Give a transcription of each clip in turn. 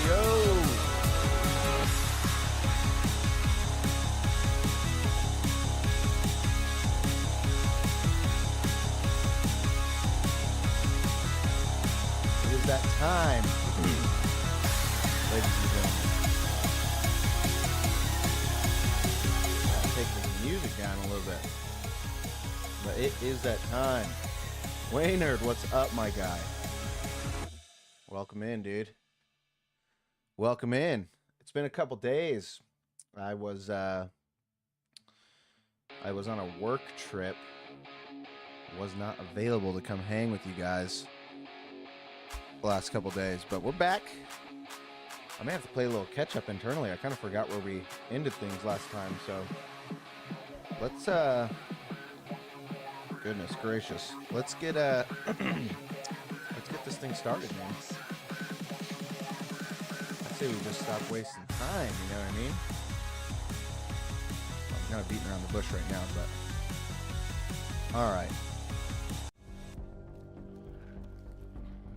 yo. It is that time, ladies and gentlemen. I'll take the music down a little bit. But it is that time. Waynard, what's up, my guy? Welcome in, dude. Welcome in. It's been a couple days. I was on a work trip. Was not available to come hang with you guys the last couple days, but we're back. I may have to play a little catch up internally. I kind of forgot where we ended things last time, so let's goodness gracious. Let's get let's get this thing started, man. I'd say we just stop wasting time, you know what I mean? I'm kind of beating around the bush right now, but alright.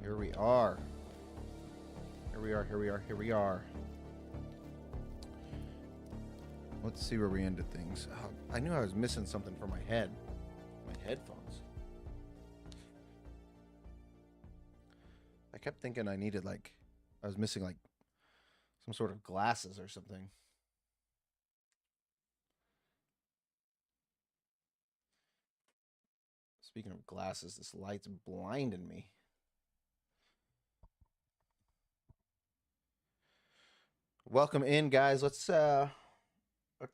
Here we are. Here we are. Let's see where we ended things. Oh, I knew I was missing something for my head. My headphones. I kept thinking I needed, like, I was missing, like, some sort of glasses or something. Speaking of glasses, this light's blinding me. Welcome in, guys. Let's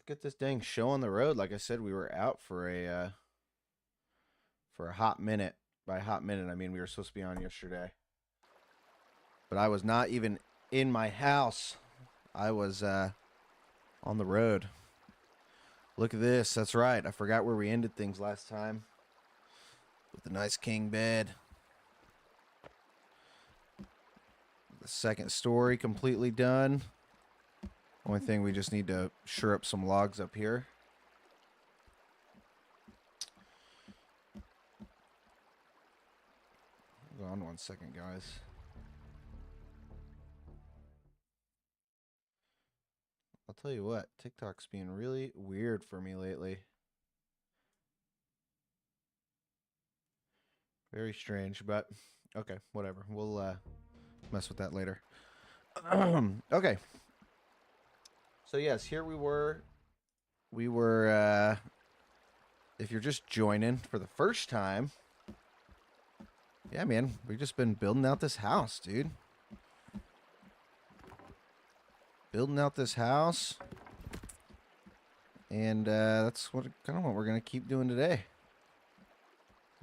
get this dang show on the road. Like I said, we were out for a hot minute. By hot minute, I mean we were supposed to be on yesterday, but I was not even in my house. I was on the road. Look at this. That's right. I forgot where we ended things last time with the nice king bed. The second story completely done. Only thing, we just need to shore up some logs up here. Hold on one second, guys. I'll tell you what, TikTok's being really weird for me lately. Very strange, but okay, whatever. We'll mess with that later. Okay. So yes, here we were. We were, if you're just joining for the first time, yeah, man, we've just been building out this house, dude. Building out this house. And that's kind of what we're going to keep doing today.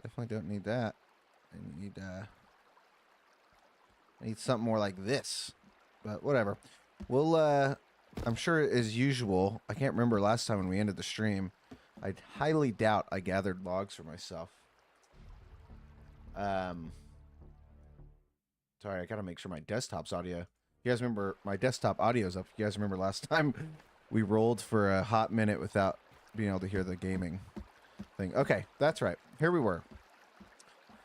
Definitely don't need that. I need something more like this. But whatever. We'll, I'm sure as usual, I can't remember last time when we ended the stream. I highly doubt I gathered logs for myself. Sorry, I gotta make sure my desktop's audio. You guys remember my desktop audio's up. You guys remember last time we rolled for a hot minute without being able to hear the gaming thing. Okay, that's right. Here we were.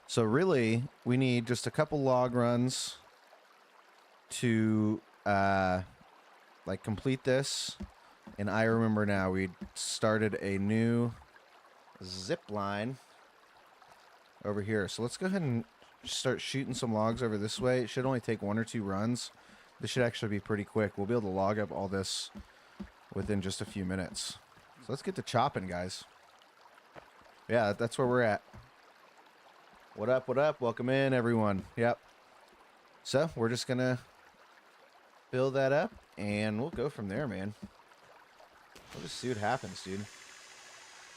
So really, we need just a couple log runs to like complete this. And I remember now we started a new zip line over here. So let's go ahead and start shooting some logs over this way. It should only take 1 or 2 runs. This should actually be pretty quick. We'll be able to log up all this within just a few minutes. So let's get to chopping, guys. Yeah, that's where we're at. What up, what up? Welcome in, everyone. Yep. So we're just gonna build that up and we'll go from there, man. We'll just see what happens, dude.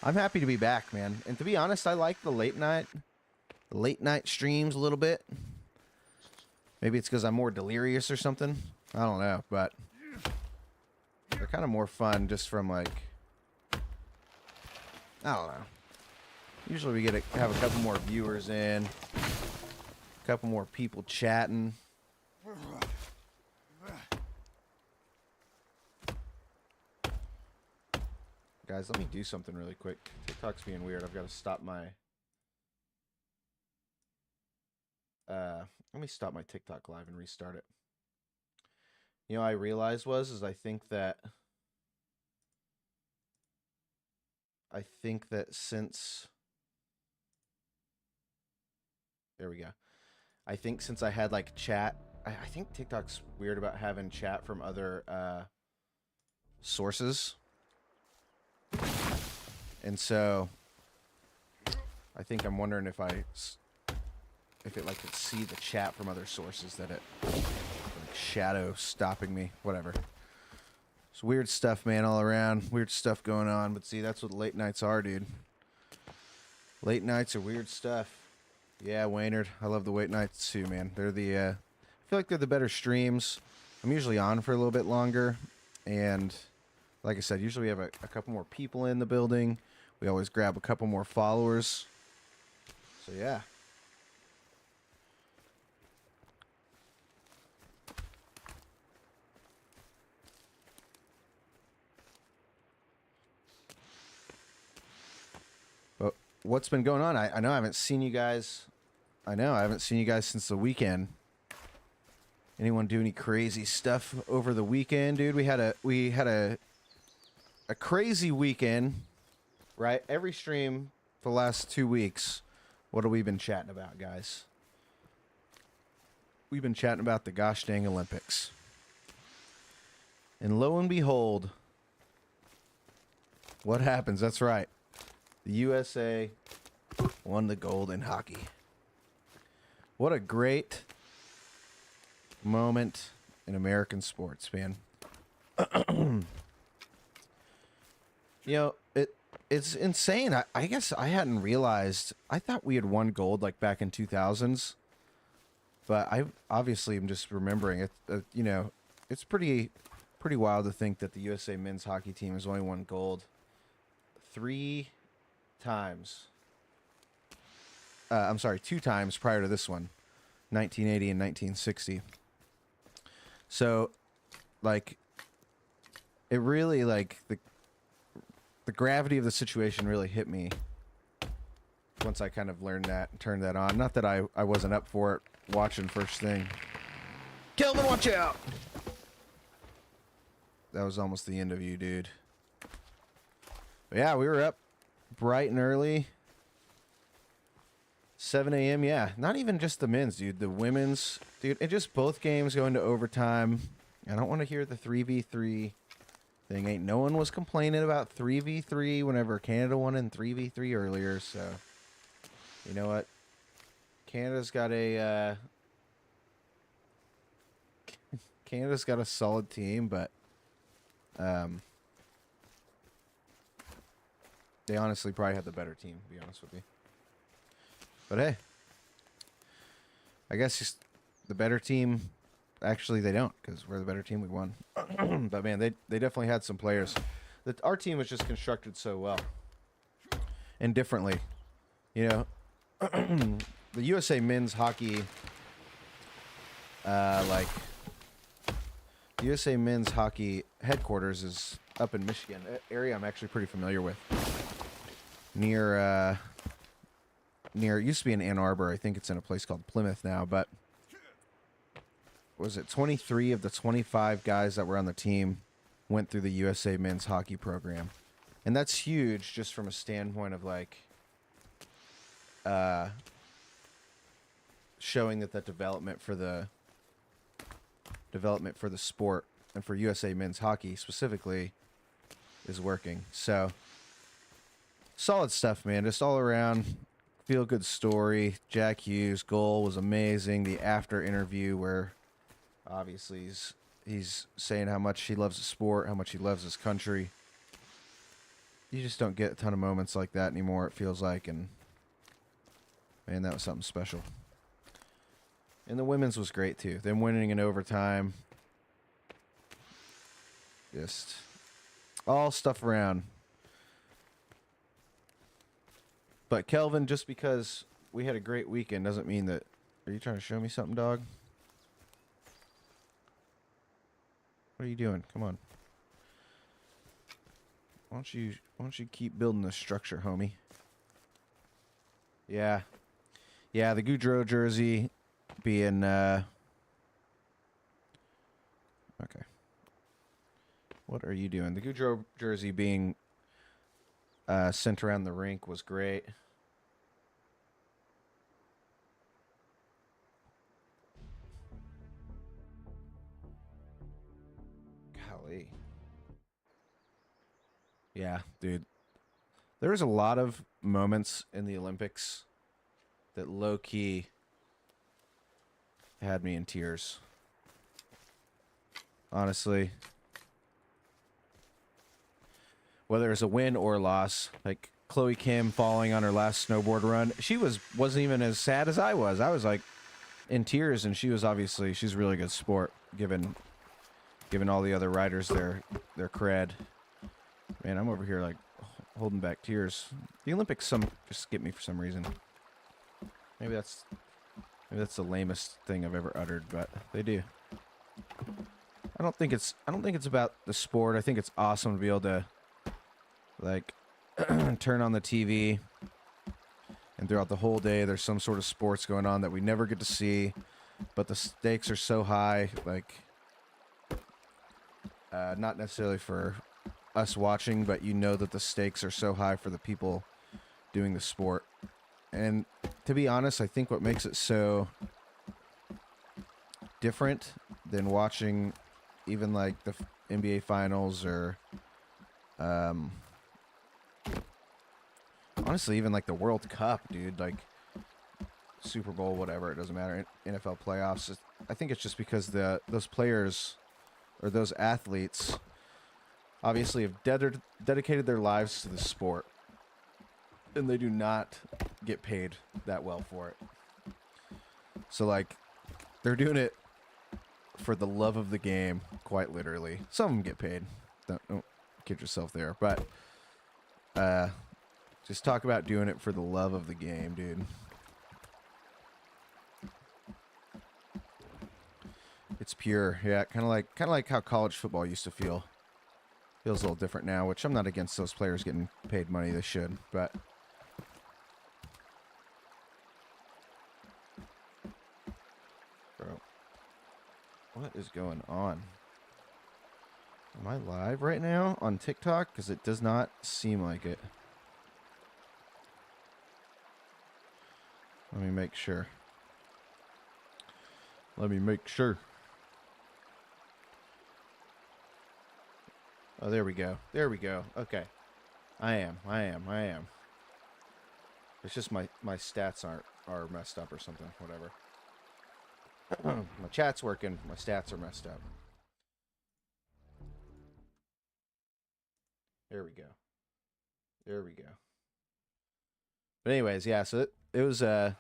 I'm happy to be back, man. And to be honest, I like the late night streams a little bit. Maybe it's because I'm more delirious or something. I don't know, but they're kind of more fun just from like, I don't know. Usually we get to have a couple more viewers in, a couple more people chatting. Guys, let me do something really quick. TikTok's being weird. I've got to stop my... let me stop my TikTok live and restart it. You know, I realized is I think that since there we go. I think since I had like chat, I think TikTok's weird about having chat from other sources, and so I think I'm wondering if if it like could see the chat from other sources that it like shadow stopping me, whatever. It's weird stuff, man, all around. Weird stuff going on, but see, that's what late nights are, dude. Late nights are weird stuff. Yeah, Waynard, I love the late nights too, man. They're the I feel like they're the better streams. I'm usually on for a little bit longer, and like I said, usually we have a couple more people in the building. We always grab a couple more followers. So yeah. But what's been going on? I know I haven't seen you guys. I know I haven't seen you guys since the weekend. Anyone do any crazy stuff over the weekend, dude? We had a crazy weekend, right? Every stream for the last 2 weeks. What have we been chatting about, guys? We've been chatting about the gosh dang Olympics. And lo and behold, what happens? That's right. The USA won the gold in hockey. What a great moment in American sports, man. You know, it's insane. I guess I hadn't realized. I thought we had won gold like back in 2000s, but I obviously am just remembering it. You know, it's pretty wild to think that the USA men's hockey team has only won gold 3 times. I'm sorry, 2 times prior to this one, 1980 and 1960. So, like, it really, like, the gravity of the situation really hit me once I kind of learned that and turned that on. Not that I wasn't up for it watching first thing. Kelvin, watch out! That was almost the end of you, dude. But yeah, we were up bright and early. 7 a.m., yeah. Not even just the men's, dude. The women's, dude. It just both games go into overtime. I don't want to hear the 3v3 thing. Ain't no one was complaining about 3v3 whenever Canada won in 3v3 earlier, so you know what? Canada's got a Canada's got a solid team, but they honestly probably had the better team, to be honest with you. But hey, I guess just the better team. Actually, they don't, because we're the better team. We won. But man, they definitely had some players. Our team was just constructed so well and differently. You know, the USA men's hockey, the USA men's hockey headquarters is up in Michigan, area I'm actually pretty familiar with. Near it used to be in Ann Arbor. I think it's in a place called Plymouth now, but was it 23 of the 25 guys that were on the team went through the USA men's hockey program. And that's huge just from a standpoint of like showing that development for the sport and for USA men's hockey specifically is working. So solid stuff, man. Just all around feel good story. Jack Hughes' goal was amazing. The after interview where obviously he's saying how much he loves the sport, how much he loves his country. You just don't get a ton of moments like that anymore, it feels like, and man, that was something special. And the women's was great too. Them winning in overtime. Just all stuff around. But Kelvin, just because we had a great weekend doesn't mean that... Are you trying to show me something, dog? What are you doing? Come on. Why don't you keep building this structure, homie? Yeah. Yeah, the Goudreau jersey being okay. What are you doing? The Goudreau jersey being sent around the rink was great. Golly. Yeah, dude. There was a lot of moments in the Olympics that low-key had me in tears. Honestly. Whether it's a win or a loss, like Chloe Kim falling on her last snowboard run, she wasn't even as sad as I was. I was like in tears, and she was obviously she's a really good sport, given all the other riders their cred. Man, I'm over here like holding back tears. The Olympics just get me for some reason. Maybe that's the lamest thing I've ever uttered, but they do. I don't think it's about the sport. I think it's awesome to be able to like turn on the TV and throughout the whole day there's some sort of sports going on that we never get to see, but the stakes are so high, like not necessarily for us watching, but you know that the stakes are so high for the people doing the sport. And to be honest, I think what makes it so different than watching even like the NBA finals or honestly even like the World Cup, dude, like Super Bowl, whatever, it doesn't matter, NFL playoffs, I think it's just because those players or those athletes obviously have dedicated their lives to the sport, and they do not get paid that well for it. So like they're doing it for the love of the game, quite literally. Some of them get paid, don't kid yourself there, but just talk about doing it for the love of the game, dude. It's pure. Yeah, kind of like how college football used to feel. Feels a little different now, which I'm not against those players getting paid money. They should, but bro, what is going on? Am I live right now on TikTok? Because it does not seem like it. Let me make sure. Let me make sure. Oh, there we go. There we go. Okay. I am. It's just my stats are messed up or something. Whatever. My chat's working. My stats are messed up. There we go. There we go. But anyways, yeah, so it was get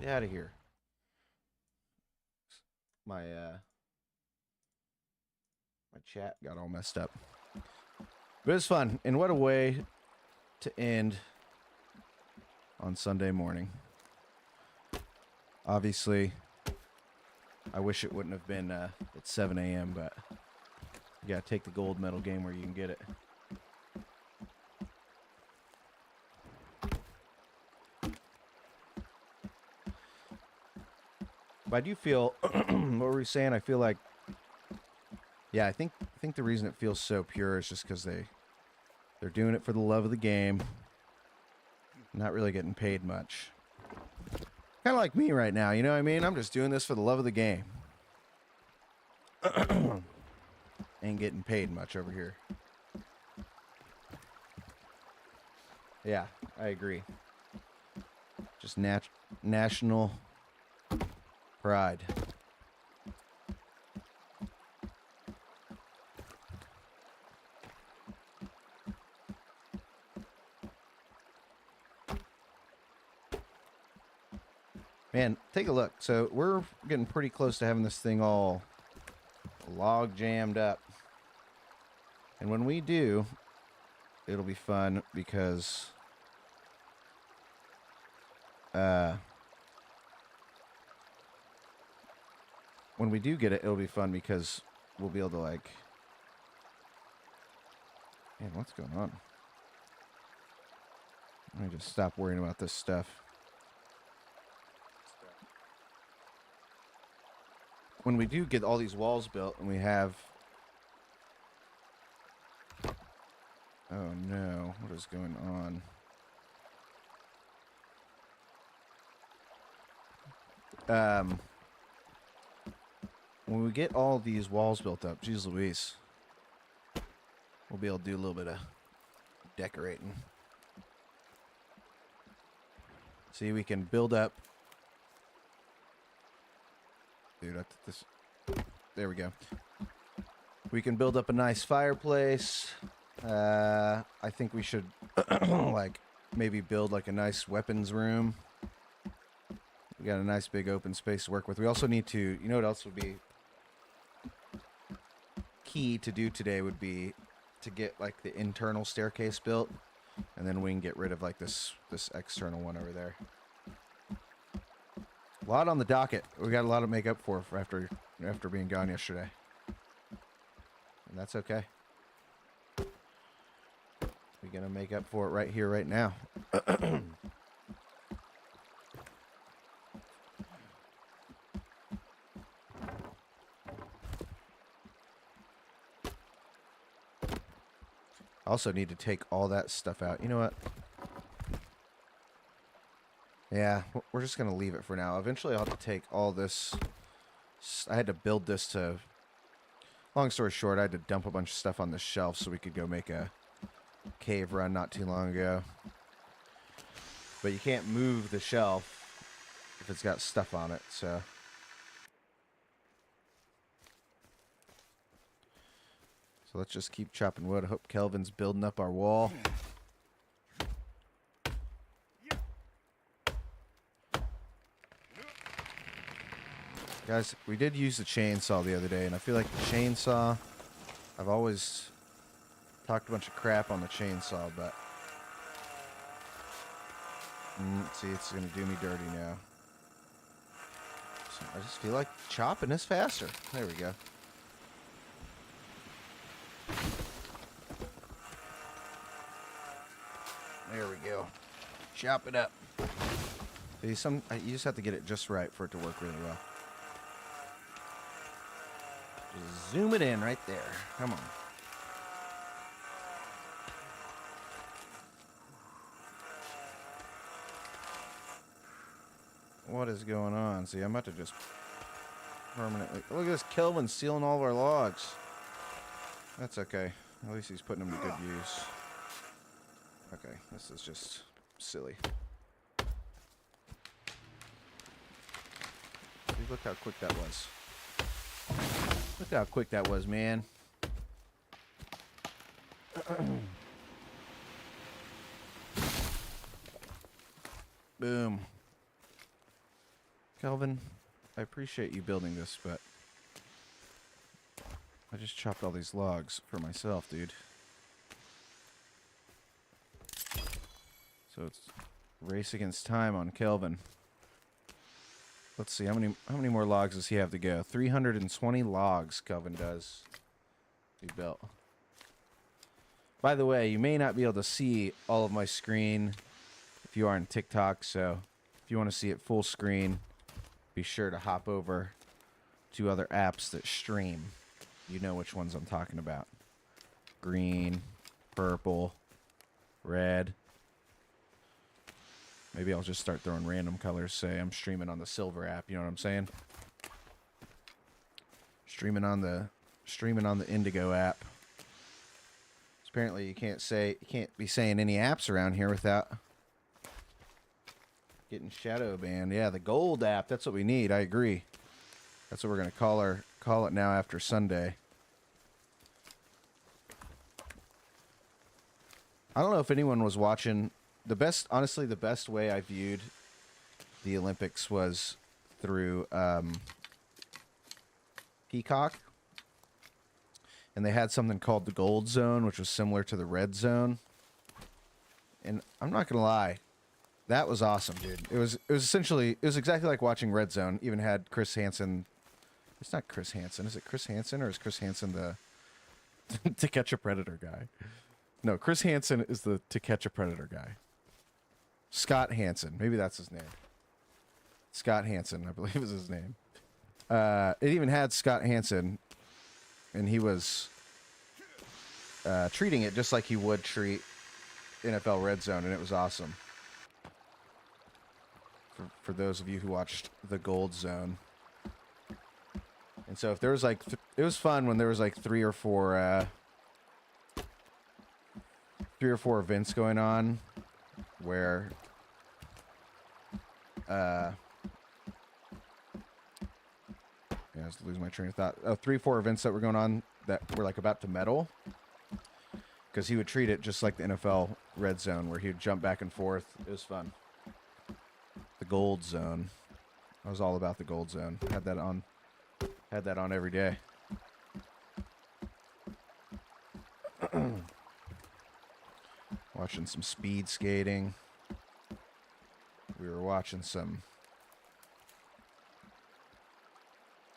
out of here. My chat got all messed up. But it was fun, and what a way to end on Sunday morning. Obviously, I wish it wouldn't have been at 7 a.m., but you gotta take the gold medal game where you can get it. But I do feel, what were we saying? I feel like, yeah, I think the reason it feels so pure is just because they're doing it for the love of the game, not really getting paid much. Kind of like me right now, you know what I mean? I'm just doing this for the love of the game. Ain't getting paid much over here. Yeah, I agree. Just national pride. Man, take a look. So we're getting pretty close to having this thing all log jammed up. And when we do, it'll be fun because when we do get it, it'll be fun because we'll be able to like, man, what's going on? Let me just stop worrying about this stuff. When we do get all these walls built and we have Oh no, what is going on? When we get all these walls built up, geez Louise, we'll be able to do a little bit of decorating. See, we can build up. Dude, there we go. We can build up a nice fireplace. I think we should, like, maybe build, like, a nice weapons room. We got a nice big open space to work with. We also need to, you know what else would be key to do today would be to get, like, the internal staircase built. And then we can get rid of, like, this external one over there. A lot on the docket. We got a lot to make up for after being gone yesterday. And that's okay. We're going to make up for it right here, right now. Also need to take all that stuff out. You know what? Yeah, we're just going to leave it for now. Eventually I'll have to take all this. I had to build this to... Long story short, I had to dump a bunch of stuff on the shelf so we could go make a cave run not too long ago. But you can't move the shelf if it's got stuff on it, so... So let's just keep chopping wood. I hope Kelvin's building up our wall. Guys, we did use the chainsaw the other day, and I feel like the chainsaw... I've always talked a bunch of crap on the chainsaw, but... see, it's going to do me dirty now. So I just feel like chopping is faster. There we go. There we go. Chop it up. See, you just have to get it just right for it to work really well. Just zoom it in right there. Come on. What is going on? See, I'm about to just permanently... Look at this, Kelvin stealing all of our logs. That's okay. At least he's putting them to good use. Okay, this is just silly. See, look how quick that was. Look how quick that was, man. Boom. Kelvin, I appreciate you building this, but I just chopped all these logs for myself, dude. So it's race against time on Kelvin. Let's see, how many more logs does he have to go? 320 logs Kelvin does. He built. By the way, you may not be able to see all of my screen if you are on TikTok, so if you want to see it full screen, be sure to hop over to other apps that stream. You know which ones I'm talking about. Green, purple, red. Maybe I'll just start throwing random colors. Say I'm streaming on the silver app. You know what I'm saying? Streaming on the indigo app. Apparently you can't be saying any apps around here without getting shadow banned. Yeah, the gold app. That's what we need. I agree. That's what we're gonna call it now after Sunday. I don't know if anyone was watching. Honestly, the best way I viewed the Olympics was through Peacock. And they had something called the Gold Zone, which was similar to the Red Zone. And I'm not going to lie, that was awesome, dude. It was exactly like watching Red Zone. Even had Chris Hansen. It's not Chris Hansen. Is it Chris Hansen, or is Chris Hansen the To Catch a Predator guy? No, Chris Hansen is the To Catch a Predator guy. Scott Hansen. Maybe that's his name. Scott Hansen, I believe is his name. It even had Scott Hansen, and he was treating it just like he would treat NFL Red Zone, and it was awesome. For those of you who watched the Gold Zone. And so if there was like, it was fun when there was like three or four events going on where yeah, I was losing my train of thought. Oh, 3 or 4 events that were going on that were like about to medal, because he would treat it just like the NFL Red Zone, where he would jump back and forth. It was fun. The Gold Zone. I was all about the Gold Zone. Had that on every day. Watching some speed skating. We were watching some.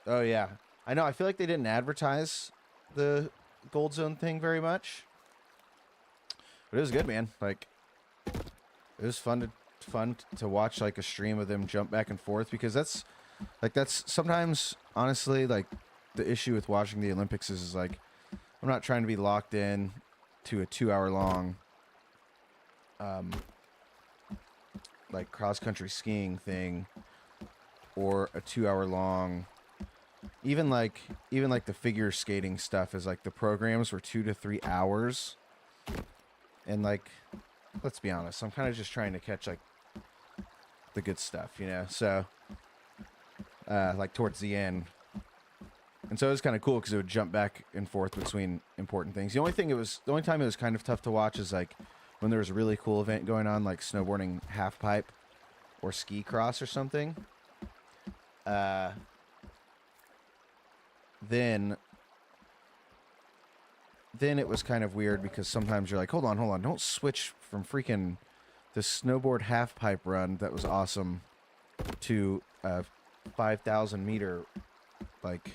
Oh yeah, I know. I feel like they didn't advertise the Gold Zone thing very much, but it was good, man. Like, it was fun to watch like a stream of them jump back and forth, because that's sometimes, honestly, like the issue with watching the Olympics is like, I'm not trying to be locked in to a 2-hour long like cross country skiing thing, or a 2-hour long, even like the figure skating stuff is like the programs were 2 to 3 hours, and like, let's be honest, I'm kind of just trying to catch like the good stuff, you know. So like towards the end, and so it was kind of cool because it would jump back and forth between important things. The only time it was kind of tough to watch is like when there was a really cool event going on, like snowboarding half pipe or ski cross or something. Then it was kind of weird, because sometimes you're like, hold on, don't switch from freaking the snowboard half pipe run that was awesome to a 5,000 meter like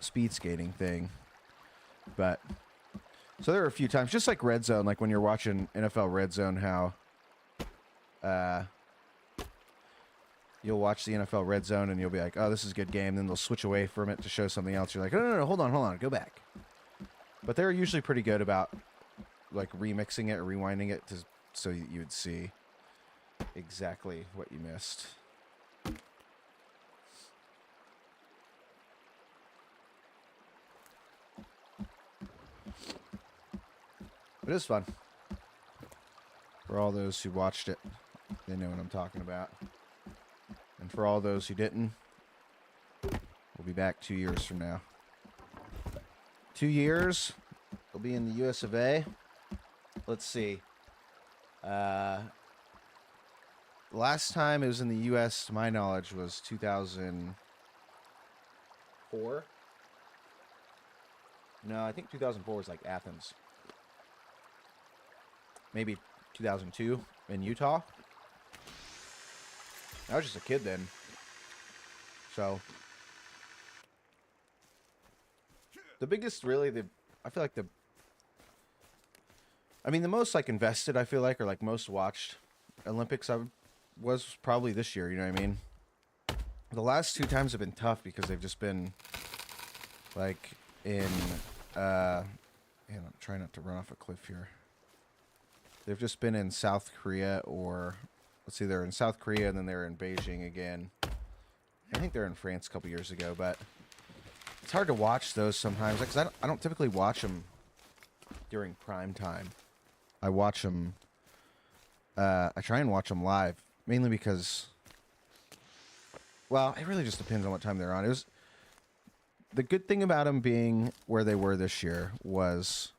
speed skating thing. But so there were a few times, just like Red Zone, like when you're watching NFL Red Zone, how you'll watch the NFL Red Zone and you'll be like, oh, this is a good game. Then they'll switch away from it to show something else. You're like, no, hold on, go back. But they're usually pretty good about like remixing it or rewinding it so you would see exactly what you missed. But it was fun. For all those who watched it, they know what I'm talking about. And for all those who didn't, we'll be back 2 years from now. 2 years, we'll be in the US of A. Let's see. Last time it was in the US, to my knowledge, was 2004. No, I think 2004 was like Athens. Maybe 2002 in Utah. I was just a kid then. So the biggest, really, I feel like the most like invested, I feel like, or like most watched Olympics was probably this year, you know what I mean? The last 2 times have been tough because they've just been like in I'm trying not to run off a cliff here. They've just been in South Korea, or let's see, they're in South Korea and then they're in Beijing again. I think they're in France a couple years ago, but it's hard to watch those sometimes because I don't typically watch them during prime time. I watch them. I try and watch them live, mainly because, well, it really just depends on what time they're on. It was the good thing about them being where they were this year was,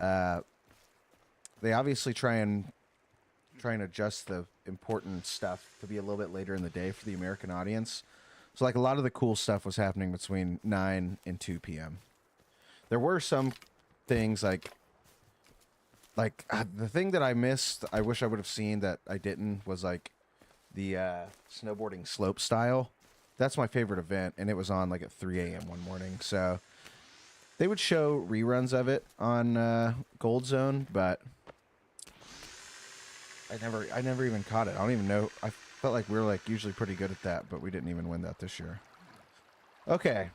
they obviously try and adjust the important stuff to be a little bit later in the day for the American audience. So like a lot of the cool stuff was happening between 9 and 2 p.m. There were some things like the thing that I missed, I wish I would have seen that I didn't, was like the snowboarding slope style. That's my favorite event, and it was on like at 3 a.m. one morning. So they would show reruns of it on Gold Zone, but I never even caught it. I don't even know. I felt like we were like usually pretty good at that, but we didn't even win that this year. Okay,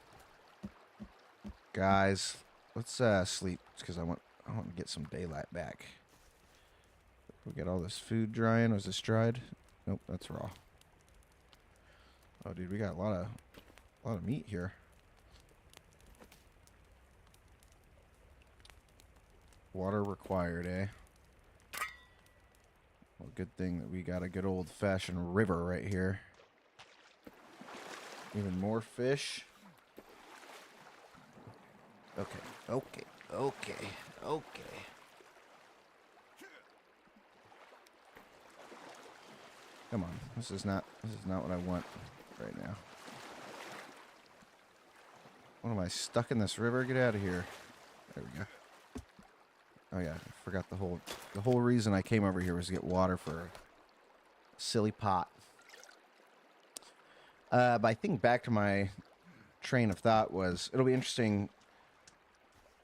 guys, Let's sleep because I want to get some daylight back. We got all this food drying. Was this dried? Nope, that's raw. Oh, dude, we got a lot of meat here. Water required, eh? Well, good thing that we got a good old-fashioned river right here. Even more fish. Okay, okay, okay, okay. Come on, this is not what I want right now. What am I, stuck in this river? Get out of here. There we go. Oh yeah, I forgot the whole reason I came over here was to get water for a silly pot. But I think back to my train of thought was it'll be interesting.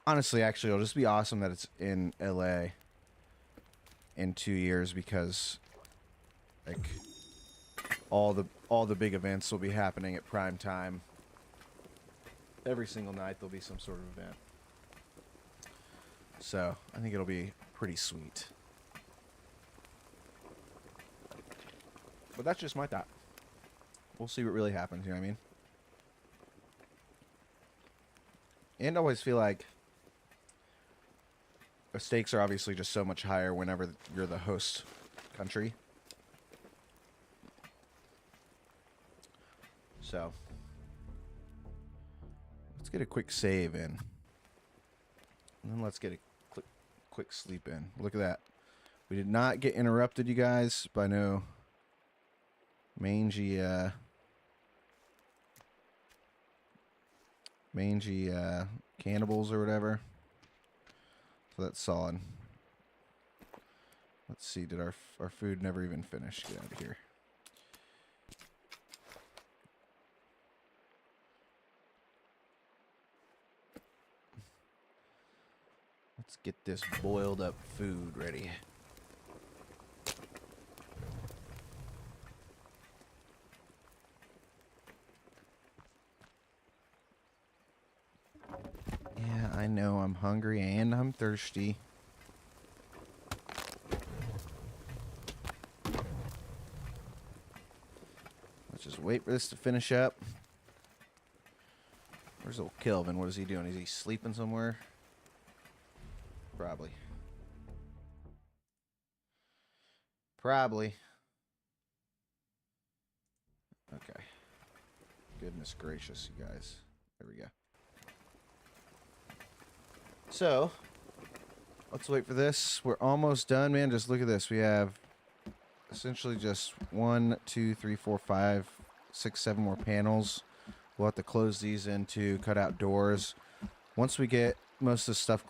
Honestly, actually, it'll just be awesome that it's in LA in 2 years because like all the big events will be happening at prime time. Every single night there'll be some sort of event. So, I think it'll be pretty sweet. But that's just my thought. We'll see what really happens, you know what I mean? And I always feel like the stakes are obviously just so much higher whenever you're the host country. So, let's get a quick save in. And then let's get a quick sleep in. Look at that. We did not get interrupted, you guys, by no mangy cannibals or whatever. So that's solid. Let's see, did our food never even finish? Get out of here. Let's get this boiled up food ready. Yeah, I know I'm hungry and I'm thirsty. Let's just wait for this to finish up. Where's old Kelvin? What is he doing? Is he sleeping somewhere? Probably. Probably. Okay. Goodness gracious, you guys. There we go. So, let's wait for this. We're almost done, man. Just look at this. We have essentially just 1, 2, 3, 4, 5, 6, 7 more panels. We'll have to close these in to cut out doors. Once we get most of the stuff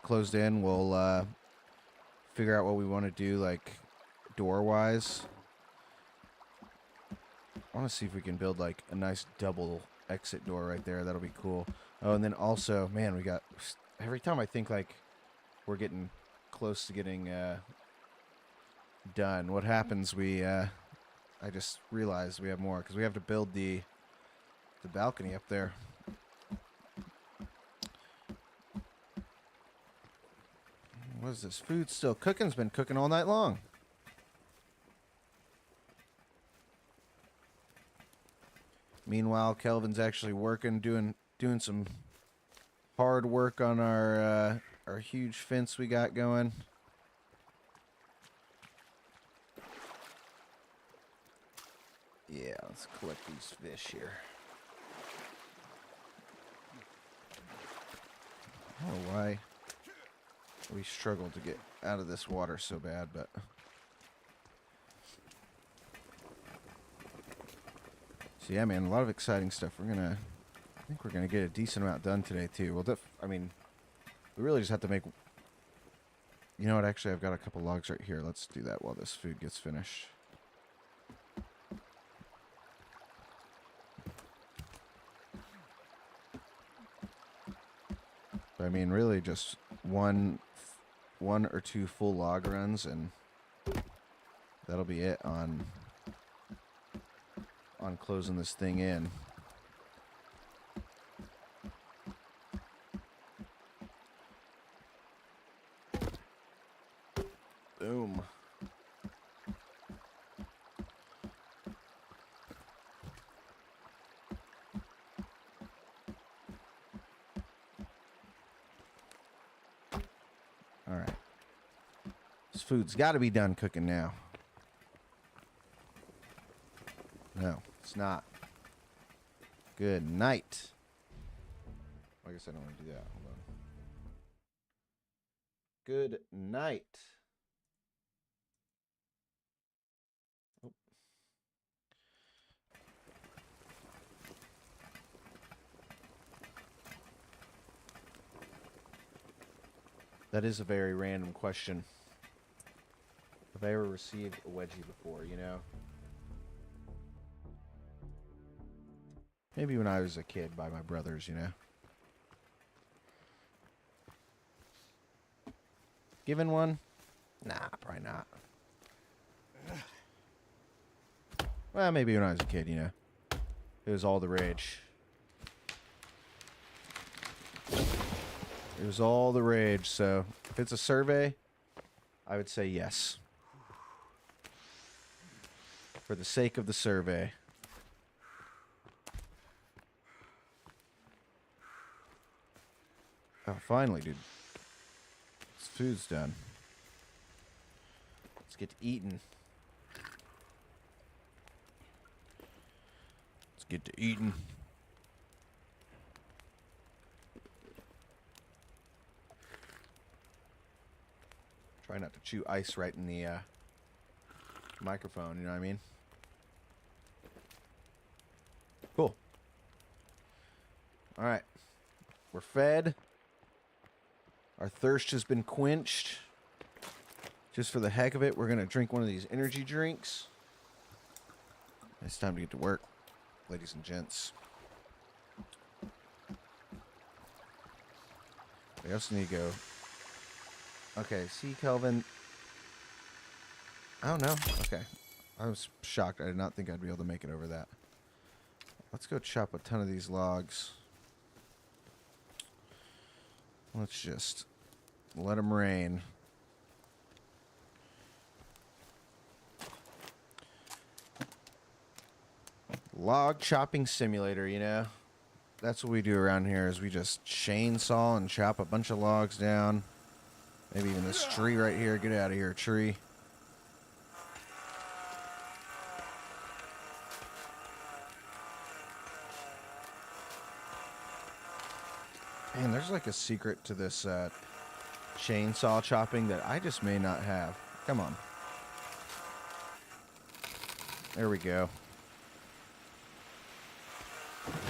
closed in, we'll figure out what we want to do, like door-wise. I want to see if we can build like a nice double exit door right there. That'll be cool. Oh, and then also, man, we got... Every time I think like we're getting close to getting done, what happens? I just realized we have more because we have to build the balcony up there. What is this? Food still cooking? It's been cooking all night long. Meanwhile, Kelvin's actually working, doing some hard work on our huge fence we got going. Yeah, let's collect these fish here. I don't know why we struggle to get out of this water so bad, but so yeah, man, a lot of exciting stuff. I think we're gonna get a decent amount done today too. Well, I mean, we really just have to make. You know what? Actually, I've got a couple logs right here. Let's do that while this food gets finished. I mean, really, just one or two full log runs, and that'll be it on closing this thing in. food's got to be done cooking now. No, it's not. Good night. I guess I don't want to do that. Hold on. Good night. Oh. That is a very random question. Have I ever received a wedgie before, you know? Maybe when I was a kid by my brothers, you know? Given one? Nah, probably not. Well, maybe when I was a kid, you know? It was all the rage. It was all the rage, so if it's a survey, I would say yes. For the sake of the survey. Oh, finally, dude. This food's done. Let's get to eating. Let's get to eating. Try not to chew ice right in the microphone, you know what I mean? Cool. Alright. We're fed. Our thirst has been quenched. Just for the heck of it, we're going to drink one of these energy drinks. It's time to get to work, ladies and gents. We also need to go... Okay, see, Kelvin. I don't know. Okay. I was shocked. I did not think I'd be able to make it over that. Let's go chop a ton of these logs. Let's just let them rain. Log chopping simulator, you know? That's what we do around here is we just chainsaw and chop a bunch of logs down. Maybe even this tree right here. Get out of here, tree. Man, there's like a secret to this chainsaw chopping that I just may not have. Come on. There we go.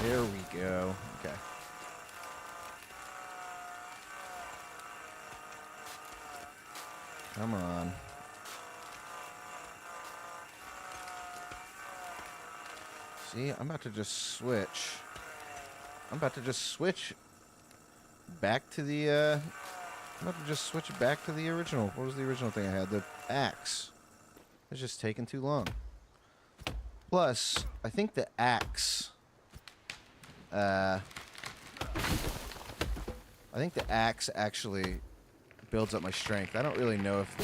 There we go. Okay. Come on. See, I'm about to just switch. I'm about to just switch back to the, I'm about to just switch back to the original. What was the original thing I had? The axe. It's just taking too long. Plus, I think the axe, I think the axe actually builds up my strength. I don't really know if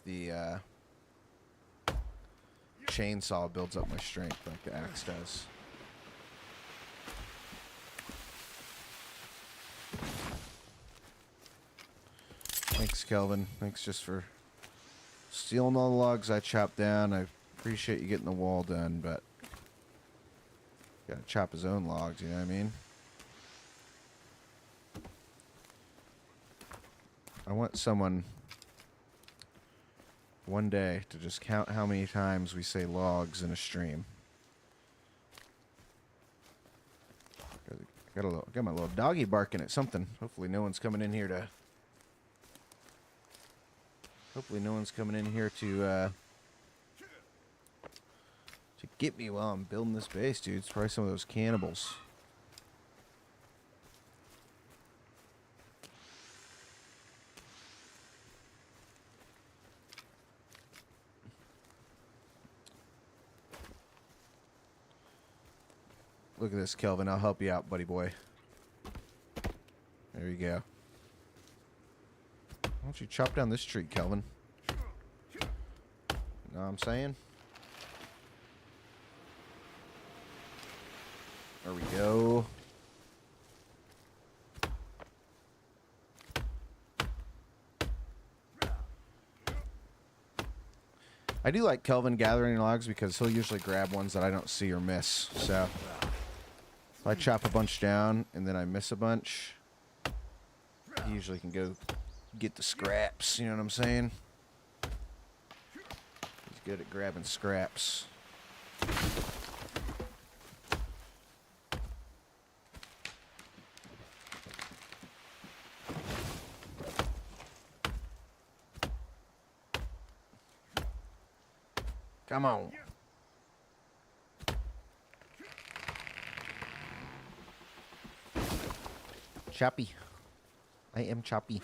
the chainsaw builds up my strength like the axe does. Thanks, Kelvin. Thanks just for stealing all the logs I chopped down. I appreciate you getting the wall done, but gotta chop his own logs, you know what I mean? I want someone one day to just count how many times we say logs in a stream. Got my little doggy barking at something. Hopefully no one's coming in here to... Hopefully no one's coming in here to get me while I'm building this base, dude. It's probably some of those cannibals. Look at this, Kelvin. I'll help you out, buddy boy. There you go. Why don't you chop down this tree, Kelvin? Know what I'm saying? There we go. I do like Kelvin gathering logs because he'll usually grab ones that I don't see or miss. So if I chop a bunch down and then I miss a bunch, he usually can go get the scraps. You know what I'm saying? He's good at grabbing scraps. Come on. Choppy. I am choppy.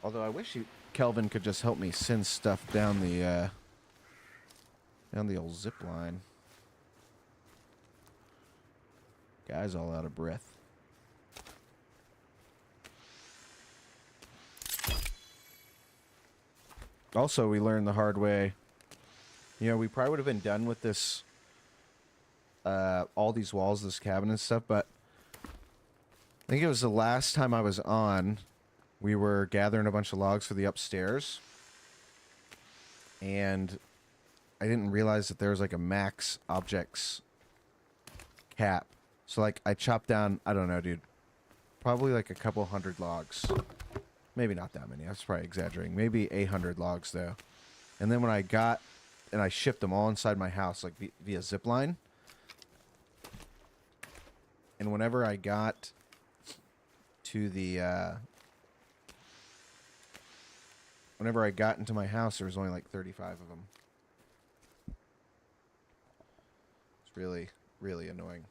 Although I wish Kelvin could just help me send stuff down the old zip line. Guy's all out of breath. Also, we learned the hard way. You know, we probably would have been done with this, all these walls, this cabin and stuff, but I think it was the last time I was on, we were gathering a bunch of logs for the upstairs, and I didn't realize that there was like a max objects cap. So like I chopped down, I don't know, dude, probably like a couple hundred logs. Maybe not that many. I was probably exaggerating. Maybe 800 logs though. And then when I got, and I shipped them all inside my house, like via zipline. And whenever I got to the, whenever I got into my house, there was only like 35 of them. It's really, really annoying.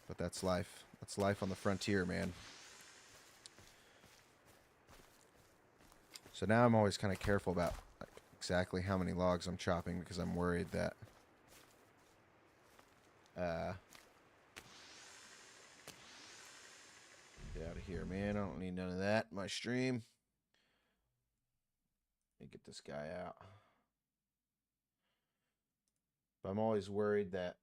But that's life. That's life on the frontier, man. So now I'm always kind of careful about like, exactly how many logs I'm chopping because I'm worried that get out of here, man. I don't need none of that in my stream. Let me get this guy out. But I'm always worried that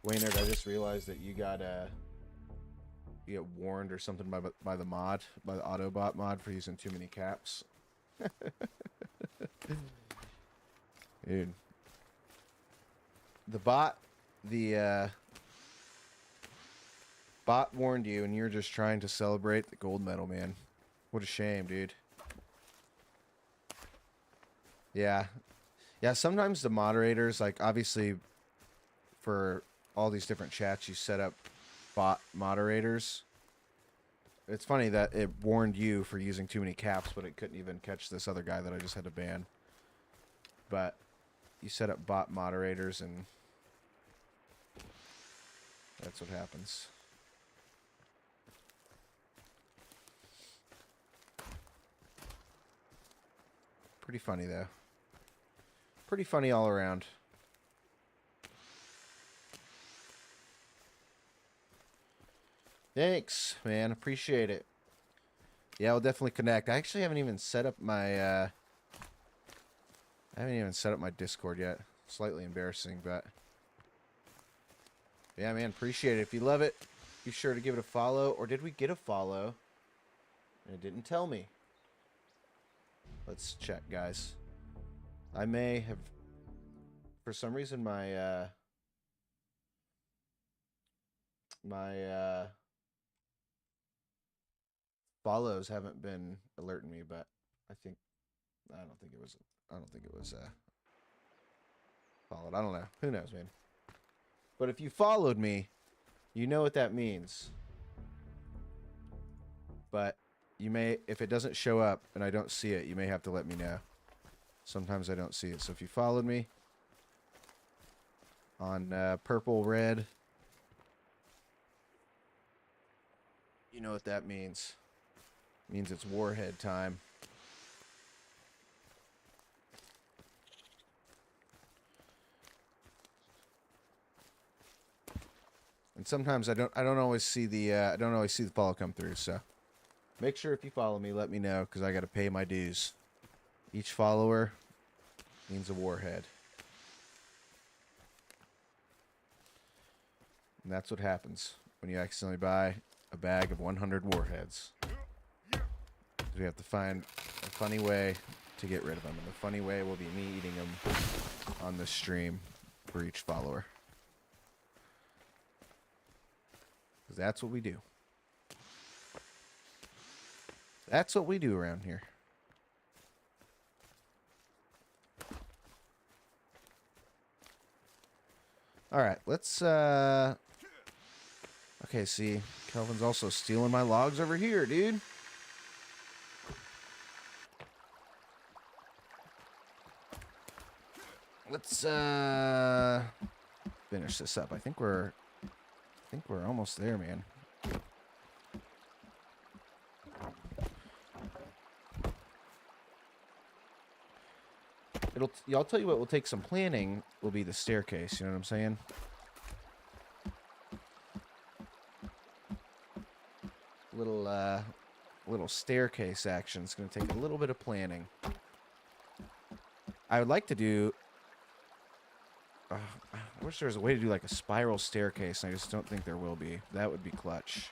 Waynard, I just realized that you got you get warned or something by the mod, by the Autobot mod for using too many caps. Dude. The bot warned you and you're just trying to celebrate the gold medal, man. What a shame, dude. Yeah. Yeah, sometimes the moderators, like, obviously, for all these different chats, you set up bot moderators. It's funny that it warned you for using too many caps, but it couldn't even catch this other guy that I just had to ban. But you set up bot moderators, and that's what happens. Pretty funny, though. Pretty funny all around. Thanks, man. Appreciate it. Yeah, I'll definitely connect. I actually haven't even set up my, Discord yet. Slightly embarrassing, but yeah, man, appreciate it. If you love it, be sure to give it a follow. Or did we get a follow? And it didn't tell me. Let's check, guys. I may have, for some reason, my follows haven't been alerting me, but I don't think it was followed. I don't know. Who knows, man? But if you followed me, you know what that means. But you may, if it doesn't show up and I don't see it, you may have to let me know. Sometimes I don't see it. So if you followed me on purple, red, you know what that means. It means it's Warhead time. And sometimes I don't always see the follow come through. So make sure if you follow me, let me know because I got to pay my dues. Each follower means a warhead. And that's what happens when you accidentally buy a bag of 100 warheads. We have to find a funny way to get rid of them. And the funny way will be me eating them on the stream for each follower. Because that's what we do. That's what we do around here. Alright, let's, okay, see, Kelvin's also stealing my logs over here, dude. Let's, finish this up. I think we're almost there, man. I'll tell you what will take some planning will be the staircase, you know what I'm saying? Little staircase action. It's going to take a little bit of planning. I would like to do... I wish there was a way to do like a spiral staircase, and I just don't think there will be. That would be clutch.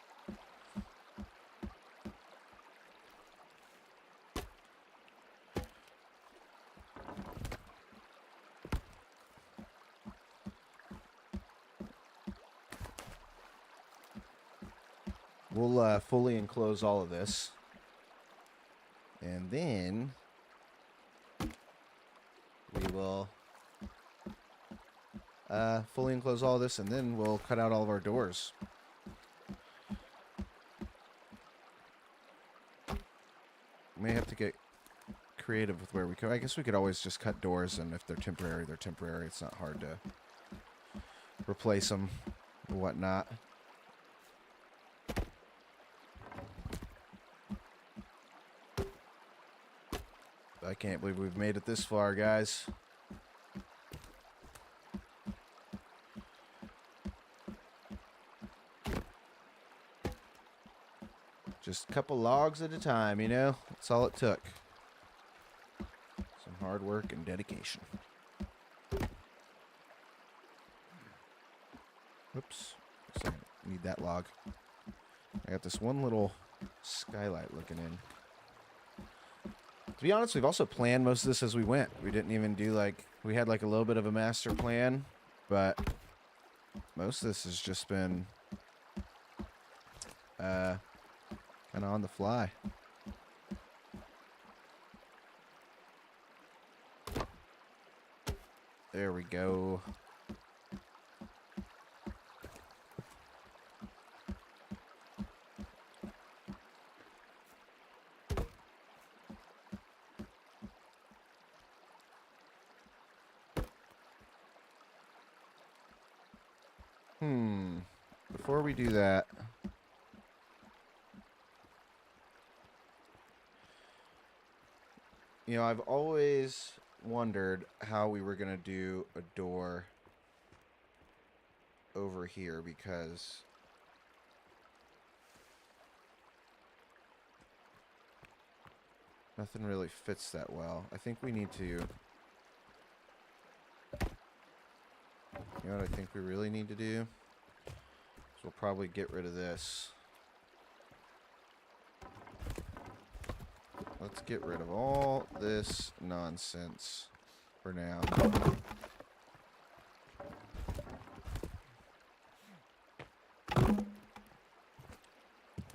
We'll fully enclose all of this. And then we will fully enclose all this, and then we'll cut out all of our doors. We may have to get creative with where we go. I guess we could always just cut doors, and if they're temporary, they're temporary. It's not hard to replace them or whatnot. I can't believe we've made it this far, guys. Just a couple logs at a time, you know? That's all it took. Some hard work and dedication. Whoops. Need that log. I got this one little skylight looking in. To be honest, we've also planned most of this as we went. We didn't even do we had like a little bit of a master plan, but most of this has just been kind of on the fly. There we go. Before we do that, you know, I've always wondered how we were going to do a door over here because nothing really fits that well. I think we need to... You know what I think we really need to do? So we'll probably get rid of this. Let's get rid of all this nonsense for now. Let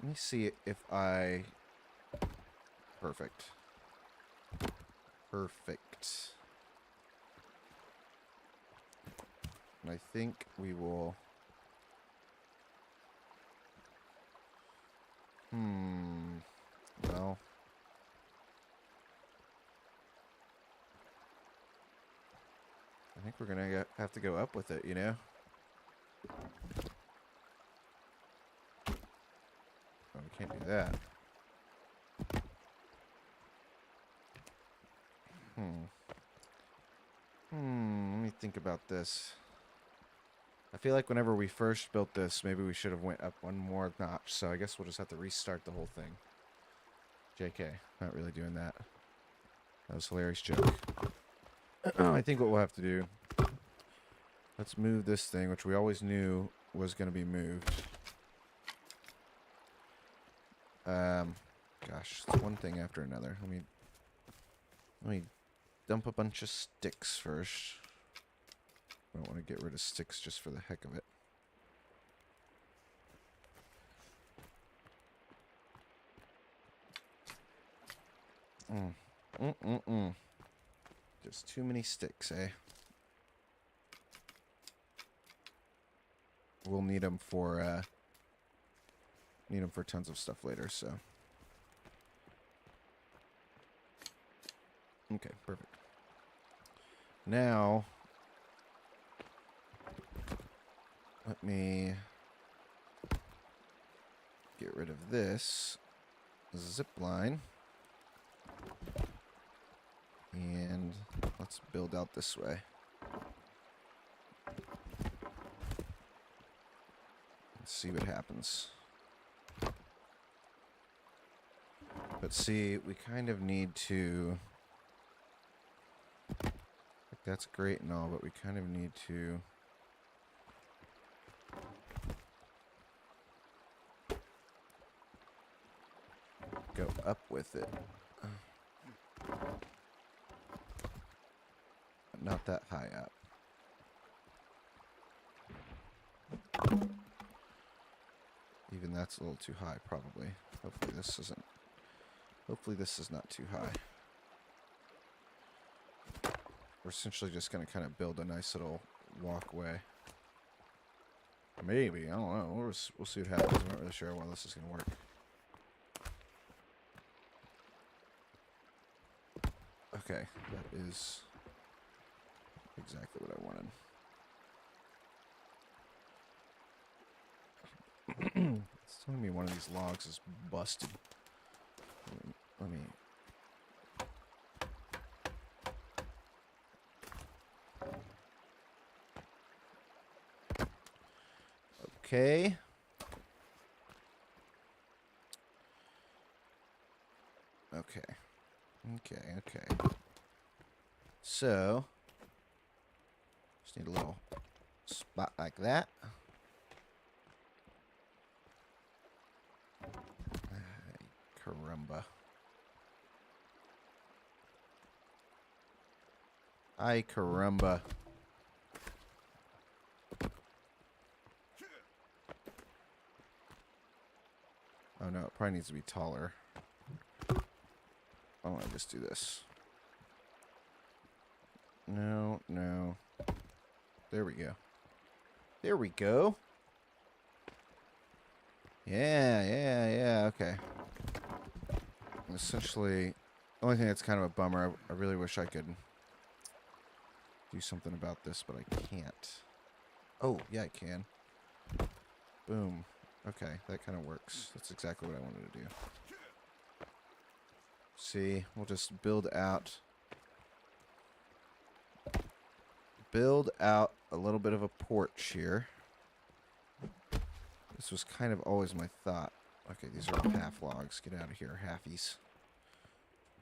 me see if I... Perfect. Perfect. And I think we will... Well... I think we're gonna have to go up with it, you know? Oh, we can't do that. Let me think about this. I feel like whenever we first built this, maybe we should have went up one more notch. So I guess we'll just have to restart the whole thing. JK, not really doing that. That was a hilarious joke. I think what we'll have to do, let's move this thing, which we always knew was going to be moved. Gosh, it's one thing after another. Let me dump a bunch of sticks first. I don't want to get rid of sticks just for the heck of it. Just too many sticks, eh? We'll need them for tons of stuff later, so. Okay, perfect. Now, let me get rid of this zip line. And let's build out this way. Let's see what happens. But see, we kind of need to... That's great and all, but we kind of need to... go up with it. Not that high up. Even that's a little too high, probably. Hopefully this isn't. Hopefully this is not too high. We're essentially just going to kind of build a nice little walkway. Maybe, I don't know. We'll see what happens. I'm not really sure how well this is going to work. Okay, that is exactly what I wanted. It's telling me one of these logs is busted. Let me okay. Okay. So, just need a little spot like that. Caramba. Ay, caramba. Oh no, it probably needs to be taller. Why don't I just do this? No. There we go. There we go. Yeah, okay. Essentially, the only thing that's kind of a bummer, I really wish I could do something about this, but I can't. Oh, yeah, I can. Boom. Okay, that kind of works. That's exactly what I wanted to do. See, we'll just build out a little bit of a porch here. This was kind of always my thought. Okay, these are all half logs. Get out of here, halfies.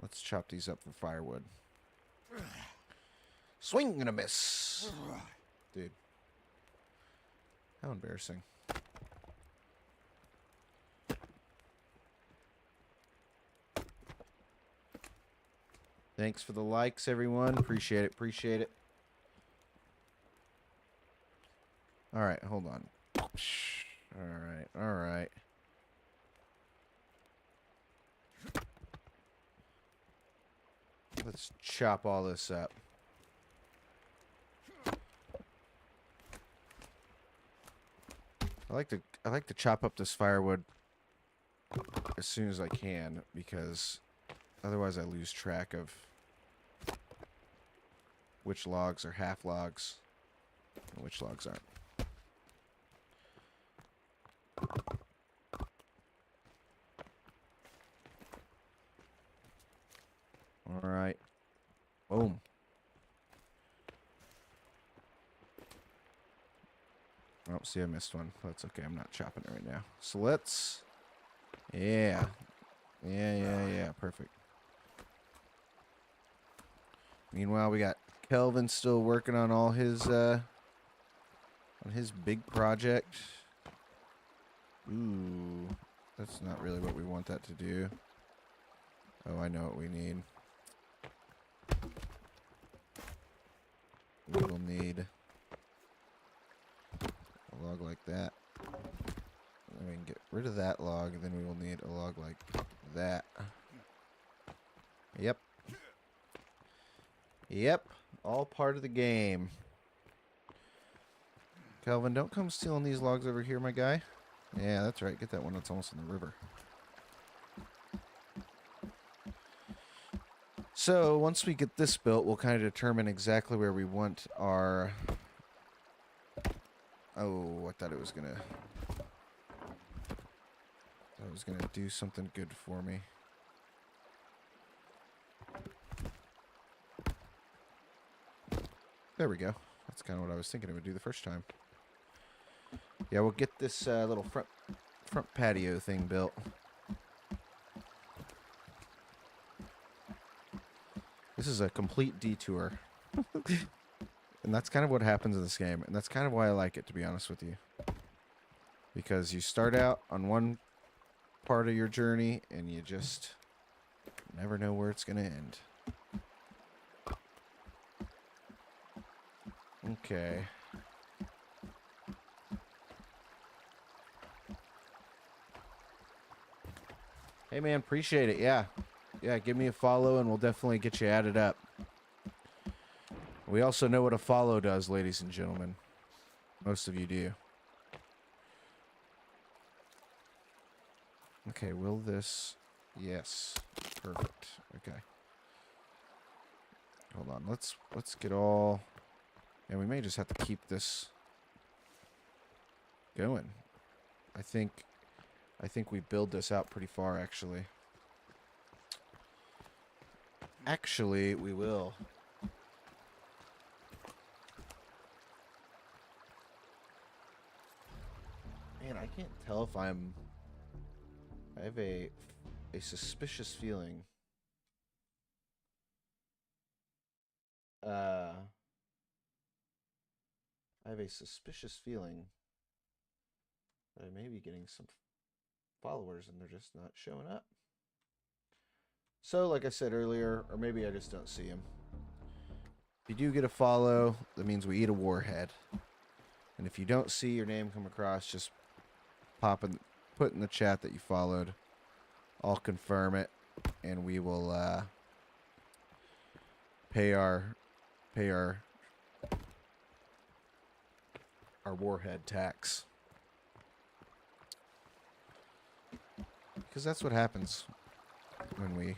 Let's chop these up for firewood. Swing and a miss. Dude. How embarrassing. Thanks for the likes, everyone. Appreciate it. Alright, hold on. Alright. Let's chop all this up. I like to chop up this firewood as soon as I can, because otherwise I lose track of which logs are half logs and which logs aren't. Alright. Boom. see, I missed one. That's okay. I'm not chopping it right now. So let's... Yeah. Yeah. Perfect. Meanwhile, we got Kelvin still working on all his, on his big project. Ooh. That's not really what we want that to do. Oh, I know what we need. We will need a log like that. And we can get rid of that log, and then we will need a log like that. Yep. Yep. All part of the game. Calvin, don't come stealing these logs over here, my guy. Yeah, that's right. Get that one that's almost in the river. So, once we get this built, we'll kind of determine exactly where we want our... Oh, I thought it was gonna do something good for me. There we go. That's kind of what I was thinking it would do the first time. Yeah, we'll get this little front patio thing built. This is a complete detour. And that's kind of what happens in this game. And that's kind of why I like it, to be honest with you. Because you start out on one part of your journey, and you just never know where it's going to end. Okay. Hey, man, appreciate it. Yeah. Yeah, give me a follow, and we'll definitely get you added up. We also know what a follow does, ladies and gentlemen. Most of you do. Okay, will this... Yes. Perfect. Okay. Hold on. Let's get all... And we may just have to keep this going. I think we build this out pretty far, actually. Actually, we will. Man, I can't tell if I have a suspicious feeling. I have a suspicious feeling that I may be getting some followers and they're just not showing up. So, like I said earlier, or maybe I just don't see them. If you do get a follow, that means we eat a warhead. And if you don't see your name come across, just put in the chat that you followed. I'll confirm it, and we will pay our warhead tax. Because that's what happens when we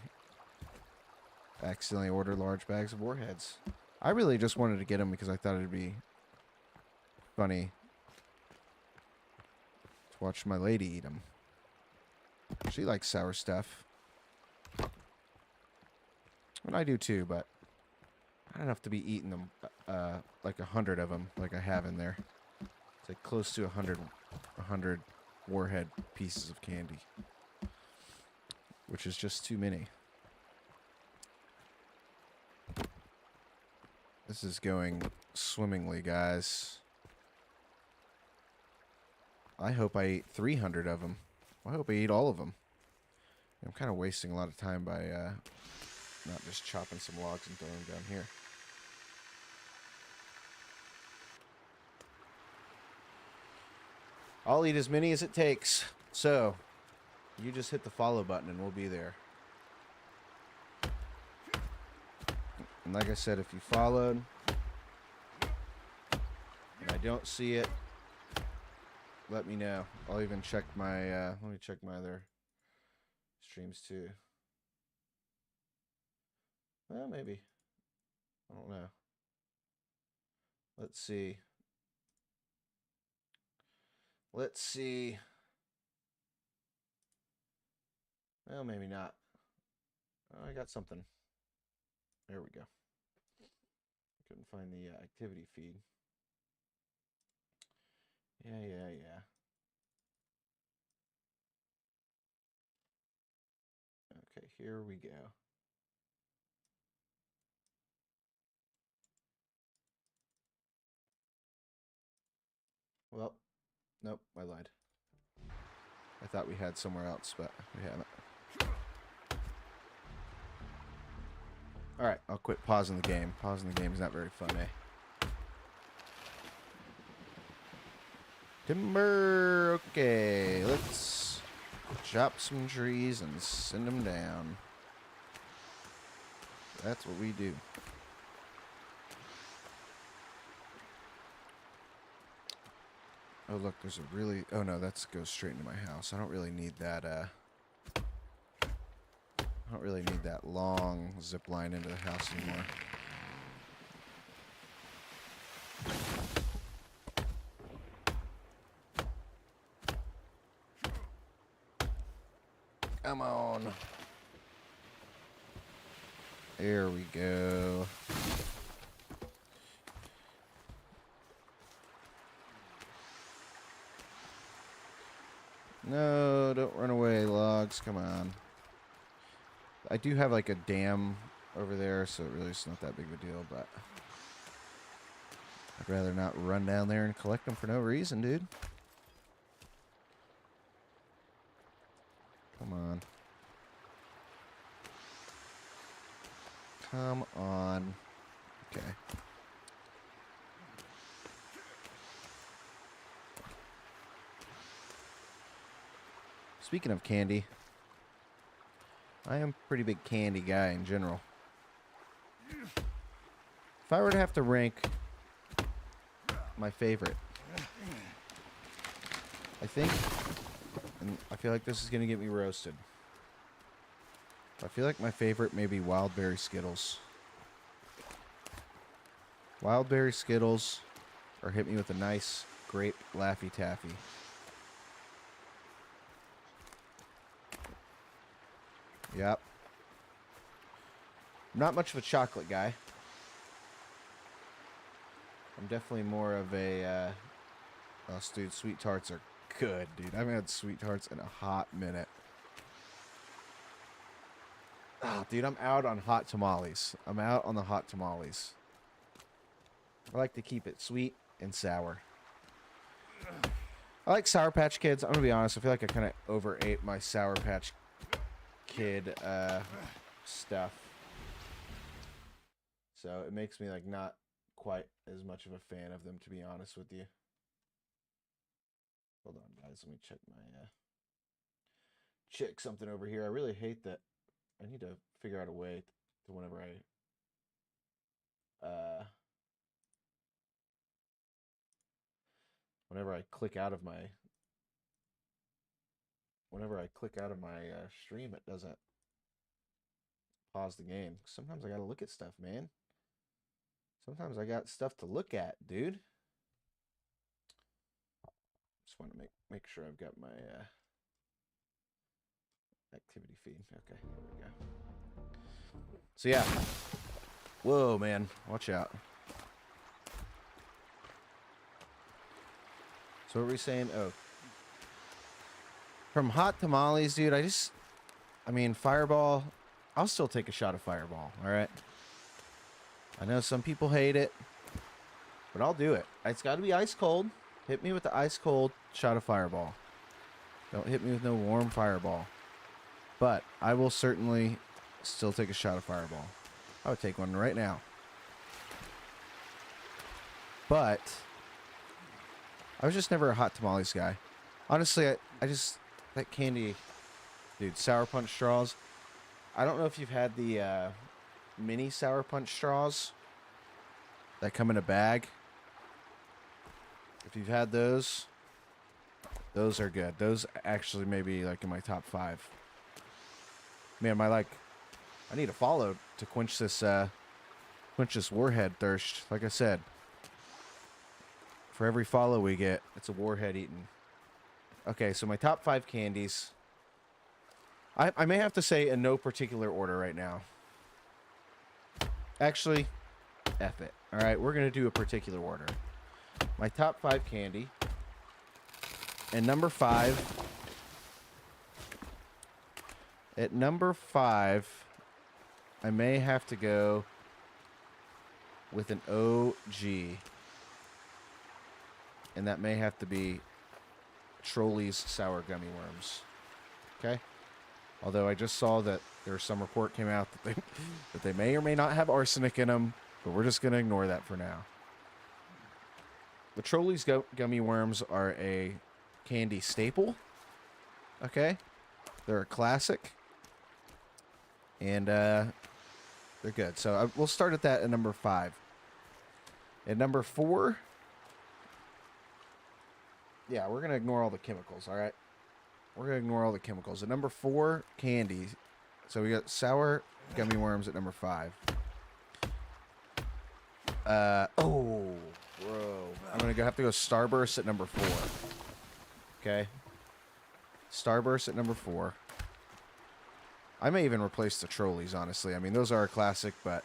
accidentally order large bags of warheads. I really just wanted to get them because I thought it'd be funny to watch my lady eat them. She likes sour stuff. And I do too, but I don't have to be eating them like 100 of them like I have in there. It's like close to 100 warhead pieces of candy, which is just too many. This is going swimmingly, guys. I hope I ate 300 of them. I hope I eat all of them. I'm kind of wasting a lot of time by not just chopping some logs and throwing them down here. I'll eat as many as it takes. So, you just hit the follow button and we'll be there. And like I said, if you followed and I don't see it, let me know. I'll even check my, let me check my other streams too. Well, maybe. I don't know. Let's see. Let's see. Well, maybe not. Oh, I got something. There we go. Couldn't find the activity feed. Yeah. Okay, here we go. Well, nope, I lied. I thought we had somewhere else, but we haven't. Alright, I'll quit pausing the game. Pausing the game is not very fun, eh? Timber! Okay, let's chop some trees and send them down. That's what we do. Oh, look, there's a really... Oh, no, that goes straight into my house. I don't really need that, I don't really need that long zip line into the house anymore. Come on. There we go. No, don't run away, logs. Come on. I do have like a dam over there, so it really is not that big of a deal, but I'd rather not run down there and collect them for no reason, dude. Come on. Come on. Okay. Speaking of candy, I am a pretty big candy guy in general. If I were to have to rank my favorite, I think, and I feel like this is going to get me roasted, I feel like my favorite may be wild berry Skittles. Wild berry Skittles, or hit me with a nice grape Laffy Taffy. Yep. I'm not much of a chocolate guy. I'm definitely more of a, oh, dude, sweet tarts are good, dude. I haven't had sweet tarts in a hot minute. Oh, dude, I'm out on hot tamales. I'm out on the hot tamales. I like to keep it sweet and sour. I like Sour Patch Kids. I'm going to be honest. I feel like I kind of overate my Sour Patch Kid stuff. So it makes me like not quite as much of a fan of them, to be honest with you. Hold on, guys. Let me check my check something over here. I really hate that. I need to figure out a way to whenever I click out of my stream, it doesn't pause the game. Sometimes I gotta look at stuff, man. Sometimes I got stuff to look at, dude. Just want to make sure I've got my activity feed. Okay, there we go. So yeah. Whoa, man. Watch out. So what were we saying? Oh. From hot tamales, dude, I mean, Fireball, I'll still take a shot of Fireball, all right? I know some people hate it, but I'll do it. It's got to be ice cold. Hit me with the ice cold shot of Fireball. Don't hit me with no warm Fireball. But I will certainly still take a shot of Fireball. I would take one right now. But I was just never a hot tamales guy. Honestly, I just, that candy, dude, Sour Punch straws. I don't know if you've had the mini Sour Punch straws that come in a bag. If you've had those are good. Those actually may be like in my top 5. Man, I need a follow to quench this warhead thirst. Like I said, for every follow we get, it's a warhead eaten. Okay, so my top 5 candies. I may have to say in no particular order right now. Actually, F it. All right, we're going to do a particular order. My top 5 candy And number 5. At number 5, I may have to go with an OG. And that may have to be Trolley's Sour Gummy Worms. Okay? Although I just saw that there's some report came out that they may or may not have arsenic in them, but we're just going to ignore that for now. The Trolley's Gummy Worms are a candy staple. Okay? They're a classic. And they're good. So we'll start at that at number 5. At number 4... yeah, we're going to ignore all the chemicals, all right? We're going to ignore all the chemicals. At number 4, candy. So we got sour gummy worms at number 5. Oh, bro. I'm going to have to go Starburst at number 4. Okay? Starburst at number 4. I may even replace the Trolleys, honestly. I mean, those are a classic, but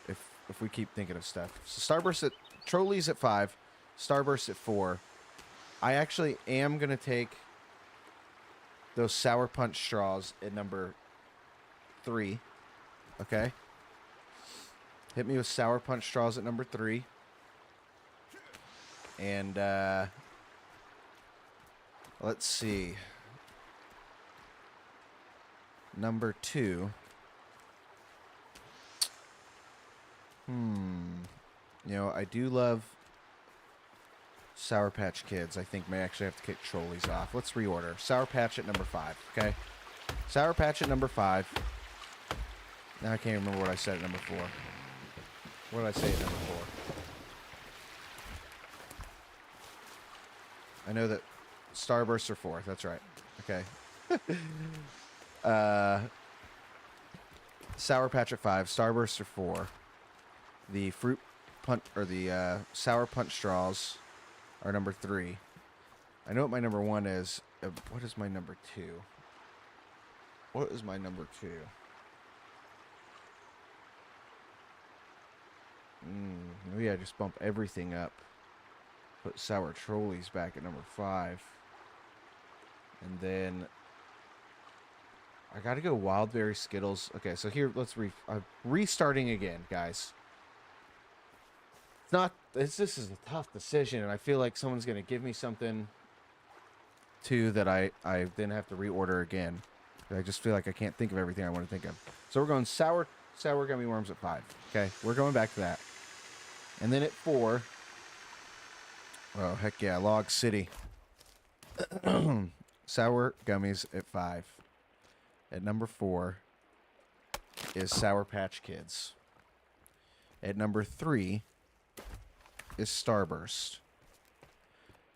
if we keep thinking of stuff. So Starburst at... Trolleys at 5. Starburst at 4. I actually am going to take those Sour Punch straws at number 3. Okay? Hit me with Sour Punch straws at number 3. And, let's see. Number 2. You know, I do love Sour Patch Kids. I think may actually have to kick Trolleys off. Let's reorder. Sour Patch at number 5, okay? Sour Patch at number 5. Now I can't remember what I said at number 4. What did I say at number 4? I know that Starbursts are 4. That's right. Okay. Sour Patch at 5. Starbursts are 4. The Fruit Punch, or the Sour Punch straws are number 3. I know what my number 1 is. What is my number 2? What is my number 2? Maybe I just bump everything up. Put Sour Trolleys back at number 5. And then I gotta go Wildberry Skittles. Okay, so here, let's restarting again, guys. This is a tough decision, and I feel like someone's going to give me something, too, that I then have to reorder again. I just feel like I can't think of everything I want to think of. So we're going sour gummy worms at 5. Okay, we're going back to that. And then at 4, oh, heck yeah, Log City. Sour gummies at 5. At number 4 is Sour Patch Kids. At number 3 is Starburst.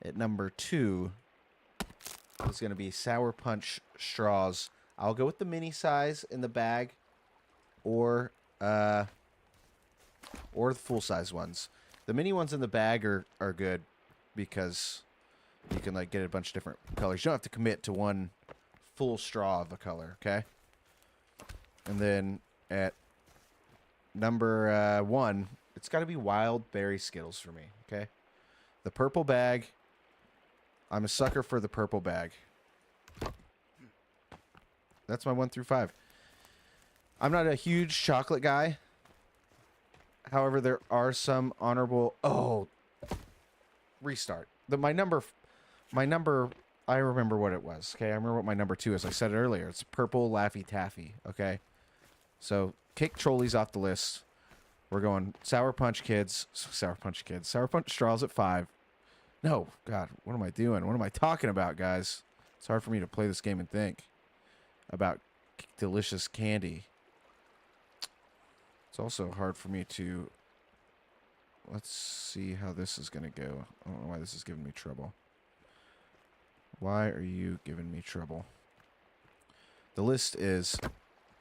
At number 2 is going to be Sour Punch straws. I'll go with the mini size in the bag, or the full size ones. The mini ones in the bag are good because you can like get a bunch of different colors. You don't have to commit to one full straw of a color, okay? And then at number 1, it's got to be Wild Berry Skittles for me, okay? The purple bag. I'm a sucker for the purple bag. That's my 1 through 5. I'm not a huge chocolate guy. However, there are some honorable... Oh! Restart. My number... I remember what it was, okay? I remember what my number 2 is. I said it earlier. It's purple Laffy Taffy, okay? So, kick Trolleys off the list. We're going Sour Punch Kids. Sour Punch Kids. Sour Punch Straws at 5. No, God, what am I doing? What am I talking about, guys? It's hard for me to play this game and think about delicious candy. It's also hard for me to... Let's see how this is going to go. I don't know why this is giving me trouble. Why are you giving me trouble? The list is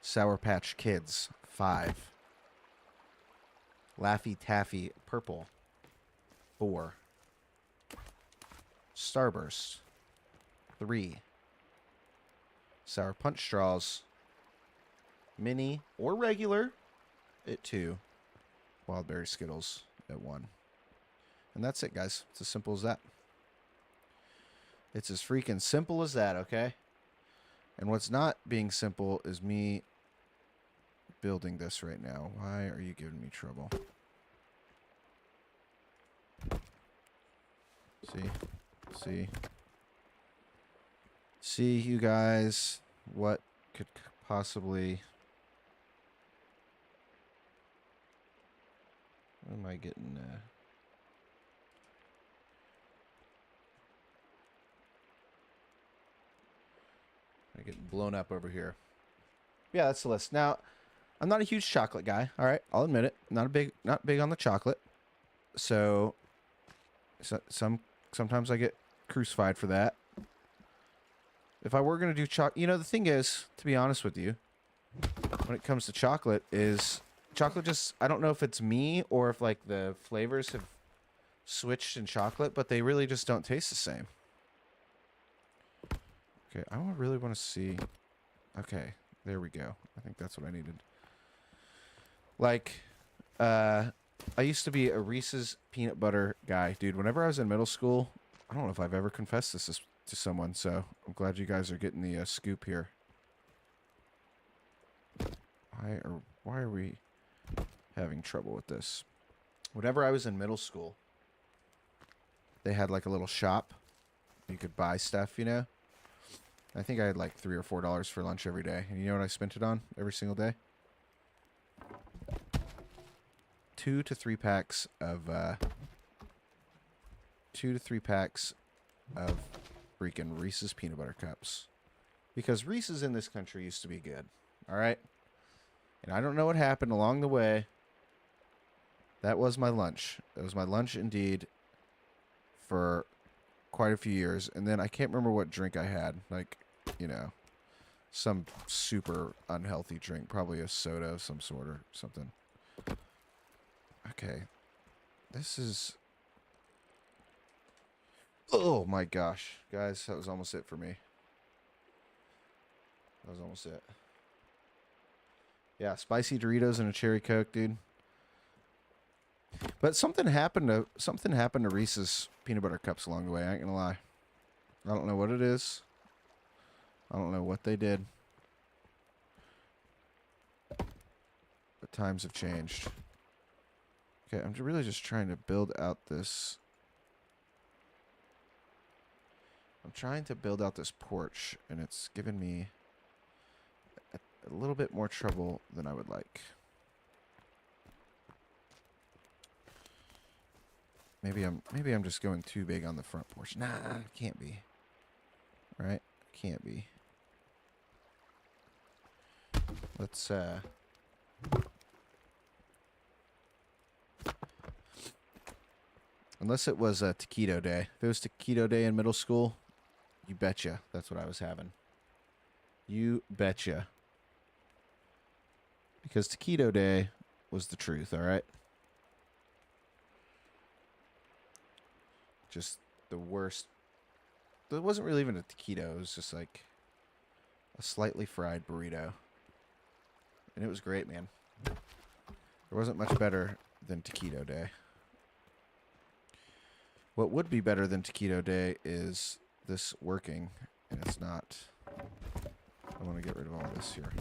Sour Patch Kids, 5. Laffy Taffy, purple, 4. Starburst, 3. Sour Punch Straws, mini or regular, at 2. Wild Berry Skittles at 1. And that's it, guys. It's as simple as that. It's as freaking simple as that, okay? And what's not being simple is me building this right now. Why are you giving me trouble? See? See, you guys, what could possibly... What am I getting... I get blown up over here. Yeah, that's the list. Now, I'm not a huge chocolate guy. All right, I'll admit it. Not big on the chocolate. So sometimes I get crucified for that. If I were gonna do the thing is, to be honest with you, when it comes to chocolate, just, I don't know if it's me or if like the flavors have switched in chocolate, but they really just don't taste the same. Okay, I really want to see. Okay, there we go. I think that's what I needed. Like, I used to be a Reese's peanut butter guy, dude. Whenever I was in middle school, I don't know if I've ever confessed this to someone, so I'm glad you guys are getting the scoop here. Why are we having trouble with this? Whenever I was in middle school, they had like a little shop. You could buy stuff, you know? I think I had like $3 or $4 for lunch every day. And you know what I spent it on every single day? 2 to 3 packs of freaking Reese's peanut butter cups. Because Reese's in this country used to be good. All right? And I don't know what happened along the way. That was my lunch. That was my lunch indeed for quite a few years. And then I can't remember what drink I had. Like, you know, some super unhealthy drink. Probably a soda of some sort or something. Okay. This is... Oh my gosh. Guys, that was almost it for me. That was almost it. Yeah, spicy Doritos and a cherry Coke, dude. But something happened to Reese's peanut butter cups along the way. I ain't gonna lie. I don't know what it is. I don't know what they did. But times have changed. Okay, I'm really just trying to build out this. I'm trying to build out this porch, and it's given me a little bit more trouble than I would like. Maybe I'm just going too big on the front porch. Nah, can't be. Right? Can't be. Let's unless it was a taquito day. If it was taquito day in middle school, you betcha that's what I was having. You betcha. Because taquito day was the truth, all right? Just the worst. It wasn't really even a taquito. It was just like a slightly fried burrito. And it was great, man. There wasn't much better than taquito day. What would be better than taquito day is this working, and it's not. I want to get rid of all this here.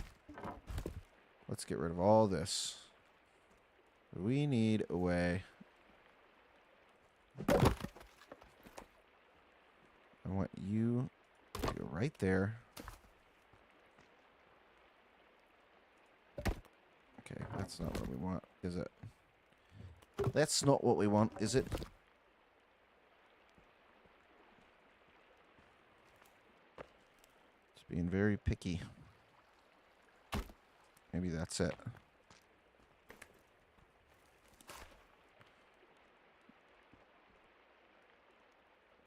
Let's get rid of all this. We need a way. I want you to go right there. Okay, that's not what we want, is it? That's not what we want, is it? It's being very picky. Maybe that's it.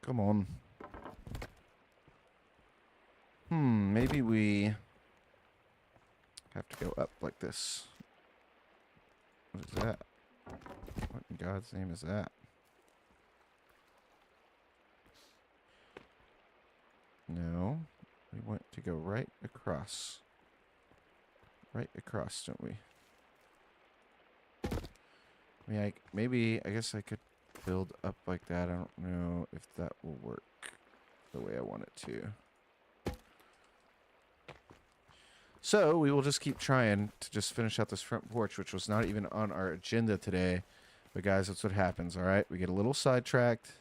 Come on. Maybe we have to go up like this. What is that? What in God's name is that? No. We want to go right across. Right across, don't we? I mean, I guess I could build up like that. I don't know if that will work. the way I want it to. So we will just keep trying to just finish out this front porch, which was not even on our agenda today. But guys, that's what happens, all right? We get a little sidetracked.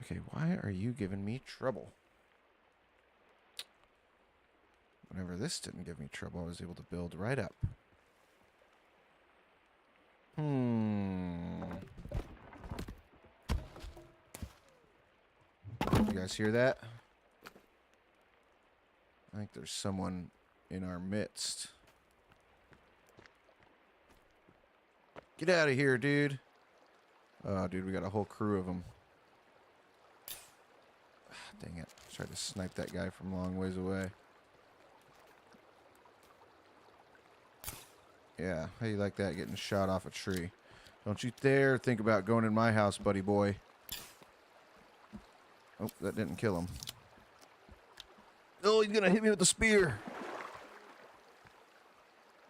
Okay, why are you giving me trouble? Whenever this didn't give me trouble, I was able to build right up. You guys hear that? I think there's someone in our midst. Get out of here, dude. Oh, dude, we got a whole crew of them. Dang it. Tried to snipe that guy from a long ways away. Yeah, how you like that, getting shot off a tree? Don't you dare think about going in my house, buddy boy. Oh, that didn't kill him. Oh, he's gonna hit me with the spear.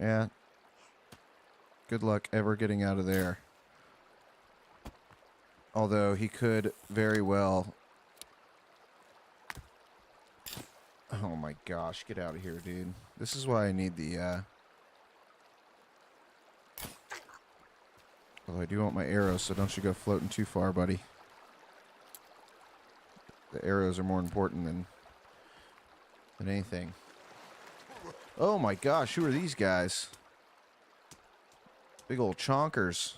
Yeah. Good luck ever getting out of there. Although he could very well... Oh my gosh, get out of here, dude. This is why I need the, Although I do want my arrows, so don't you go floating too far, buddy. The arrows are more important than anything. Oh my gosh, who are these guys? Big old chonkers.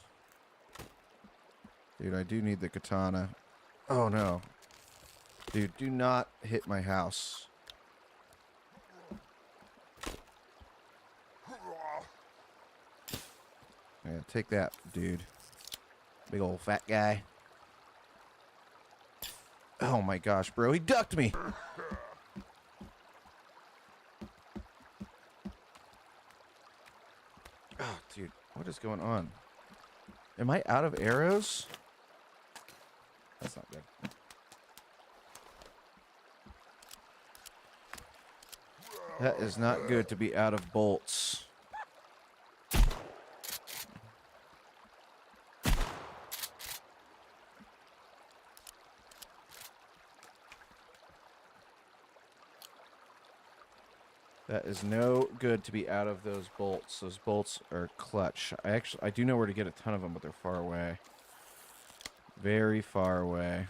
Dude, I do need the katana. Oh no. Dude, do not hit my house. Yeah, take that, dude. Big old fat guy. Oh my gosh, bro, he ducked me! Oh, dude, what is going on? Am I out of arrows? That's not good. That is not good to be out of bolts. That is no good to be out of those bolts. Those bolts are clutch. I do know where to get a ton of them, but they're far away. Very far away.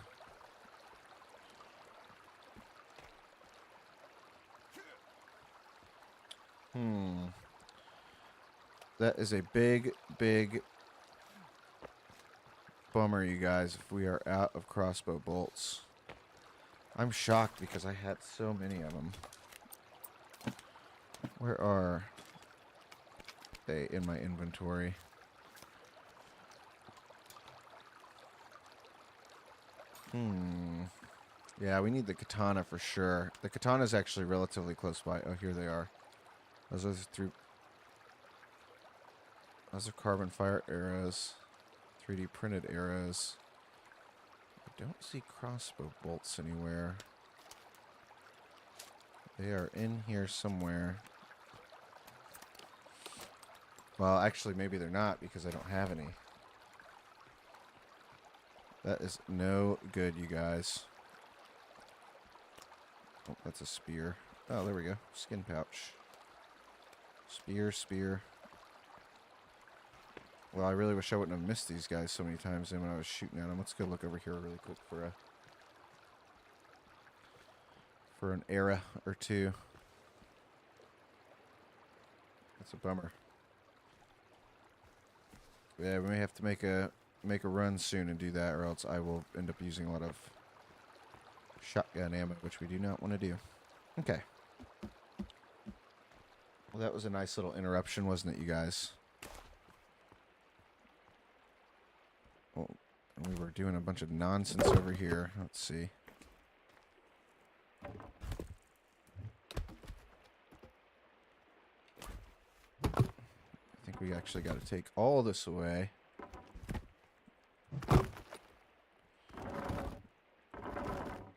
That is a big, big bummer, you guys, if we are out of crossbow bolts. I'm shocked because I had so many of them. Where are they in my inventory? Yeah, we need the katana for sure. The katana is actually relatively close by. Oh, here they are. Those are carbon fire arrows. 3D printed arrows. I don't see crossbow bolts anywhere. They are in here somewhere. Well, actually, maybe they're not because I don't have any. That is no good, you guys. Oh, that's a spear. Oh, there we go. Skin pouch. Spear, spear. Well, I really wish I wouldn't have missed these guys so many times when I was shooting at them. Let's go look over here really quick for an arrow or two. That's a bummer. Yeah, we may have to make a run soon and do that, or else I will end up using a lot of shotgun ammo, which we do not want to do. Okay. Well, that was a nice little interruption, wasn't it, you guys? Well, we were doing a bunch of nonsense over here. Let's see. I think we actually got to take all this away.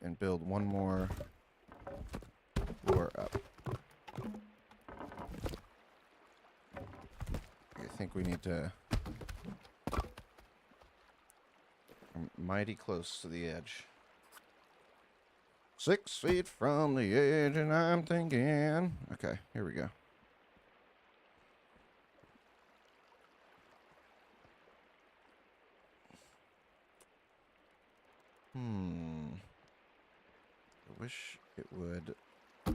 And build one more floor up. I think we need to... I'm mighty close to the edge. 6 feet from the edge, and I'm thinking. Okay, here we go. I wish it would. I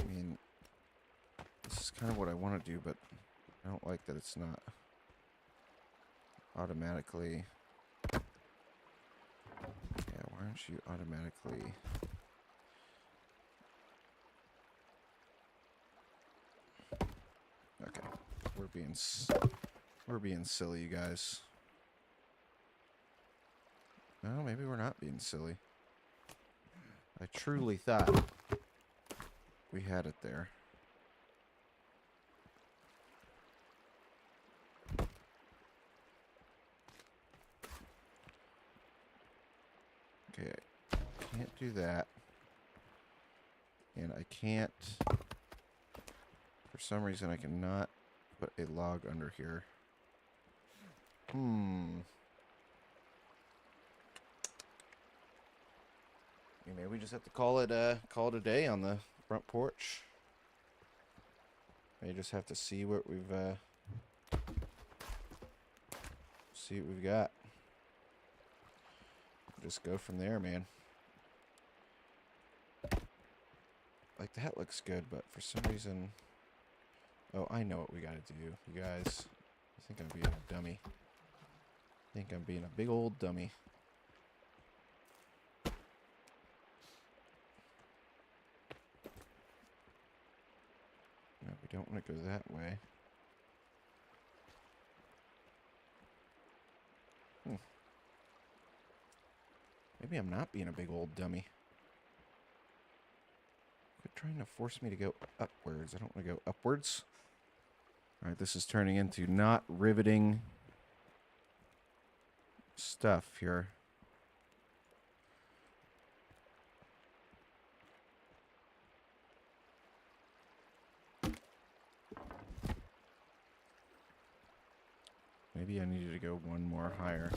mean, this is kind of what I want to do, but I don't like that it's not automatically. Yeah, why aren't you automatically? Okay, we're being silly, you guys. No, maybe we're not being silly. I truly thought we had it there. Okay, I can't do that. And I can't, for some reason I cannot put a log under here. Maybe we just have to call it a day on the front porch. Maybe just have to see what we've got. Just go from there, man. Like, that looks good, but for some reason... Oh, I know what we gotta do, you guys. I think I'm being a dummy. I think I'm being a big old dummy. No, we don't want to go that way. Maybe I'm not being a big old dummy. Quit trying to force me to go upwards. I don't want to go upwards. Alright, this is turning into not riveting stuff here. Maybe I needed to go one more higher.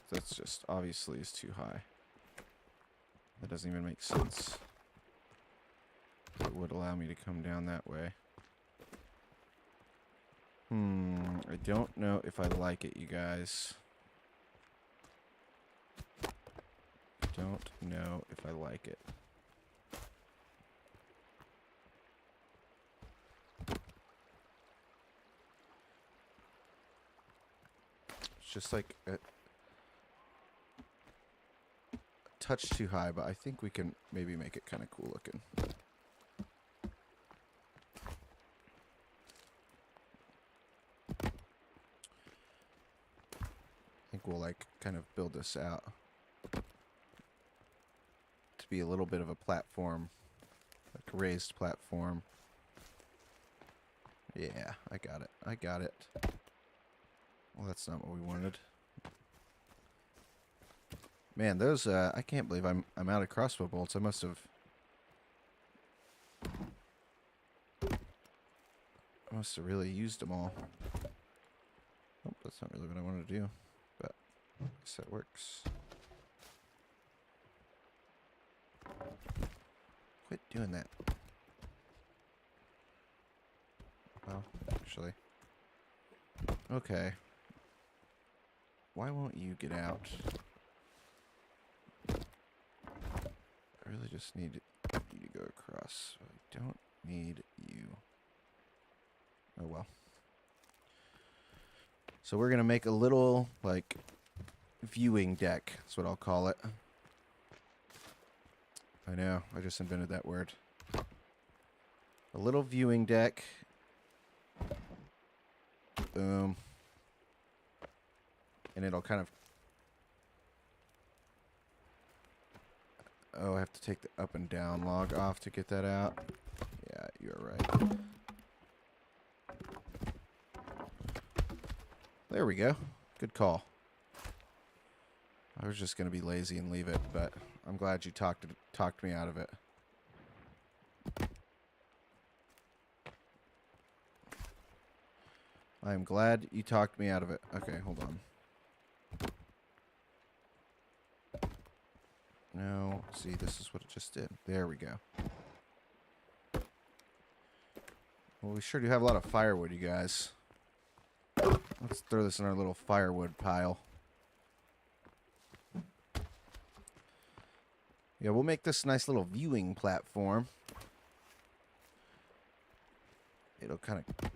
That's just obviously is too high. That doesn't even make sense. It would allow me to come down that way. I don't know if I like it, you guys. I don't know if I like it. It's just like a touch too high, but I think we can maybe make it kind of cool looking. I think we'll like kind of build this out to be a little bit of a platform, like a raised platform. Yeah, I got it. I got it. Well, that's not what we wanted. Man, those, I can't believe I'm out of crossbow bolts. I must have really used them all. Oh, that's not really what I wanted to do, but I guess that works. Quit doing that. Well, actually. Okay. Why won't you get out? I really just need you to go across. I don't need you. Oh well. So we're gonna make a little, like, viewing deck. That's what I'll call it. I know, I just invented that word. A little viewing deck. Boom. And it'll kind of... Oh, I have to take the up and down log off to get that out. Yeah, you're right. There we go. Good call. I was just going to be lazy and leave it, but I'm glad you talked me out of it. I'm glad you talked me out of it. Okay, hold on. No, see, this is what it just did. There we go. Well, we sure do have a lot of firewood, you guys. Let's throw this in our little firewood pile. Yeah, we'll make this a nice little viewing platform. It'll kind of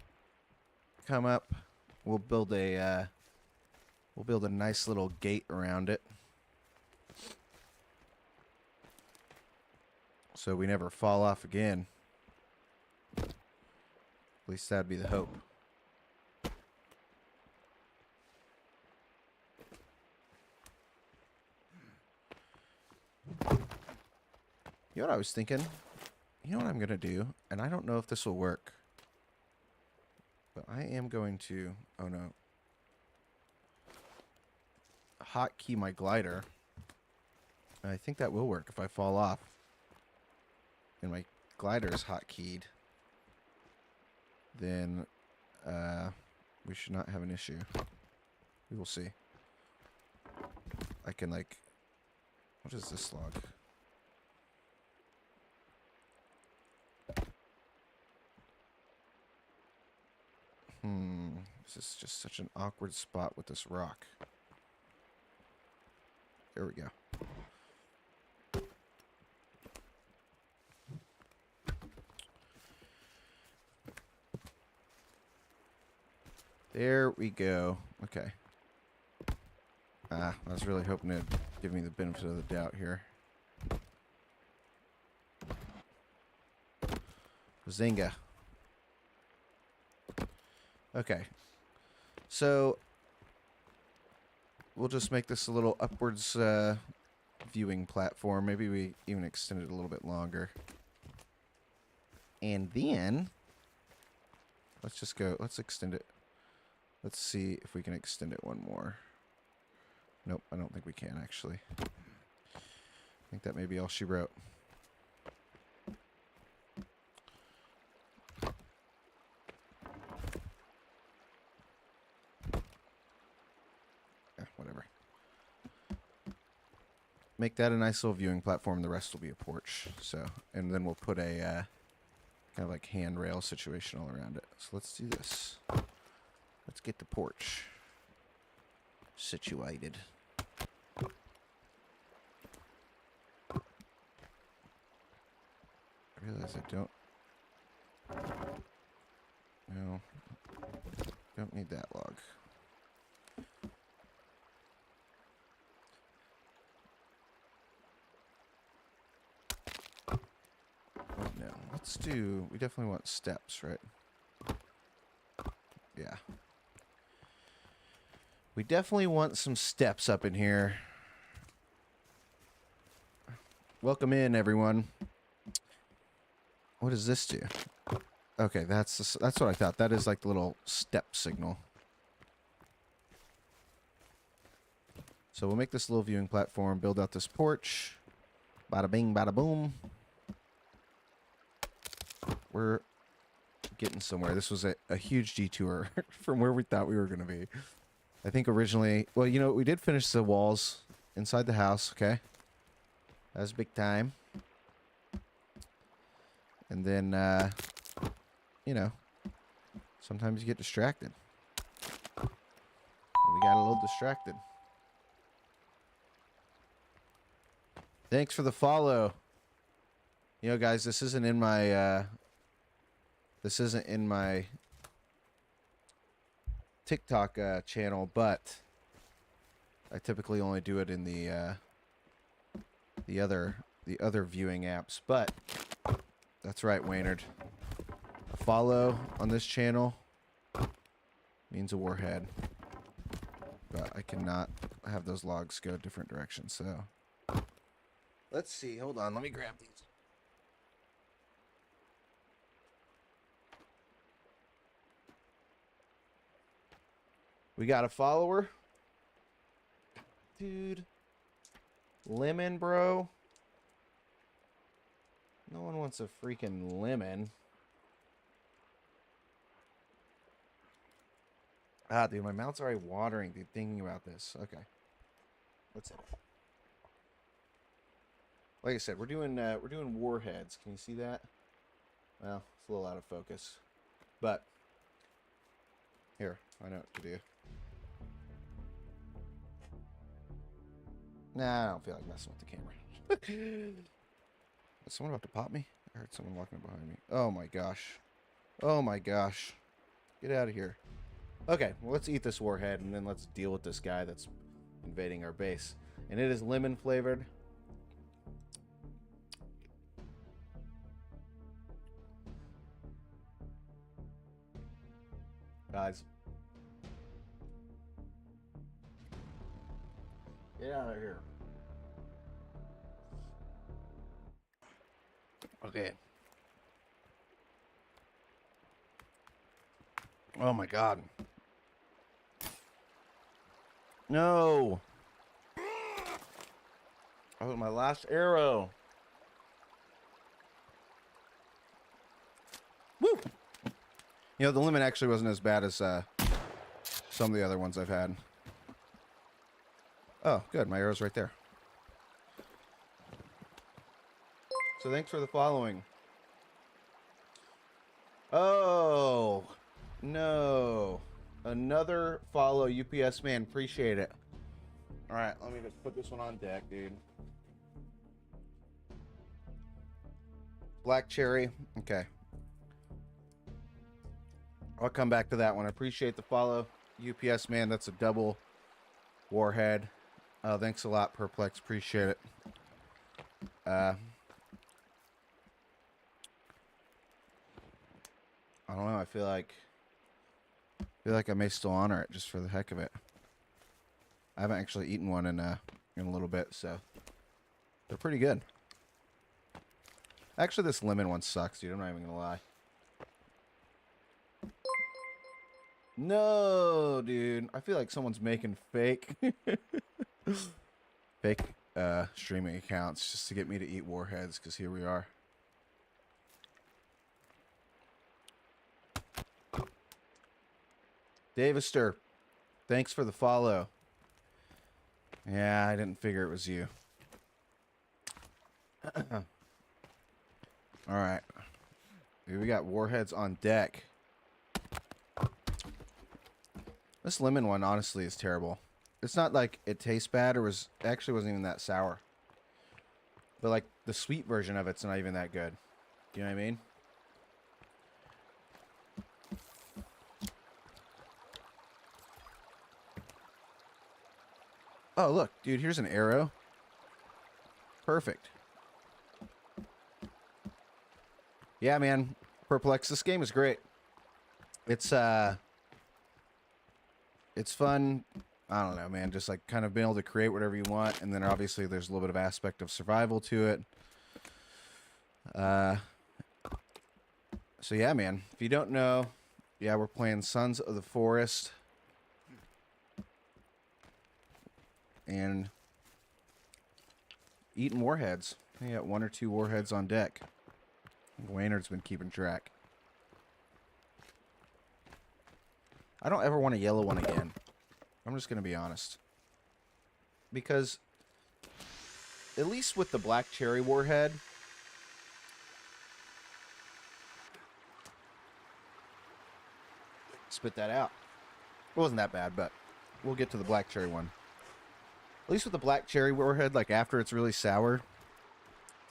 come up. We'll build a nice little gate around it, so we never fall off again. At least that'd be the hope. You know what I was thinking? You know what I'm gonna do? And I don't know if this will work, but I am going to, oh no, hotkey my glider. And I think that will work if I fall off. And my glider is hotkeyed. Then we should not have an issue. We will see. I can, like, what is this log? This is just such an awkward spot with this rock. There we go. There we go. Okay. I was really hoping to give me the benefit of the doubt here. Zinga. Okay. So we'll just make this a little upwards viewing platform. Maybe we even extend it a little bit longer. And then let's just go. Let's extend it. Let's see if we can extend it one more. Nope, I don't think we can, actually. I think that may be all she wrote. Whatever. Make that a nice little viewing platform. The rest will be a porch. So, and then we'll put a kind of like handrail situation all around it. So let's do this. Let's get the porch situated. I realize I don't. No. Don't need that log. No. Let's do. We definitely want steps, right? Yeah. We definitely want some steps up in here. Welcome in, everyone. What does this do? Okay, that's what I thought. That is like the little step signal. So we'll make this little viewing platform, build out this porch. Bada bing, bada boom. We're getting somewhere. This was a huge detour from where we thought we were going to be. I think originally, well, you know, we did finish the walls inside the house, okay? That was big time. And then, you know, sometimes you get distracted. We got a little distracted. Thanks for the follow. You know, guys, this isn't in my, TikTok channel, but I typically only do it in the other viewing apps. But that's right, Waynard. A follow on this channel means a warhead. But I cannot have those logs go different directions. So let's see. Hold on. Let me grab these. We got a follower. Dude. Lemon, bro. No one wants a freaking lemon. Ah, dude, my mouth's already watering, dude, thinking about this. Okay. Let's hit it. Like I said, we're doing warheads. Can you see that? Well, it's a little out of focus. But here, I know what to do. Nah, I don't feel like messing with the camera. Is someone about to pop me? I heard someone walking behind me. Oh my gosh. Oh my gosh. Get out of here. Okay, well, let's eat this warhead and then let's deal with this guy that's invading our base. And it is lemon flavored. Guys. Get out of here. Okay. Oh my god. No. That was my last arrow. Woo. You know, the lemon actually wasn't as bad as some of the other ones I've had. Oh, good. My arrow's right there. So thanks for the following. Oh, no. Another follow, UPS man. Appreciate it. All right, let me just put this one on deck, dude. Black cherry. Okay. I'll come back to that one. I appreciate the follow, UPS man. That's a double warhead. Thanks a lot, Perplex. Appreciate it. I don't know. I feel like I may still honor it just for the heck of it. I haven't actually eaten one in a little bit, so they're pretty good. Actually, this lemon one sucks, dude. I'm not even gonna lie. No, dude. I feel like someone's making fake streaming accounts just to get me to eat warheads, because here we are. Davister, thanks for the follow. Yeah, I didn't figure it was you. Alright. We got warheads on deck. This lemon one, honestly, is terrible. It's not like it tastes bad, or actually wasn't even that sour. But, like, the sweet version of it's not even that good. Do you know what I mean? Oh, look, dude, here's an arrow. Perfect. Yeah, man. Perplex, this game is great. It's fun. I don't know, man. Just like kind of being able to create whatever you want, and then obviously there's a little bit of aspect of survival to it. So yeah, man. If you don't know, yeah, we're playing Sons of the Forest. And eating warheads. I got 1 or 2 warheads on deck. Waynard's been keeping track. I don't ever want a yellow one again. I'm just going to be honest. Because, at least with the black cherry warhead, spit that out. It wasn't that bad, but we'll get to the black cherry one. At least with the black cherry warhead, like after it's really sour,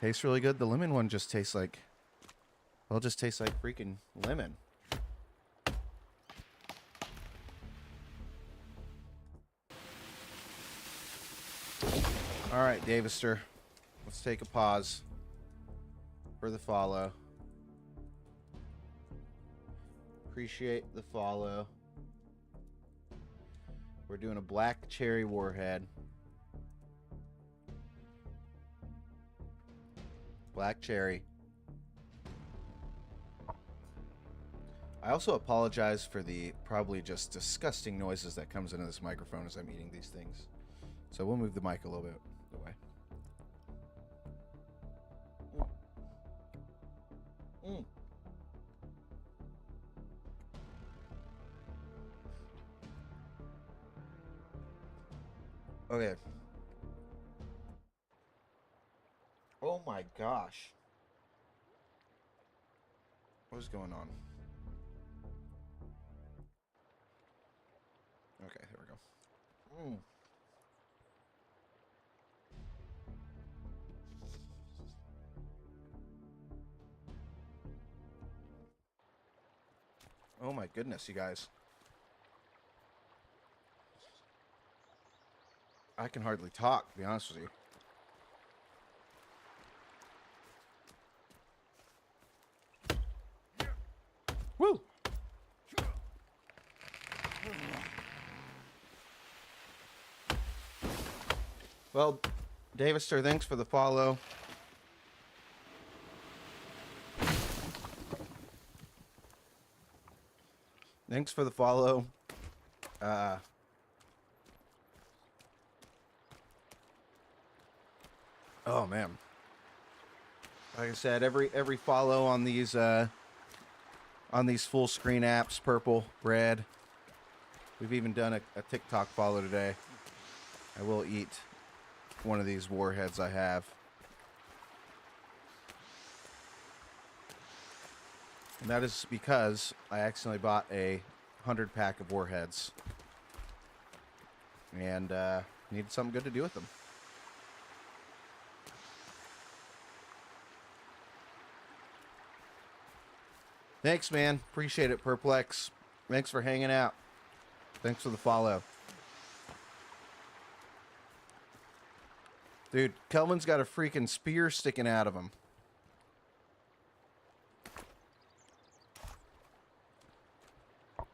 tastes really good. The lemon one just tastes like, well, it just tastes like freaking lemon. All right, Davister, let's take a pause for the follow. Appreciate the follow. We're doing a black cherry warhead. Black cherry. I also apologize for the probably just disgusting noises that comes into this microphone as I'm eating these things. So we'll move the mic a little bit away. Okay. Oh my gosh. What is going on? Okay, here we go. Oh my goodness, you guys. I can hardly talk, to be honest with you. Woo! Well, Davister, thanks for the follow. Thanks for the follow. Oh man. Like I said, every follow on these full screen apps, purple, red. We've even done a TikTok follow today. I will eat one of these warheads I have. And that is because I accidentally bought a 100 pack of warheads. And needed something good to do with them. Thanks, man. Appreciate it, Perplex. Thanks for hanging out. Thanks for the follow. Dude, Kelvin's got a freaking spear sticking out of him.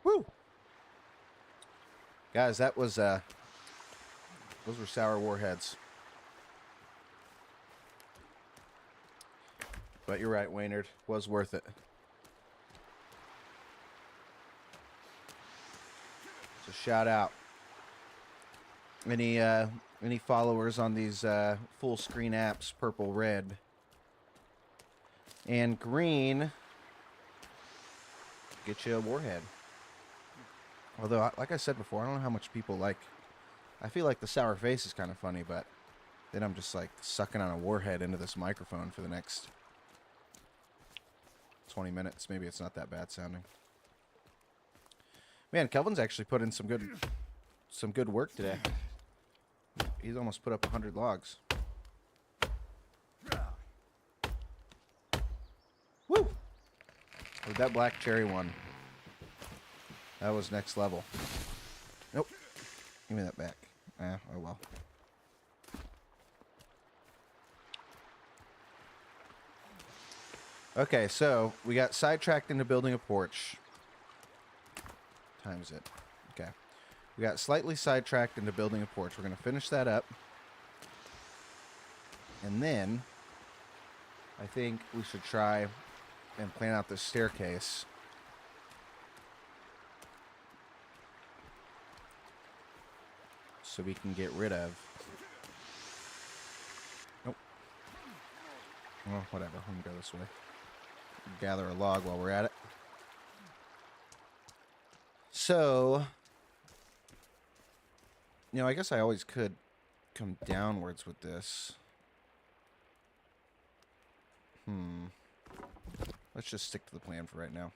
Woo! Guys, that was, those were sour warheads. But you're right, Waynard. Was worth it. So shout out. Any followers on these full screen apps, purple, red, and green, get you a warhead. Although, like I said before, I don't know how much people like. I feel like the sour face is kind of funny, but then I'm just like sucking on a warhead into this microphone for the next 20 minutes. Maybe it's not that bad sounding. Man, Kelvin's actually put in some good work today. He's almost put up 100 logs. Woo! With that black cherry one, that was next level. Nope. Give me that back. Oh well. Okay, so we got sidetracked into building a porch. Times it. Okay. We got slightly sidetracked into building a porch. We're going to finish that up. And then I think we should try and plan out this staircase. So we can get rid of... Nope. Well, whatever. I'm going to go this way. Gather a log while we're at it. So... You know, I guess I always could come downwards with this. Let's just stick to the plan for right now.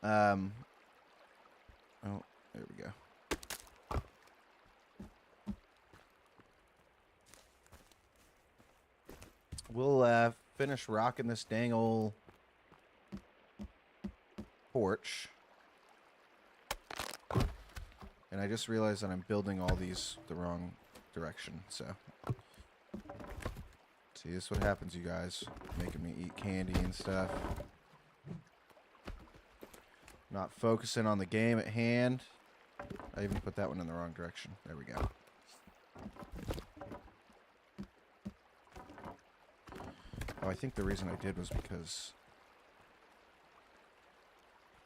Oh, there we go. We'll finish rocking this dang old porch. And I just realized that I'm building all these the wrong direction, so. See, this is what happens, you guys. Making me eat candy and stuff. Not focusing on the game at hand. I even put that one in the wrong direction. There we go. Oh, I think the reason I did was because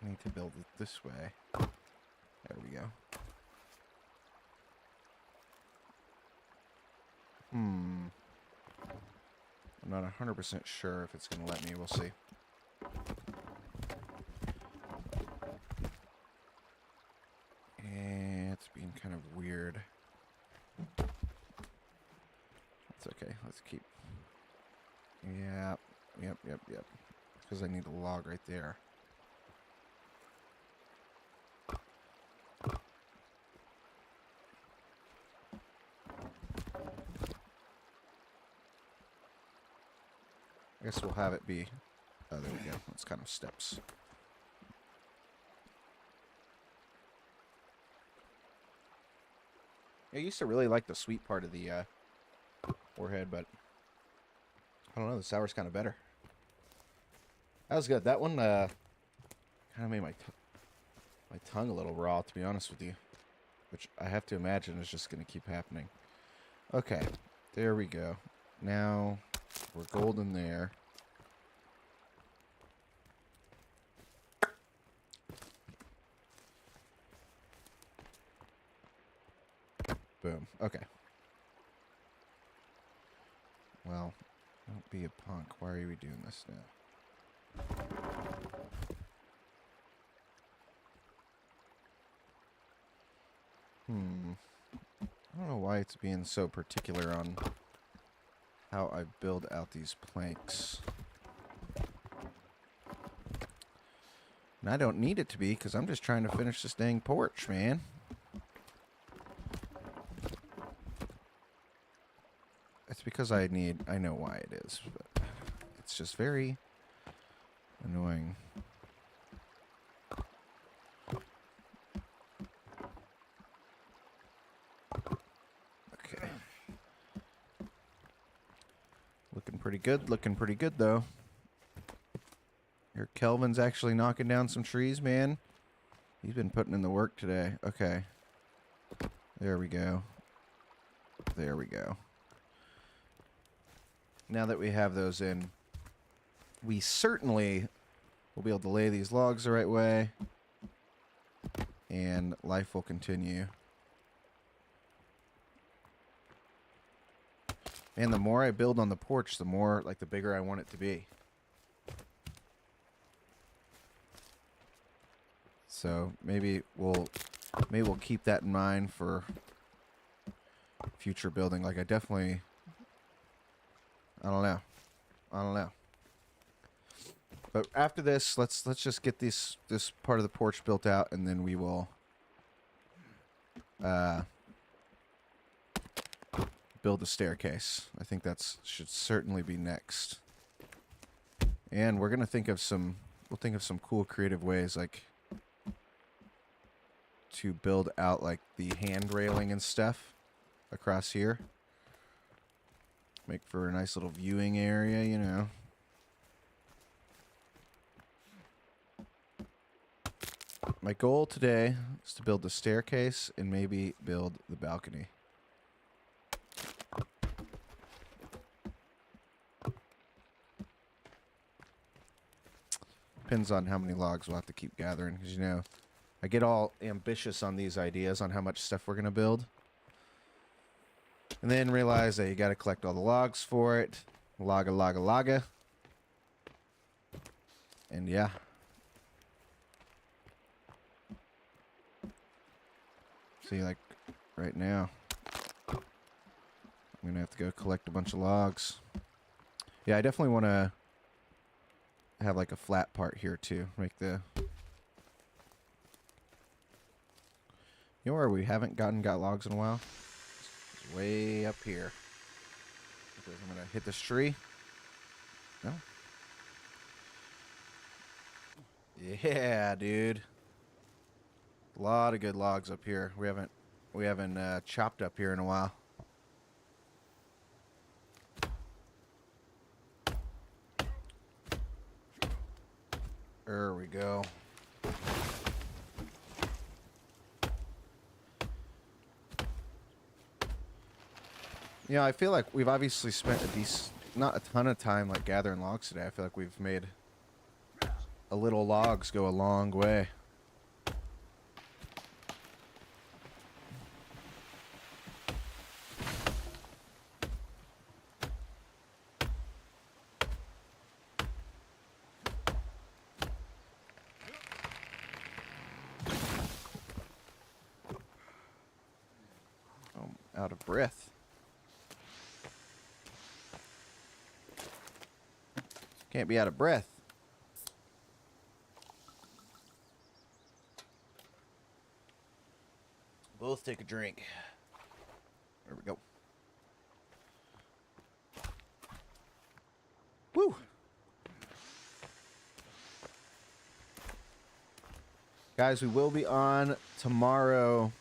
I need to build it this way. There we go. I'm not 100% sure if it's going to let me. We'll see. And it's being kind of weird. Okay, let's keep. Yeah. Yep. Because I need a log right there. I guess we'll have it be. Oh, there we go. It's kind of steps. I used to really like the sweet part of the warhead, but I don't know. The sour's kind of better. That was good. That one kind of made my tongue a little raw, to be honest with you. Which I have to imagine is just going to keep happening. Okay. There we go. Now we're golden there. Boom. Okay. Well, don't be a punk. Why are we doing this now? I don't know why it's being so particular on how I build out these planks. And I don't need it to be, because I'm just trying to finish this dang porch, man. It's because I know why it is, but it's just very annoying. Okay. Looking pretty good, though. Here, Kelvin's actually knocking down some trees, man. He's been putting in the work today. Okay. There we go. There we go. Now that we have those in, we certainly will be able to lay these logs the right way, and life will continue. And the more I build on the porch, the more, like, the bigger I want it to be. So maybe we'll keep that in mind for future building. Like, I don't know. But after this, let's just get this part of the porch built out, and then we will build a staircase. I think should certainly be next. And we're gonna think of some cool creative ways, like to build out like the hand railing and stuff across here. Make for a nice little viewing area, you know. My goal today is to build the staircase and maybe build the balcony. Depends on how many logs we'll have to keep gathering, because, you know, I get all ambitious on these ideas on how much stuff we're going to build. And then realize that you got to collect all the logs for it. Laga. And yeah. See, like, right now, I'm going to have to go collect a bunch of logs. Yeah, I definitely want to have, like, a flat part here, too. Make the... You know where we haven't got logs in a while? It's way up here. Because I'm going to hit this tree. No? Yeah, dude. A lot of good logs up here. We haven't chopped up here in a while. There we go. You know, I feel like we've obviously spent not a ton of time like gathering logs today. I feel like we've made a little logs go a long way. I'm out of breath. Can't be out of breath. Both take a drink. There we go. Woo! Guys, we will be on tomorrow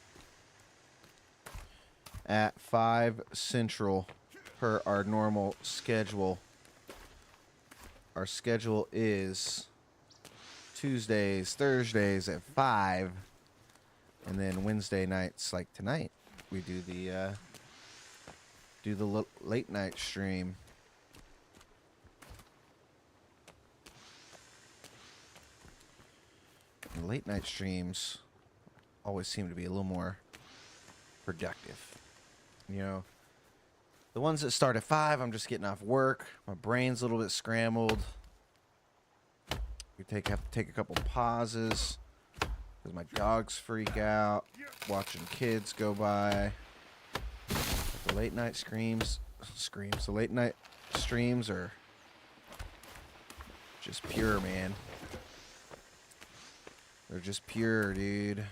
at 5 Central per our normal schedule. Our schedule is Tuesdays, Thursdays at 5, and then Wednesday nights like tonight we do the late night stream. And late night streams always seem to be a little more productive. You know, the ones that start at 5, I'm just getting off work. My brain's a little bit scrambled. We have to take a couple pauses because my dogs freak out. Watching kids go by. The late night screams. The late night streams are just pure, man. They're just pure, dude.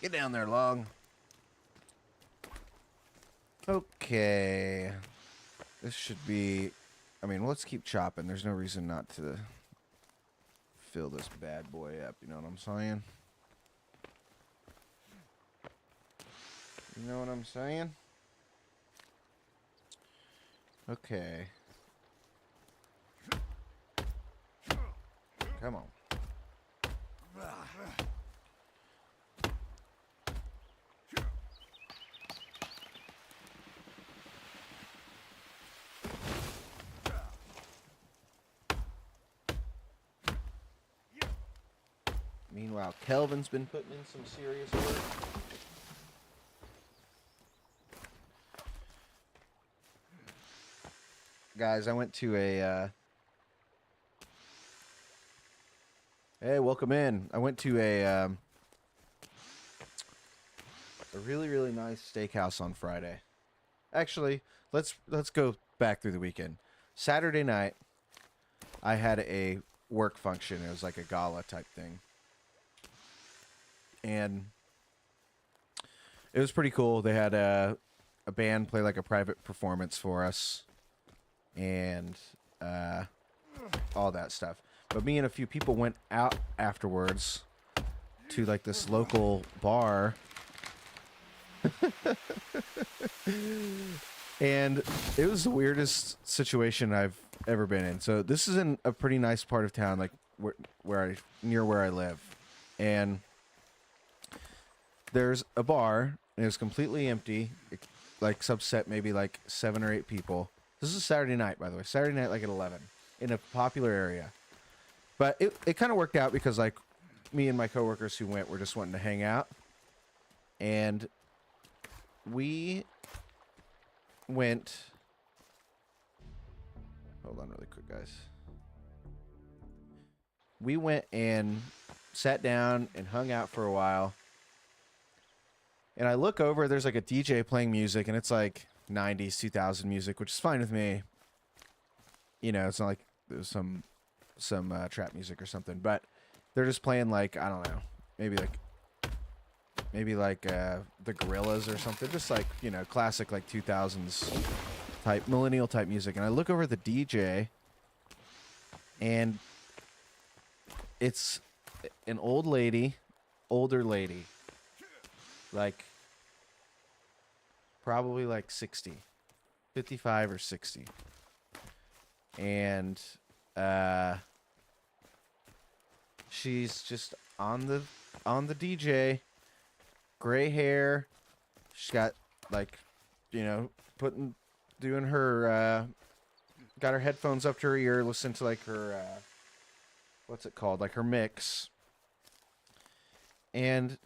Get down there, Long. Okay. This should be... I mean, let's keep chopping. There's no reason not to fill this bad boy up. You know what I'm saying? You know what I'm saying? Okay. Come on. Meanwhile, Kelvin's been putting in some serious work. Guys, I went to a... Hey, welcome in. I went to a really, really nice steakhouse on Friday. Actually, let's go back through the weekend. Saturday night, I had a work function. It was like a gala type thing. And it was pretty cool. They had a band play like a private performance for us. And all that stuff. But me and a few people went out afterwards to like this local bar. And it was the weirdest situation I've ever been in. So this is in a pretty nice part of town, like near where I live. And there's a bar, and it was completely empty, like subset maybe like 7 or 8 people. This is Saturday night, by the way. Saturday night, like at 11, in a popular area. But it kind of worked out because, like, me and my coworkers who went were just wanting to hang out. And we went... Hold on really quick, guys. We went and sat down and hung out for a while. And I look over, there's like a DJ playing music, and it's like 90s, 2000 music, which is fine with me. You know, it's not like there's some trap music or something, but they're just playing like, I don't know, maybe like the Gorillas or something, just like, you know, classic like 2000s type, millennial type music. And I look over at the DJ, and it's an older lady, like probably like 60, 55 or 60. And she's just on the DJ, gray hair. She's got like, you know, doing her got her headphones up to her ear, listening to like her what's it called, like her mix. And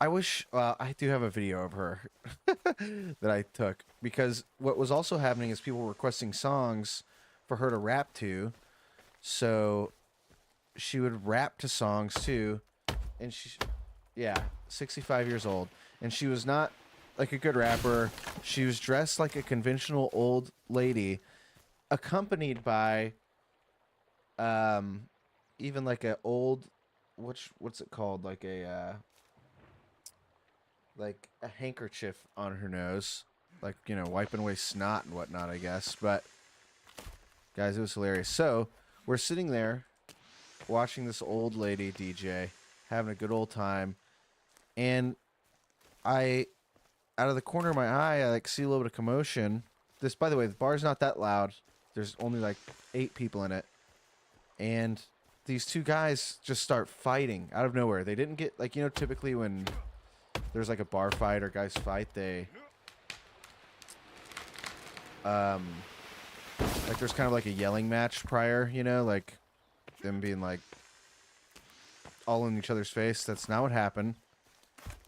I wish, I do have a video of her that I took, because what was also happening is people requesting songs for her to rap to. So she would rap to songs too, and yeah, 65 years old, and she was not like a good rapper. She was dressed like a conventional old lady, accompanied by, even like a old, what's it called? Like a handkerchief on her nose, like, you know, wiping away snot and whatnot, I guess. But guys, it was hilarious. So we're sitting there watching this old lady DJ, having a good old time, and I, out of the corner of my eye, I like see a little bit of commotion. This, by the way, the bar's not that loud. There's only like 8 people in it, and these two guys just start fighting out of nowhere. They didn't get, like, you know, typically when there's like a bar fight or guys fight, they like there's kind of like a yelling match prior, you know, like them being like all in each other's face. That's not what happened.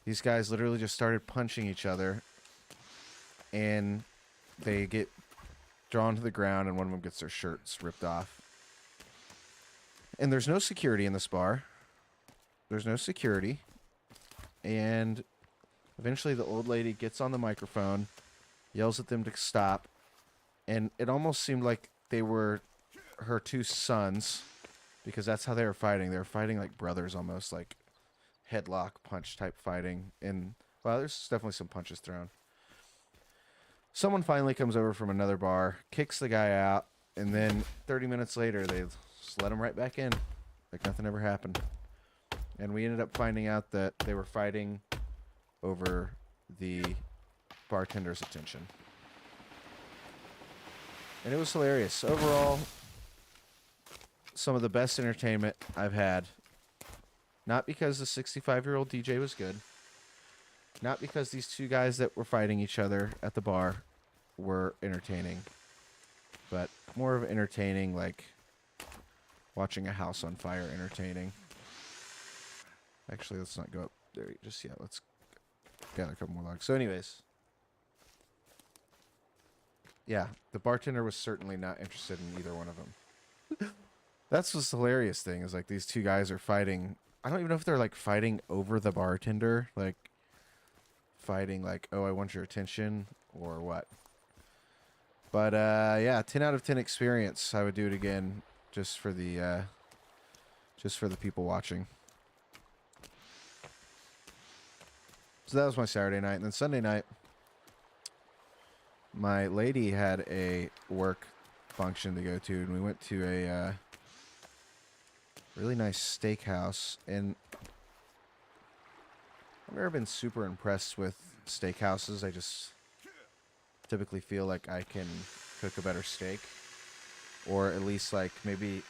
These guys literally just started punching each other, and they get drawn to the ground, and one of them gets their shirts ripped off. And there's no security in this bar. There's no security. And eventually the old lady gets on the microphone, yells at them to stop, and it almost seemed like they were her 2 sons, because that's how they were fighting. They were fighting like brothers almost, like headlock punch type fighting. And, well, there's definitely some punches thrown. Someone finally comes over from another bar, kicks the guy out, and then 30 minutes later, they just let him right back in, like nothing ever happened. And we ended up finding out that they were fighting over the bartender's attention. And it was hilarious. Overall, some of the best entertainment I've had. Not because the 65-year-old DJ was good. Not because these 2 guys that were fighting each other at the bar were entertaining. But more of entertaining, like watching a house on fire entertaining. Actually, let's not go up there just yet. Let's got a couple more logs. So anyways, yeah, the bartender was certainly not interested in either one of them. That's what's the hilarious thing, is like these 2 guys are fighting. I don't even know if they're like fighting over the bartender, like fighting like, oh, I want your attention, or what. But yeah, 10 out of 10 experience. I would do it again just for the people watching. So that was my Saturday night. And then Sunday night, my lady had a work function to go to, and we went to a really nice steakhouse. And I've never been super impressed with steakhouses. I just typically feel like I can cook a better steak, or at least like maybe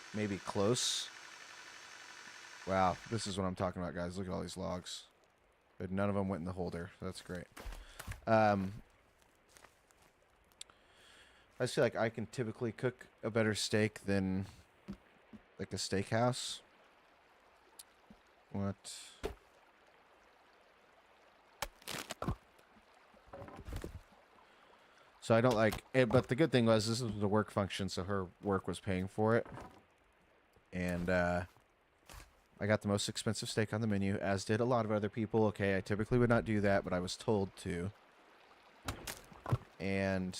close. Wow, this is what I'm talking about, guys. Look at all these logs. But none of them went in the holder. That's great. I just feel like I can typically cook a better steak than like a steakhouse. What? So I don't like it, but the good thing was this was a work function, so her work was paying for it. And I got the most expensive steak on the menu, as did a lot of other people. Okay, I typically would not do that, but I was told to. And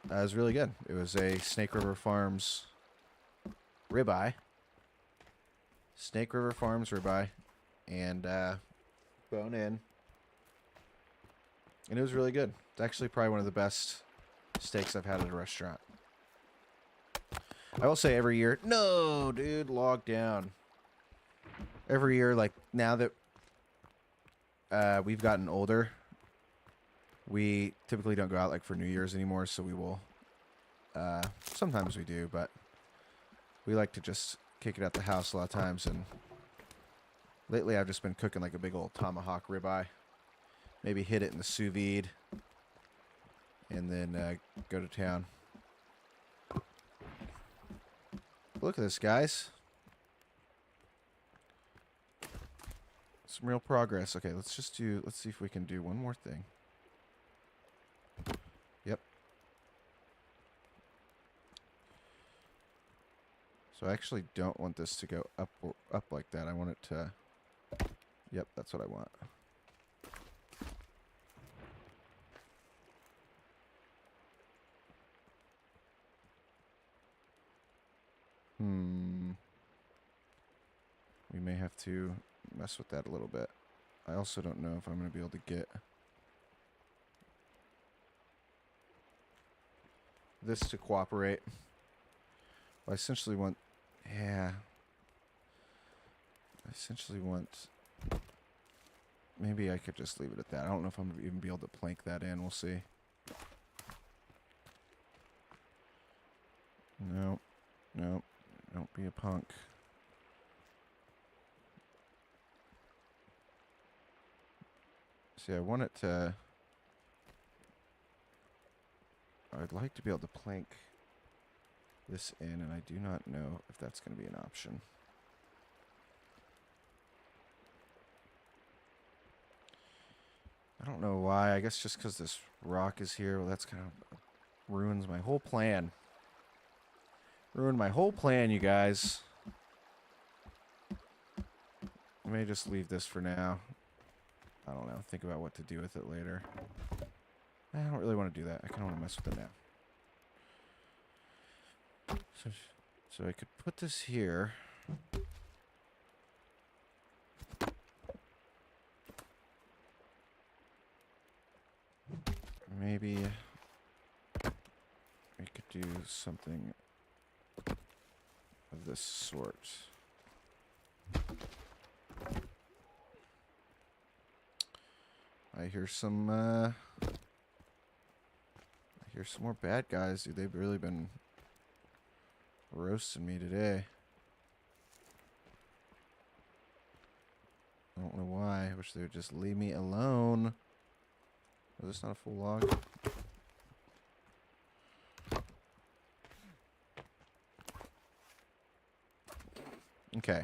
it was really good. It was a Snake River Farms ribeye. Snake River Farms ribeye. And bone in. And it was really good. It's actually probably one of the best steaks I've had at a restaurant. I will say every year... No, dude, log down. Every year, like, now that we've gotten older, we typically don't go out, like, for New Year's anymore, so we will... sometimes we do, but we like to just kick it at the house a lot of times, and lately I've just been cooking, like, a big old tomahawk ribeye. Maybe hit it in the sous vide, and then go to town. Look at this, guys. Some real progress. Okay, let's see if we can do one more thing. Yep. So I actually don't want this to go up like that. I want it to Yep, that's what I want. We may have to mess with that a little bit. I also don't know if I'm going to be able to get this to cooperate. I essentially want... Yeah. I essentially want... Maybe I could just leave it at that. I don't know if I'm going to even be able to plank that in. We'll see. No. No. Don't be a punk. See, I want it to... I'd like to be able to plank this in, and I do not know if that's going to be an option. I don't know why. I guess just because this rock is here, well, that's kind of ruins my whole plan. Ruined my whole plan, you guys. I may just leave this for now. I don't know. Think about what to do with it later. I don't really want to do that. I kind of want to mess with it now. So I could put this here. Maybe we could do something of this sort. I hear some more bad guys, dude. They've really been roasting me today. I don't know why. I wish they would just leave me alone. Is this not a full log? Okay.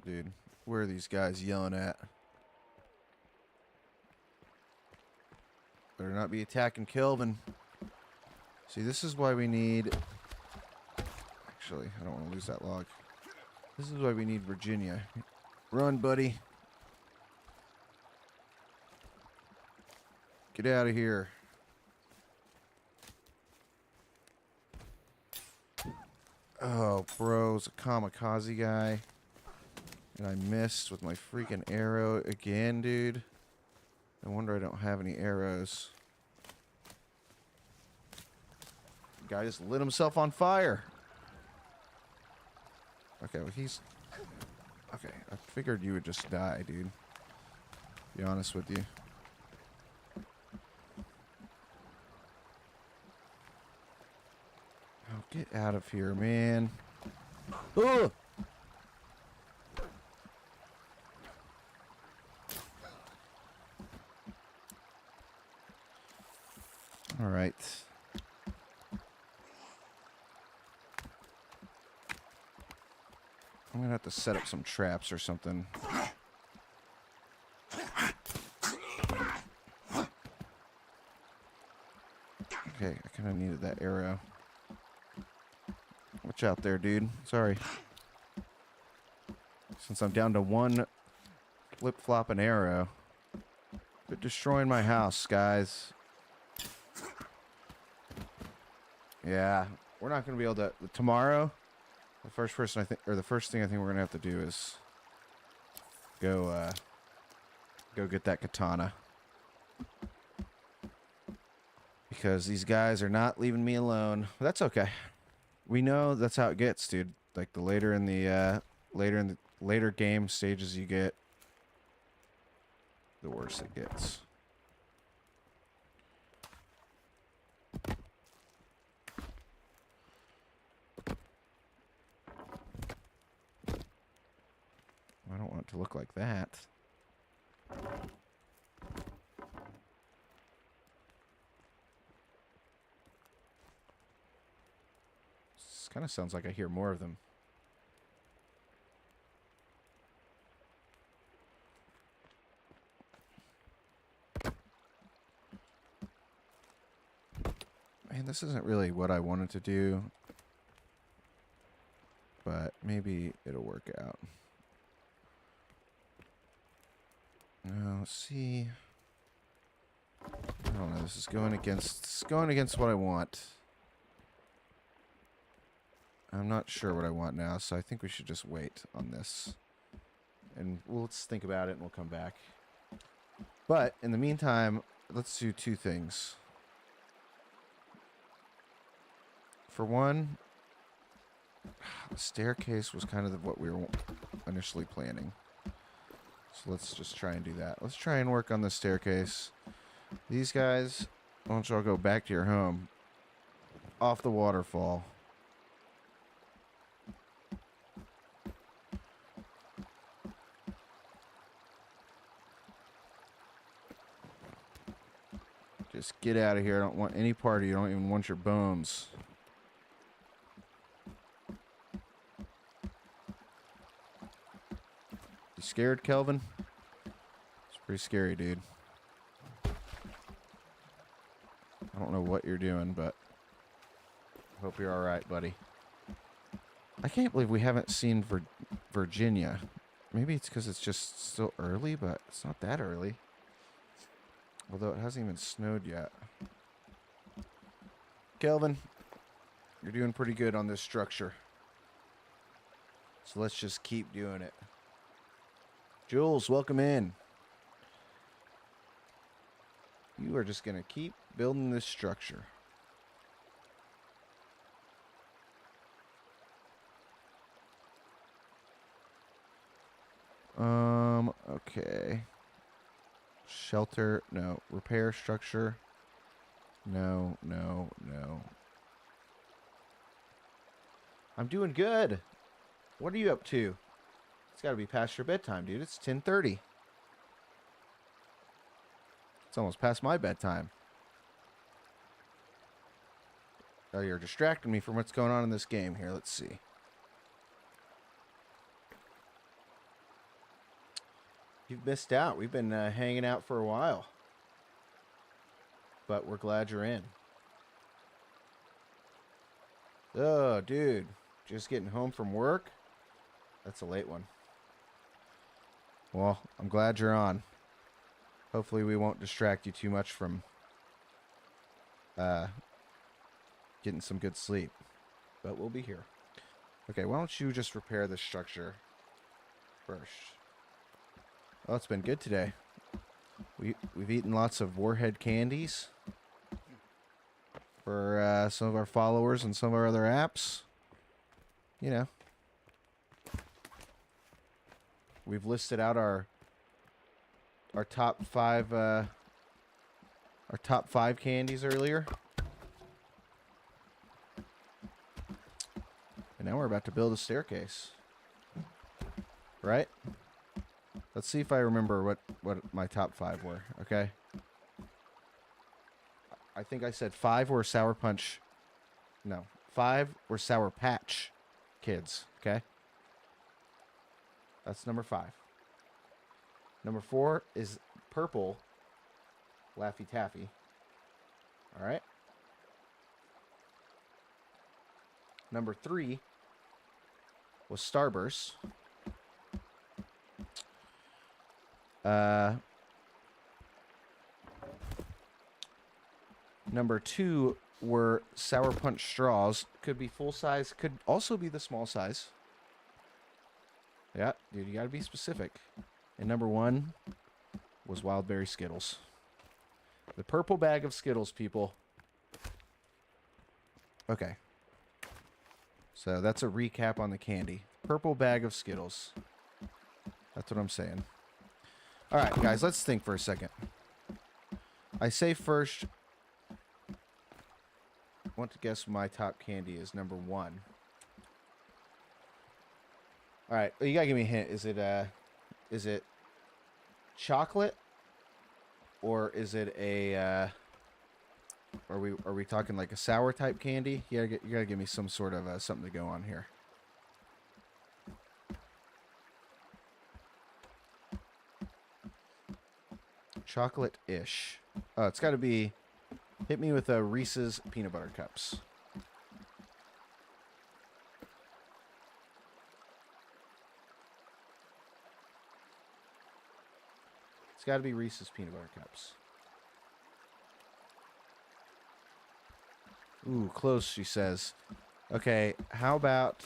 Dude, where are these guys yelling at? Better not be attacking Kelvin. See, this is why we need... Actually, I don't want to lose that log. This is why we need Virginia. Run, buddy. Get out of here. Oh, bro, it's a kamikaze guy. And I missed with my freaking arrow again, dude. No wonder I don't have any arrows. The guy just lit himself on fire. Okay, well, he's... Okay, I figured you would just die, dude. To be honest with you. Oh, get out of here, man. Ugh! All right. I'm gonna have to set up some traps or something. Okay, I kind of needed that arrow. Watch out there, dude. Sorry. Since I'm down to one flip-flopping arrow. Quit destroying my house, guys. Yeah, we're not going to be able to... Tomorrow, the first thing I think we're going to have to do is go get that katana. Because these guys are not leaving me alone. But that's okay. We know that's how it gets, dude. Like the later in the later game stages you get, the worse it gets. I don't want it to look like that. This kind of sounds like I hear more of them. Man, this isn't really what I wanted to do, but maybe it'll work out. Now, let's see. I don't know. This is going against what I want. I'm not sure what I want now, so I think we should just wait on this. And let's think about it and we'll come back. But in the meantime, let's do two things. For one, the staircase was kind of what we were initially planning. So let's just try and do that. Let's try and work on the staircase. These guys, why don't y'all go back to your home off the waterfall. Just get out of here. I don't want any part of you. I don't even want your bones. You scared, Kelvin? It's pretty scary, dude. I don't know what you're doing, but I hope you're alright, buddy. I can't believe we haven't seen Virginia. Maybe it's because it's just still early, but it's not that early. Although it hasn't even snowed yet. Kelvin, you're doing pretty good on this structure. So let's just keep doing it. Jules, welcome in. You are just going to keep building this structure. Okay. Shelter, no. Repair structure. No, no, no. I'm doing good. What are you up to? It's got to be past your bedtime, dude. It's 10:30. It's almost past my bedtime. Oh, you're distracting me from what's going on in this game here. Let's see. You've missed out. We've been hanging out for a while. But we're glad you're in. Oh, dude. Just getting home from work? That's a late one. Well, I'm glad you're on. Hopefully we won't distract you too much from getting some good sleep. But we'll be here. Okay, why don't you just repair this structure first? Oh, it's been good today. We've eaten lots of Warhead candies for some of our followers and some of our other apps. You know. We've listed out our top five candies earlier. And now we're about to build a staircase. Right? Let's see if I remember what my top 5 were, okay? I think I said 5 were Sour Punch. No, 5 were Sour Patch Kids, okay? That's number 5. Number 4 is purple Laffy Taffy. All right? Number 3 was Starburst. Number 2 were Sour Punch straws. Could be full size. Could also be the small size. Yeah, dude, you gotta be specific. And number 1 was Wild Berry Skittles. The purple bag of Skittles, people. Okay. So that's a recap on the candy. Purple bag of Skittles. That's what I'm saying. All right, guys, let's think for a second. I say first, I want to guess my top candy is number 1. All right, you gotta give me a hint. Is it chocolate, or is it a? Are we talking like a sour type candy? You gotta give me some sort of something to go on here. Chocolate-ish. Oh, it's got to be Hit me with a Reese's peanut butter cups. It's got to be Reese's peanut butter cups. Ooh, close, she says. Okay, how about...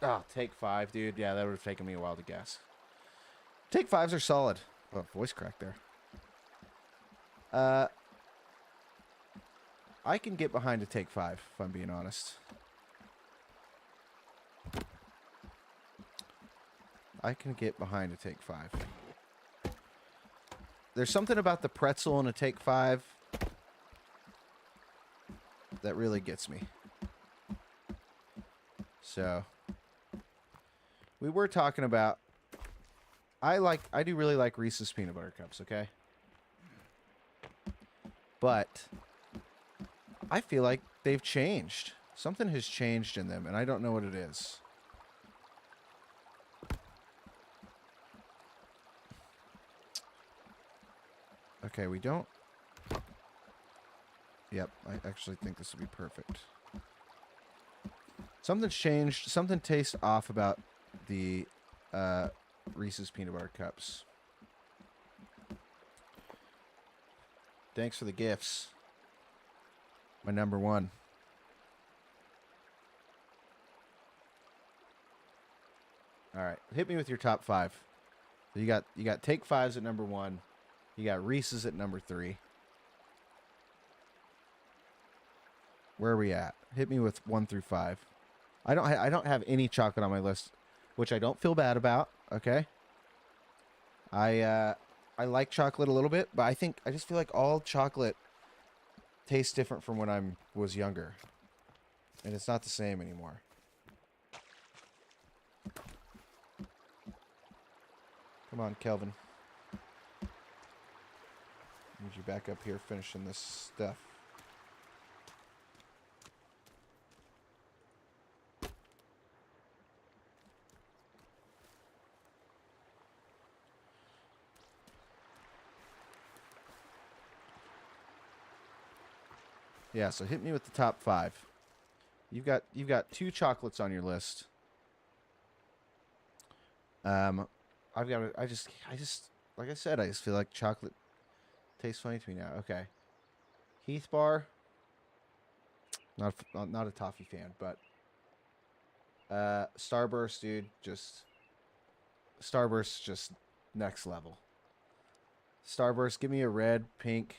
Oh, take 5, dude. Yeah, that would have taken me a while to guess. Take 5s are solid. Oh, voice crack there. I can get behind a take 5, if I'm being honest. I can get behind a take 5. There's something about the pretzel in a take 5 that really gets me. So, we were talking about... I do really like Reese's peanut butter cups, okay? But I feel like they've changed. Something has changed in them, and I don't know what it is. Okay, we don't... Yep, I actually think this will be perfect. Something's changed. Something tastes off about the Reese's peanut butter cups. Thanks for the gifts. My number 1. All right, hit me with your top 5. You got take 5s at number 1. You got Reese's at number 3. Where are we at? Hit me with 1 through 5. I don't have any chocolate on my list, which I don't feel bad about. Okay. I like chocolate a little bit, but I just feel like all chocolate tastes different from when I was younger, and it's not the same anymore. Come on, Kelvin. Need you back up here finishing this stuff. Yeah, so hit me with the top 5. You've got 2 chocolates on your list. I just like I said, I just feel like chocolate tastes funny to me now. Okay. Heath Bar. Not a toffee fan, but Starburst, dude, Starburst just next level. Starburst, give me a red, pink.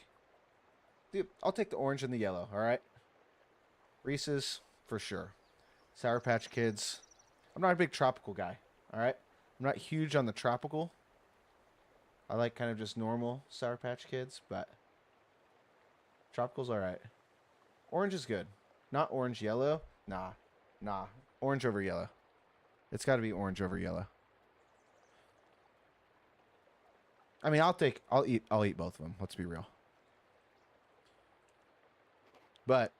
Dude, I'll take the orange and the yellow, all right? Reese's, for sure. Sour Patch Kids. I'm not a big tropical guy, all right? I'm not huge on the tropical. I like kind of just normal Sour Patch Kids, but tropical's all right. Orange is good. Not orange yellow. Nah. Orange over yellow. It's got to be orange over yellow. I mean, I'll eat both of them. Let's be real. But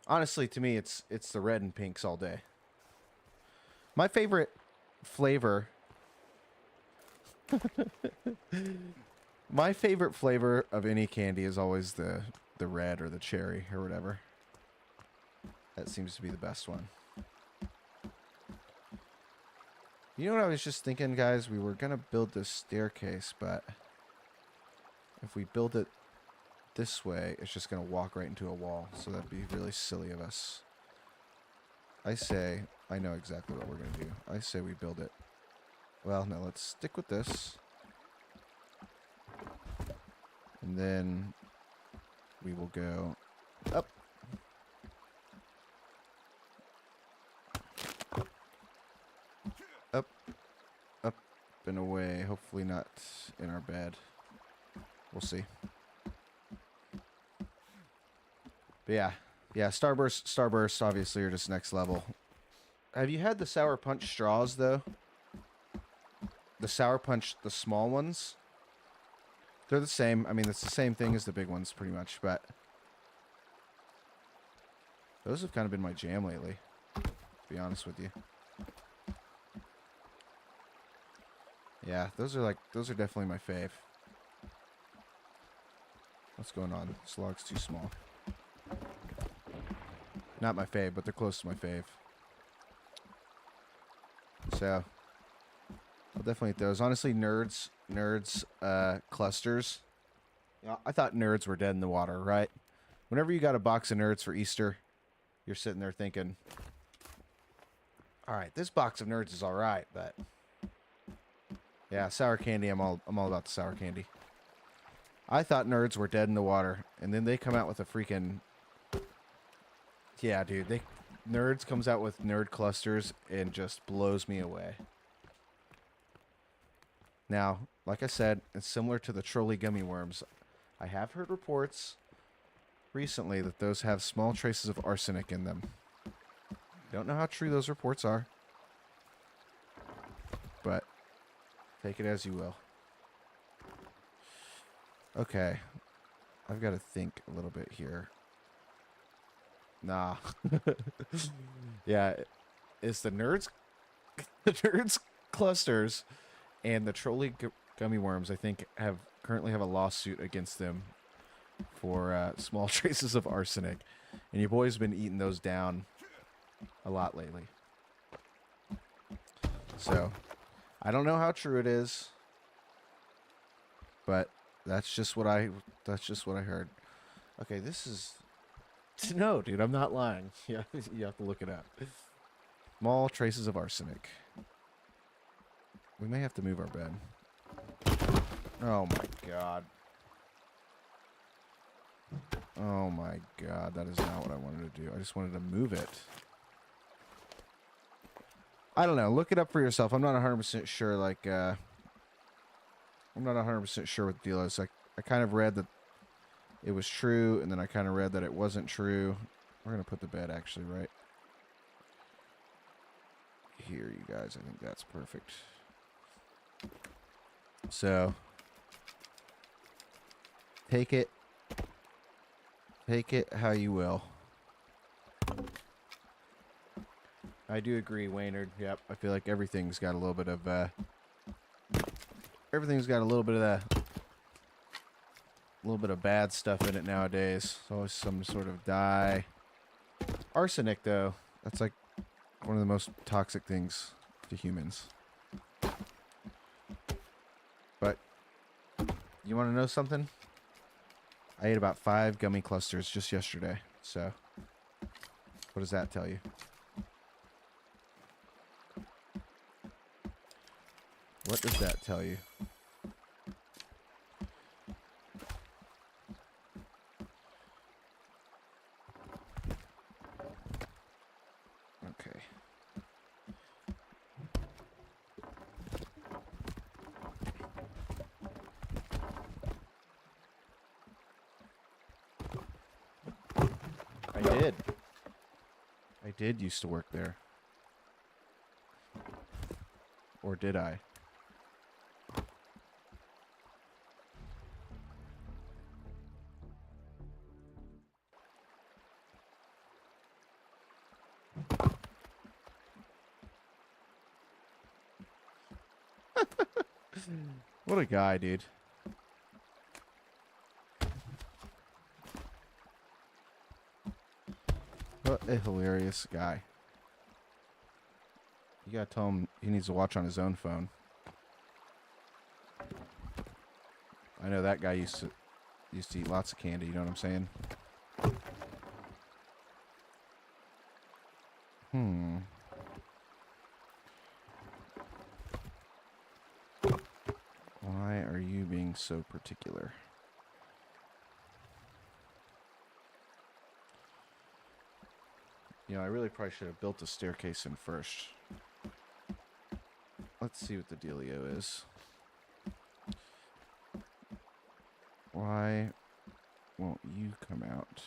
honestly, to me, it's the red and pinks all day. My favorite flavor. My favorite flavor of any candy is always the red or the cherry or whatever. That seems to be the best one. You know what I was just thinking, guys? We were gonna build this staircase, but if we build it this way, it's just gonna walk right into a wall, so that'd be really silly of us. I know exactly what we're gonna do. I say we build it. Well, no, let's stick with this. And then we will go up. Up. Up and away. Hopefully not in our bed. We'll see. But yeah. Yeah, Starburst obviously are just next level. Have you had the Sour Punch straws, though? The Sour Punch, the small ones? They're the same. I mean, it's the same thing as the big ones, pretty much, but those have kind of been my jam lately, to be honest with you. Yeah, those are definitely my fave. What's going on? This log's too small. Not my fave, but they're close to my fave. So, I'll definitely eat those. Honestly, nerds, clusters. You know, I thought nerds were dead in the water, right? Whenever you got a box of nerds for Easter, you're sitting there thinking, all right, this box of nerds is all right, but yeah, sour candy. I'm all about the sour candy. I thought nerds were dead in the water, and then they come out with a freaking yeah, dude. Nerds comes out with nerd clusters and just blows me away. Now, like I said, it's similar to the trolley gummy worms. I have heard reports recently that those have small traces of arsenic in them. Don't know how true those reports are, but take it as you will. Okay, I've got to think a little bit here. Nah. Yeah, it's the nerds clusters and the trolley gummy worms, I think, currently have a lawsuit against them for small traces of arsenic. And your boy's been eating those down a lot lately. So, I don't know how true it is, but that's just what I heard. Okay, this is no, dude, I'm not lying. Yeah, you have to look it up. Small traces of arsenic. We may have to move our bed. Oh my god. Oh my god, that is not what I wanted to do. I just wanted to move it. I don't know. Look it up for yourself. I'm not 100% sure, like, I'm not 100% sure what the deal is. I kind of read that it was true, and then I kind of read that it wasn't true. We're going to put the bed actually right here, you guys. I think that's perfect. So, take it how you will. I do agree, Waynard. Yep, I feel like everything's got a little bit of, that. A little bit of bad stuff in it nowadays. It's always some sort of dye. Arsenic, though, that's like one of the most toxic things to humans. But you want to know something? I ate about 5 gummy clusters just yesterday. So what does that tell you? What does that tell you? Okay. I did used to work there. Or did I? What a guy, dude. What a hilarious guy. You gotta tell him he needs to watch on his own phone. I know that guy used to eat lots of candy, you know what I'm saying? Why are you being so particular? You know, I really probably should have built a staircase in first. Let's see what the dealio is. Why won't you come out?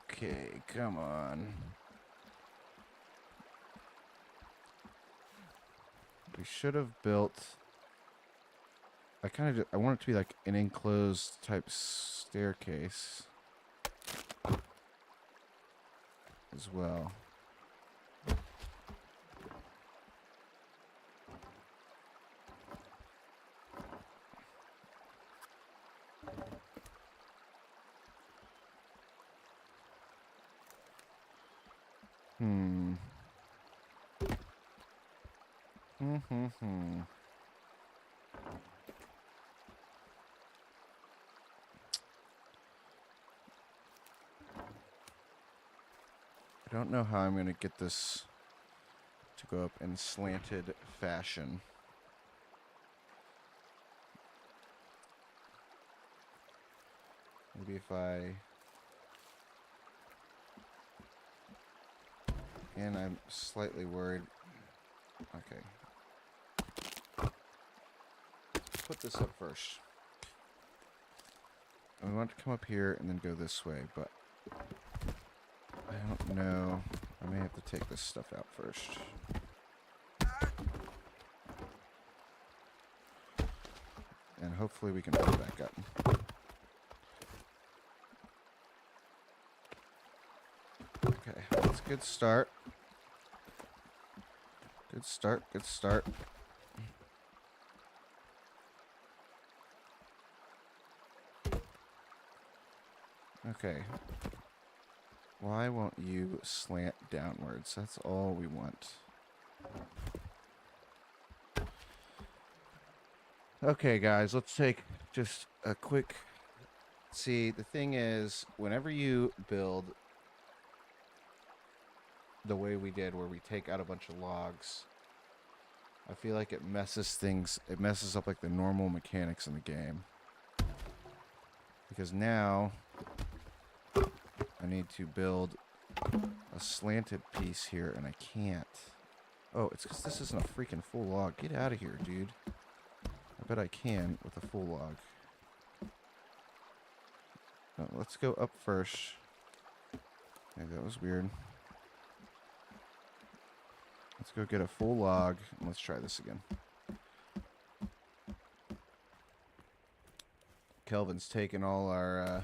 Okay, come on. We should have built... I want it to be like an enclosed type staircase. as well. I don't know how I'm going to get this to go up in slanted fashion. Maybe if I... And I'm slightly worried. Okay. Put this up first. I want to come up here and then go this way, but I don't know. I may have to take this stuff out first. And hopefully we can put it back up. Okay, that's a good start. Good start, good start. Okay. Why won't you slant downwards? That's all we want. Okay, guys, let's take just a quick... See, the thing is, whenever you build the way we did, where we take out a bunch of logs, I feel like it messes up like the normal mechanics in the game. Because now I need to build a slanted piece here, and I can't. Oh, it's because this isn't a freaking full log. Get out of here, dude. I bet I can with a full log. No, let's go up first. Okay, that was weird. Let's go get a full log, and let's try this again. Kelvin's taking all our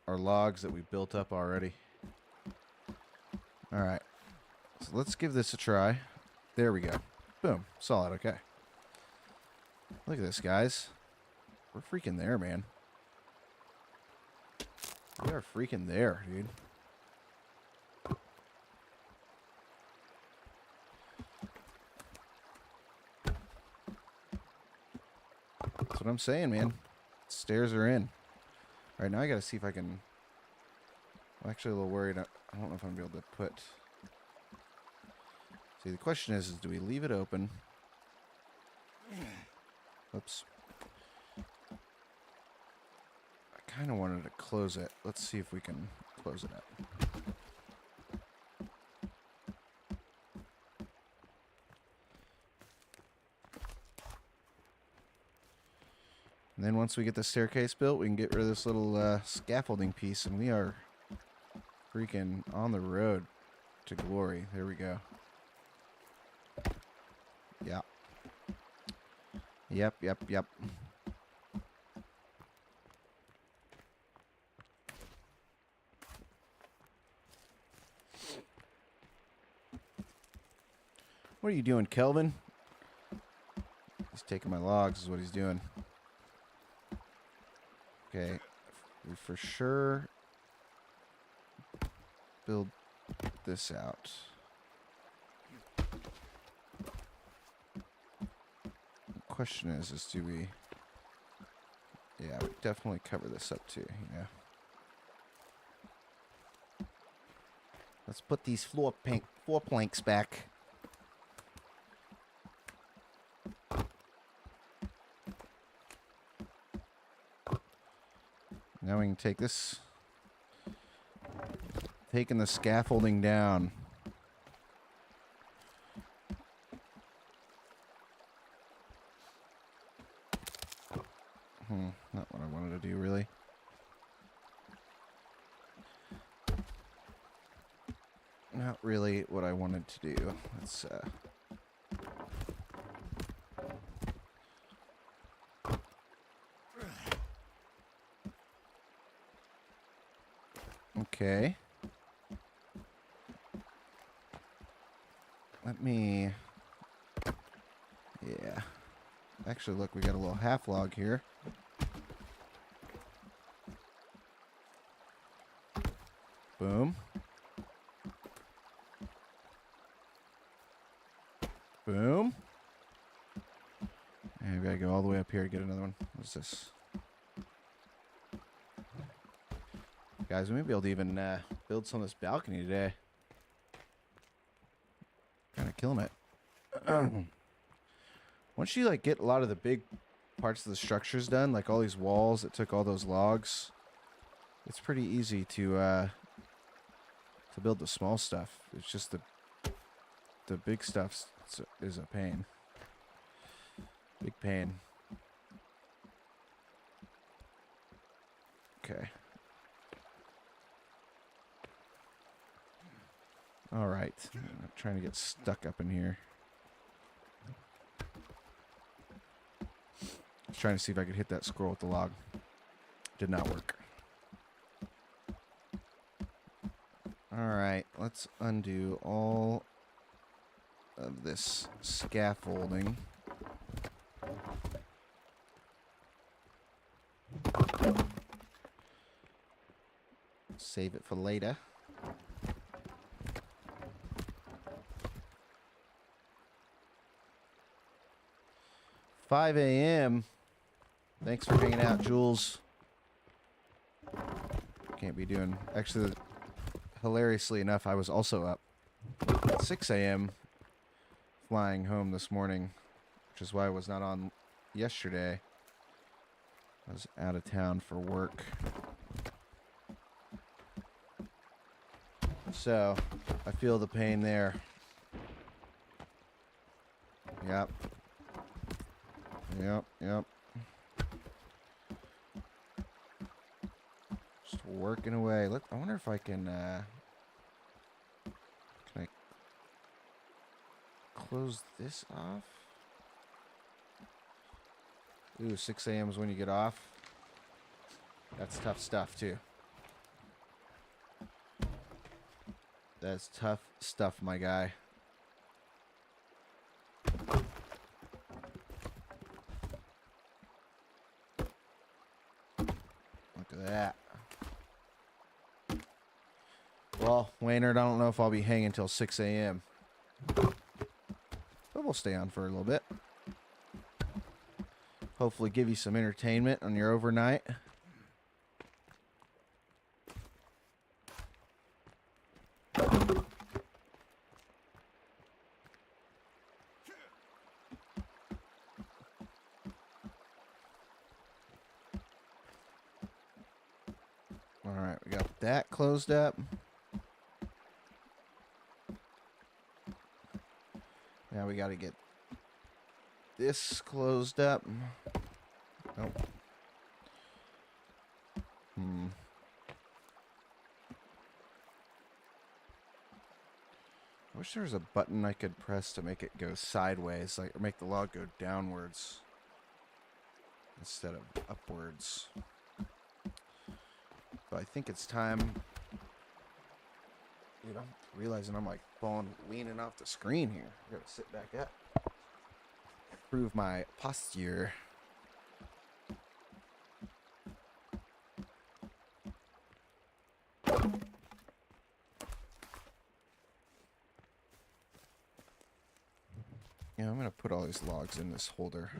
our logs that we built up already. Alright. So let's give this a try. There we go. Boom. Solid, okay. Look at this, guys. We're freaking there, man. We are freaking there, dude. That's what I'm saying, man. Stairs are in. Alright, now I gotta see if I can... I'm actually a little worried. I don't know if I'm gonna be able to put... See, the question is do we leave it open? Oops. I kind of wanted to close it. Let's see if we can close it up. And then once we get the staircase built, we can get rid of this little scaffolding piece, and we are freaking on the road to glory. There we go. Yeah. Yep. What are you doing, Kelvin? He's taking my logs is what he's doing. Okay. We for sure build this out. The question is do we... Yeah, we definitely cover this up too, yeah. Let's put these floor planks back. Now we can take this, taking the scaffolding down. Not what I wanted to do, really. Not really what I wanted to do. Let's, Okay. Let me... Yeah. Actually, look, we got a little half log here. Boom. Boom. And we gotta go all the way up here to get another one. What's this? Guys, we may be able to even build some of this balcony today. Kind of killing it. Once you like get a lot of the big parts of the structures done, like all these walls that took all those logs, it's pretty easy to build the small stuff. It's just the big stuff is a pain. Big pain. Okay. All right. I'm not trying to get stuck up in here. I was trying to see if I could hit that squirrel with the log. Did not work. All right. Let's undo all of this scaffolding. Save it for later. $5 a.m. Thanks for hanging out, Jules. Can't be doing... Actually, hilariously enough, I was also up at 6 a.m. flying home this morning, which is why I was not on yesterday. I was out of town for work. So, I feel the pain there. Yep. Yep. Just working away. I wonder if I can I close this off? Ooh, 6 a.m. is when you get off. That's tough stuff, too. That's tough stuff, my guy. Look at that. Well, Waynard, I don't know if I'll be hanging until 6 a.m. But we'll stay on for a little bit. Hopefully give you some entertainment on your overnight. Alright, we got that closed up. Now we got to get this closed up. Nope. I wish there was a button I could press to make it go sideways, like, or make the log go downwards instead of upwards. But I think it's time. Dude, I'm realizing I'm like leaning off the screen here. I gotta sit back up. Improve my posture. Yeah, I'm gonna put all these logs in this holder.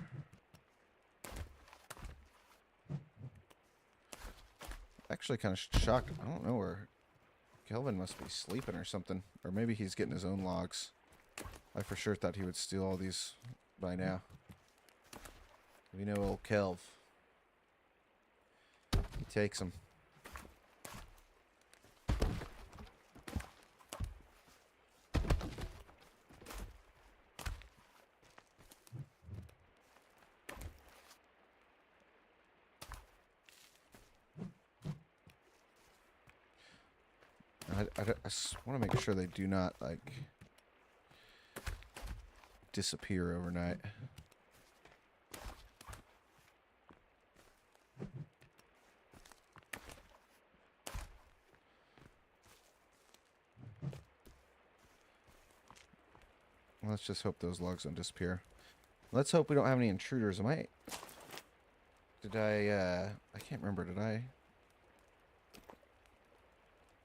Actually kind of shocked. I don't know where Kelvin must be sleeping or something. Or maybe he's getting his own logs. I for sure thought he would steal all these by now. We know old Kelv. He takes them. I want to make sure they do not, like, disappear overnight. Let's just hope those logs don't disappear. Let's hope we don't have any intruders. Did I can't remember, did I?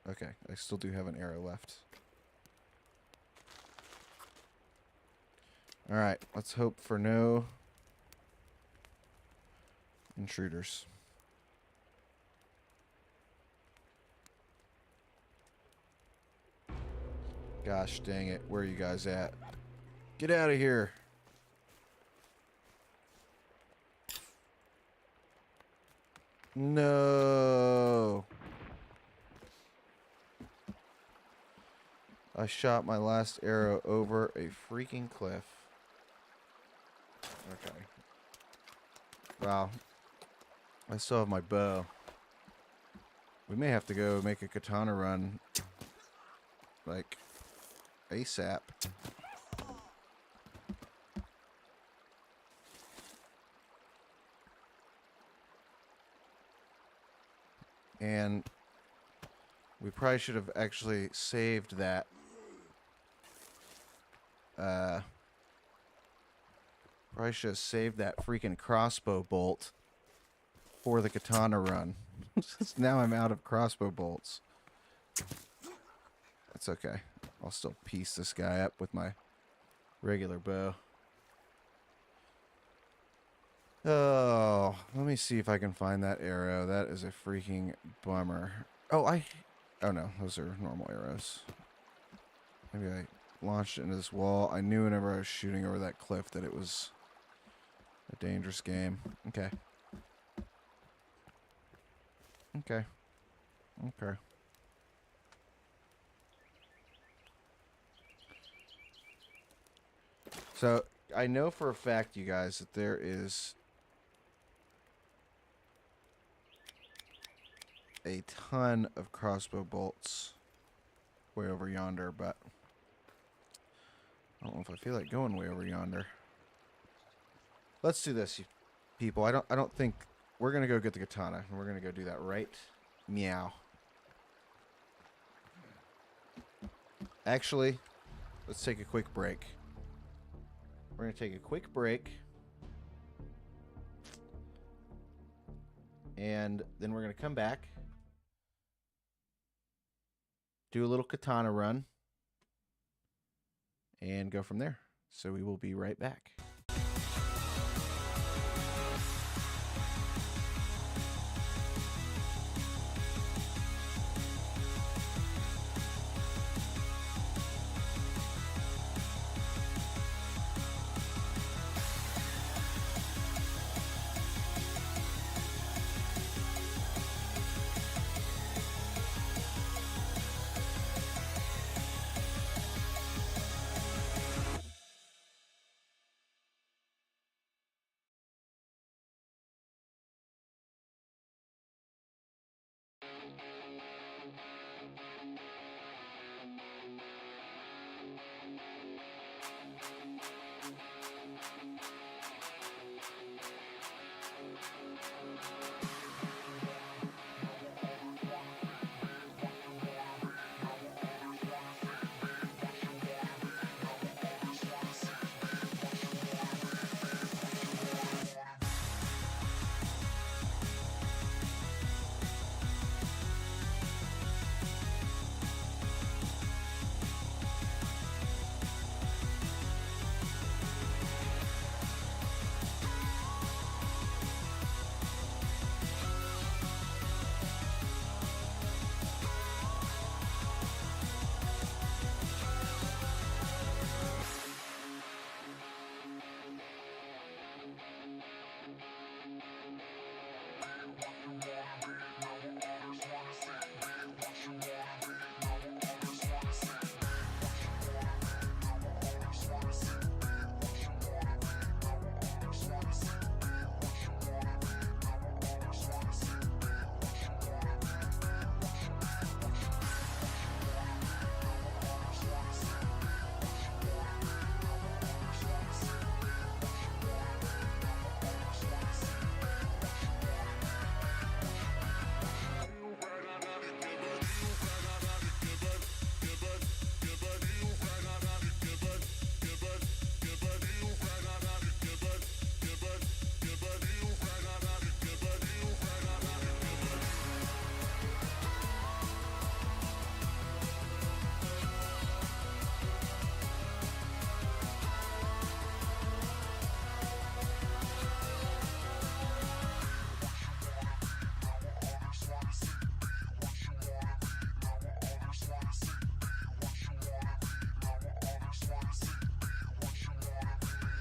Okay, I still do have an arrow left. Alright, let's hope for no intruders. Gosh dang it, where are you guys at? Get out of here! No! I shot my last arrow over a freaking cliff. Okay. Wow. I still have my bow. We may have to go make a katana run. Like, ASAP. And we probably should have actually saved that. Probably should have saved that freaking crossbow bolt for the katana run. Now I'm out of crossbow bolts. That's okay. I'll still piece this guy up with my regular bow. Oh, let me see if I can find that arrow. That is a freaking bummer. Oh, oh no, those are normal arrows. Maybe I launched it into this wall. I knew whenever I was shooting over that cliff that it was a dangerous game. Okay. Okay. Okay. So, I know for a fact, you guys, that there is a ton of crossbow bolts way over yonder, but I don't know if I feel like going way over yonder. Let's do this, you people. I don't think we're gonna go get the katana, and we're gonna go do that right meow. Actually, let's take a quick break. We're gonna take a quick break, and then we're gonna come back, do a little katana run, and go from there. So we will be right back.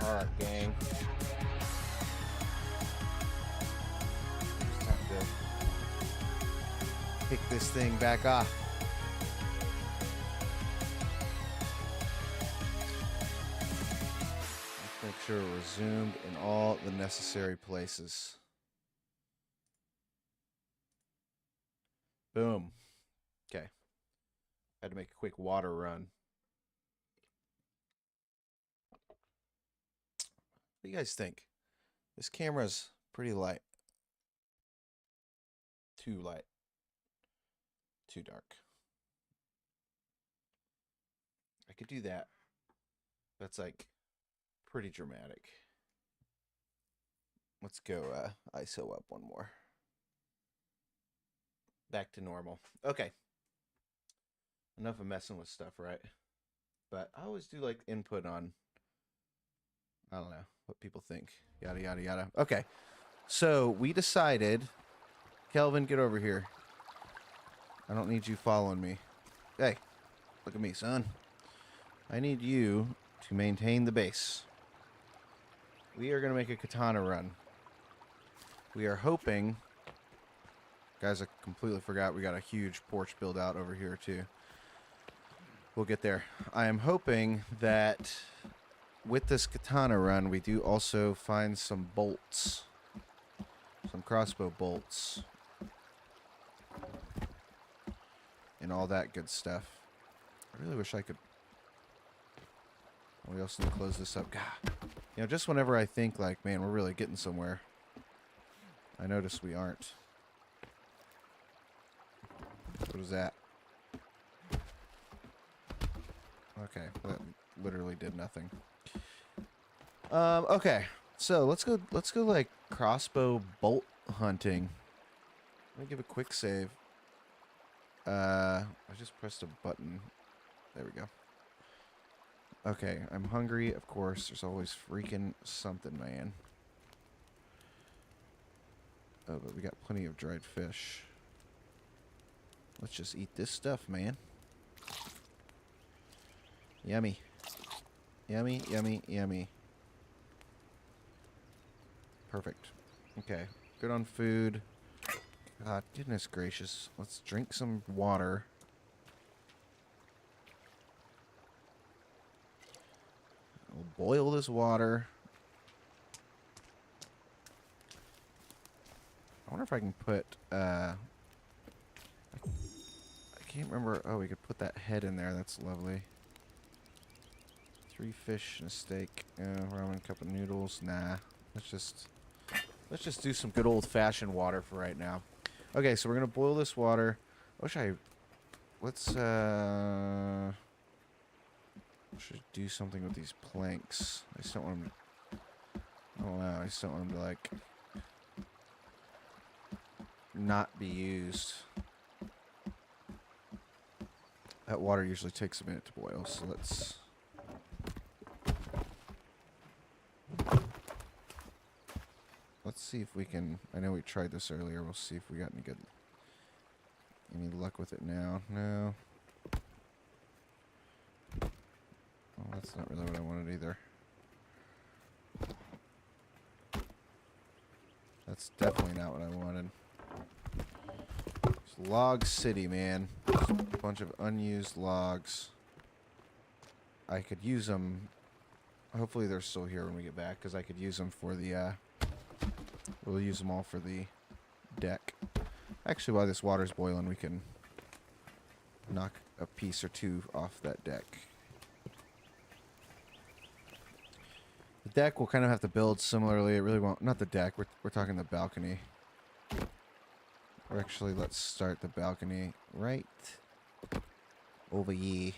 Alright, gang. It's time to pick this thing back off. Let's make sure we're zoomed in all the necessary places. Boom. Okay. Had to make a quick water run. What do you guys think? This camera's pretty light. Too light. Too dark. I could do that. That's like pretty dramatic. Let's go ISO up one more. Back to normal. Okay. Enough of messing with stuff, right? But I always do like input on, I don't know, what people think. Yada, yada, yada. Okay. So we decided, Kelvin, get over here. I don't need you following me. Hey, look at me, son. I need you to maintain the base. We are going to make a katana run. We are hoping... Guys, I completely forgot we got a huge porch build out over here, too. We'll get there. I am hoping that with this katana run, we do also find some bolts. Some crossbow bolts. And all that good stuff. I really wish I could... We also need to close this up. God. You know, just whenever I think, like, man, we're really getting somewhere, I notice we aren't. What was that? Okay, that literally did nothing. Okay, so let's go like crossbow bolt hunting. Let me give a quick save. I just pressed a button. There we go. Okay, I'm hungry, of course. There's always freaking something, man. Oh, but we got plenty of dried fish. Let's just eat this stuff, man. Yummy. Yummy, yummy, yummy. Perfect. Okay. Good on food. God, goodness gracious. Let's drink some water. We'll boil this water. I wonder if I can put, I can't remember. Oh, we could put that head in there. That's lovely. 3 fish and a steak. Ramen, cup of noodles. Nah. Let's just do some good old-fashioned water for right now. Okay, so we're gonna boil this water. Let's should do something with these planks. I just don't want them to, I don't know, I just don't want them to like not be used. That water usually takes a minute to boil, so let's see if we can... I know we tried this earlier. We'll see if we got any luck with it now. No. Well, that's not really what I wanted either. That's definitely not what I wanted. It's Log City, man. Just a bunch of unused logs. I could use them. Hopefully they're still here when we get back, because I could use them for the... We'll use them all for the deck. Actually, while this water's boiling, we can knock a piece or two off that deck. The deck we'll kind of have to build similarly. It really won't... Not the deck. We're talking the balcony. Or actually, let's start the balcony right over here.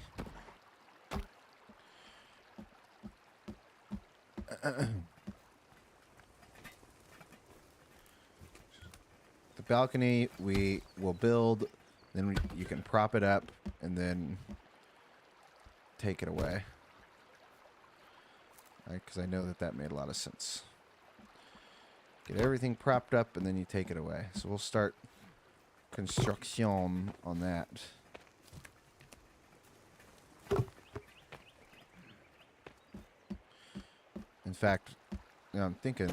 The balcony we will build, then you can prop it up and then take it away. Because I know that made a lot of sense. Get everything propped up and then you take it away. So we'll start construction on that. In fact, you know, I'm thinking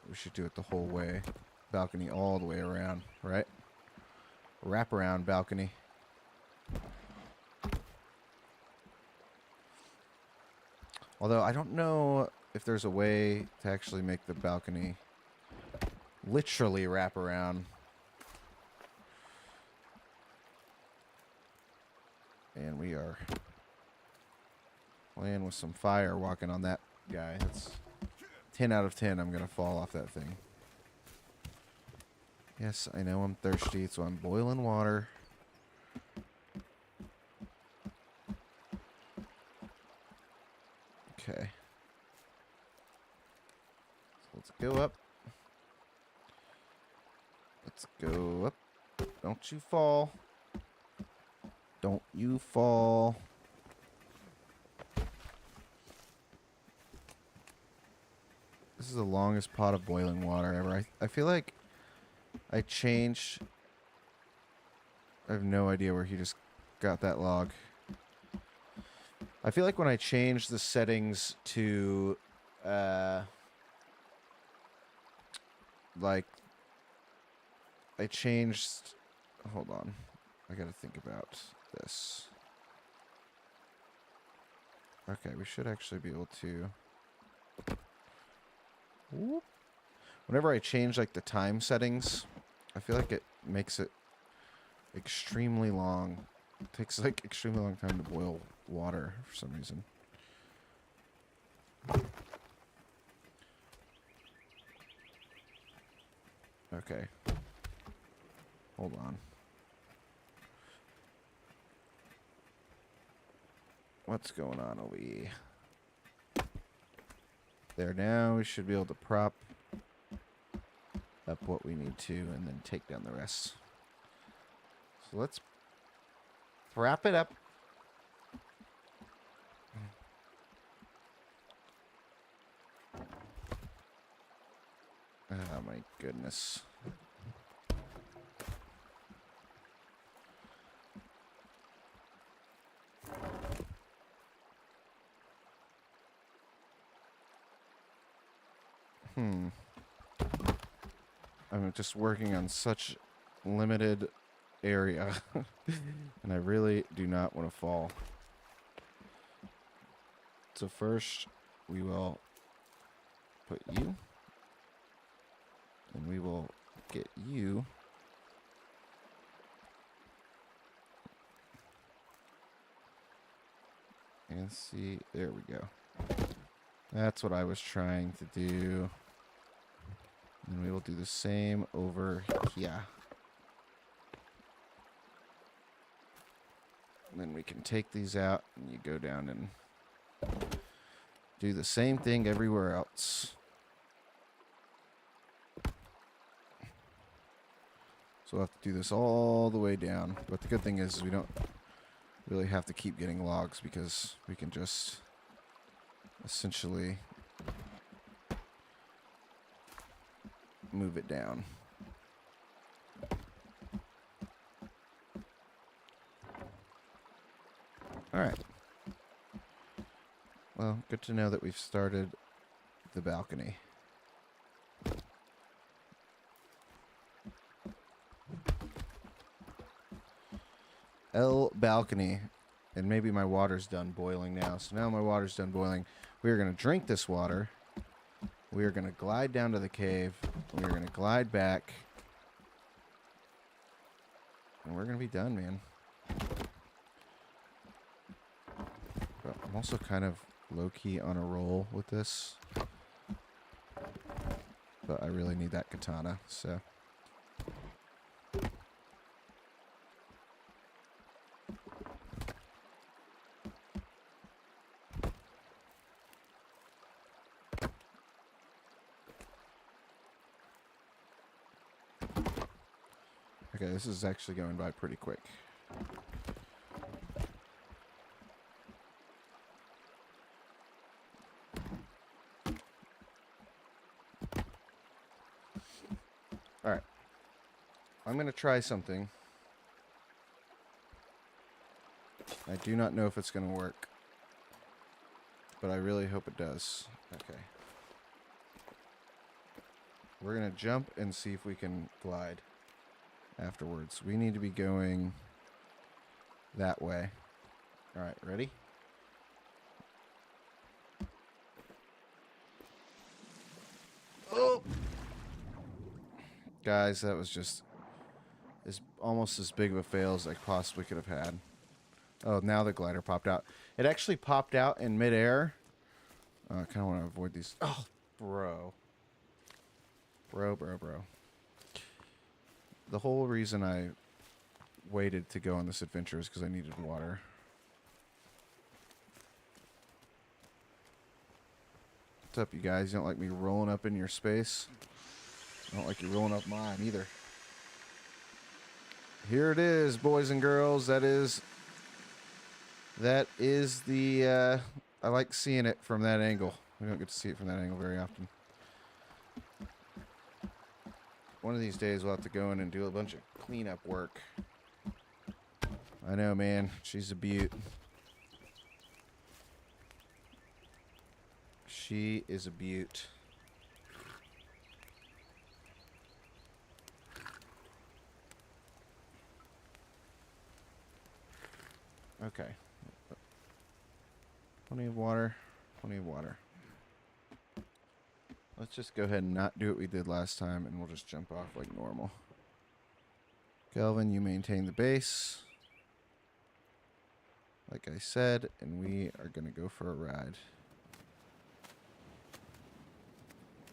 we should do it the whole way. Balcony all the way around, right? Wrap around balcony. Although I don't know if there's a way to actually make the balcony literally wrap around. And we are playing with some fire walking on that guy. That's 10 out of 10. I'm going to fall off that thing. Yes, I know I'm thirsty, so I'm boiling water. Okay. So let's go up. Let's go up. Don't you fall. Don't you fall. This is the longest pot of boiling water ever. I feel like I changed... I have no idea where he just got that log. I feel like when I changed the settings to... like... I changed... Hold on. I gotta think about this. Okay, we should actually be able to... Whoop. Whenever I change like the time settings, I feel like it makes it extremely long. It takes like extremely long time to boil water for some reason. Okay. Hold on. What's going on over here? There, now we should be able to prop up what we need to and then take down the rest. So let's wrap it up. Oh my goodness. I'm just working on such limited area. And I really do not want to fall. So first, we will put you. And we will get you. And see, there we go. That's what I was trying to do. And we will do the same over here. And then we can take these out and you go down and do the same thing everywhere else. So we'll have to do this all the way down. But the good thing is we don't really have to keep getting logs because we can just essentially move it down. All right. Well, good to know that we've started the balcony. Balcony. And maybe my water's done boiling now. So now my water's done boiling. We are going to drink this water. We are going to glide down to the cave. We are going to glide back. And we're going to be done, man. But I'm also kind of low-key on a roll with this. But I really need that katana, so... Okay, this is actually going by pretty quick. Alright. I'm going to try something. I do not know if it's going to work. But I really hope it does. Okay. We're going to jump and see if we can glide afterwards. We need to be going that way. All right, ready? Oh! Guys, that was just almost as big of a fail as I possibly could have had. Oh, now the glider popped out. It actually popped out in midair. I kind of want to avoid these. Oh, bro. Bro. The whole reason I waited to go on this adventure is because I needed water. What's up, you guys? You don't like me rolling up in your space? I don't like you rolling up mine either. Here it is, boys and girls. That is the, I like seeing it from that angle. We don't get to see it from that angle very often. One of these days we'll have to go in and do a bunch of cleanup work. I know, man. She's a beaut. She is a beaut. Okay. Plenty of water. Plenty of water. Let's just go ahead and not do what we did last time, and we'll just jump off like normal. Kelvin, you maintain the base. Like I said, and we are going to go for a ride.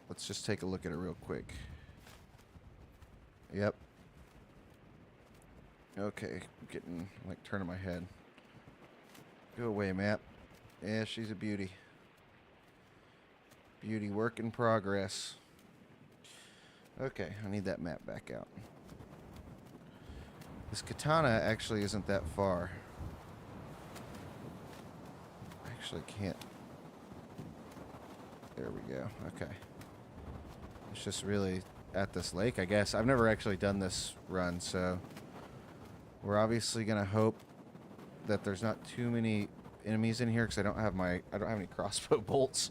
Let's just take a look at it real quick. Yep. Okay, I'm getting, like, turning my head. Go away, map. Yeah, she's a beauty. Beauty work in progress. Okay, I need that map back out. This katana actually isn't that far. I actually can't. There we go. Okay. It's just really at this lake, I guess. I've never actually done this run, so we're obviously gonna hope that there's not too many enemies in here because I don't have any crossbow bolts.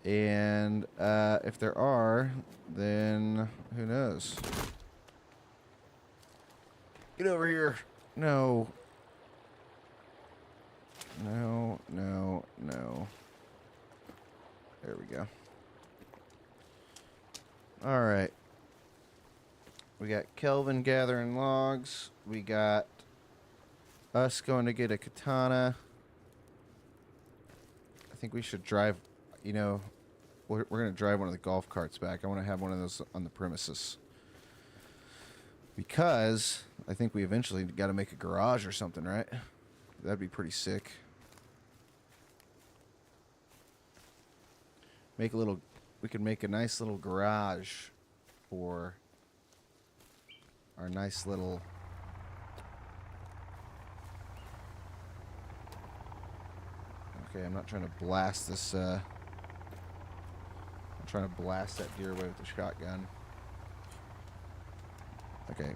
And if there are, then who knows? Get over here. No. No. There we go. All right. We got Kelvin gathering logs. We got us going to get a katana. I think we should drive, you know, we're going to drive one of the golf carts back. I want to have one of those on the premises. Because I think we eventually got to make a garage or something, right? That'd be pretty sick. We could make a nice little garage for our nice little... Okay, I'm not trying to blast this, I'm trying to blast that deer away with the shotgun. Okay.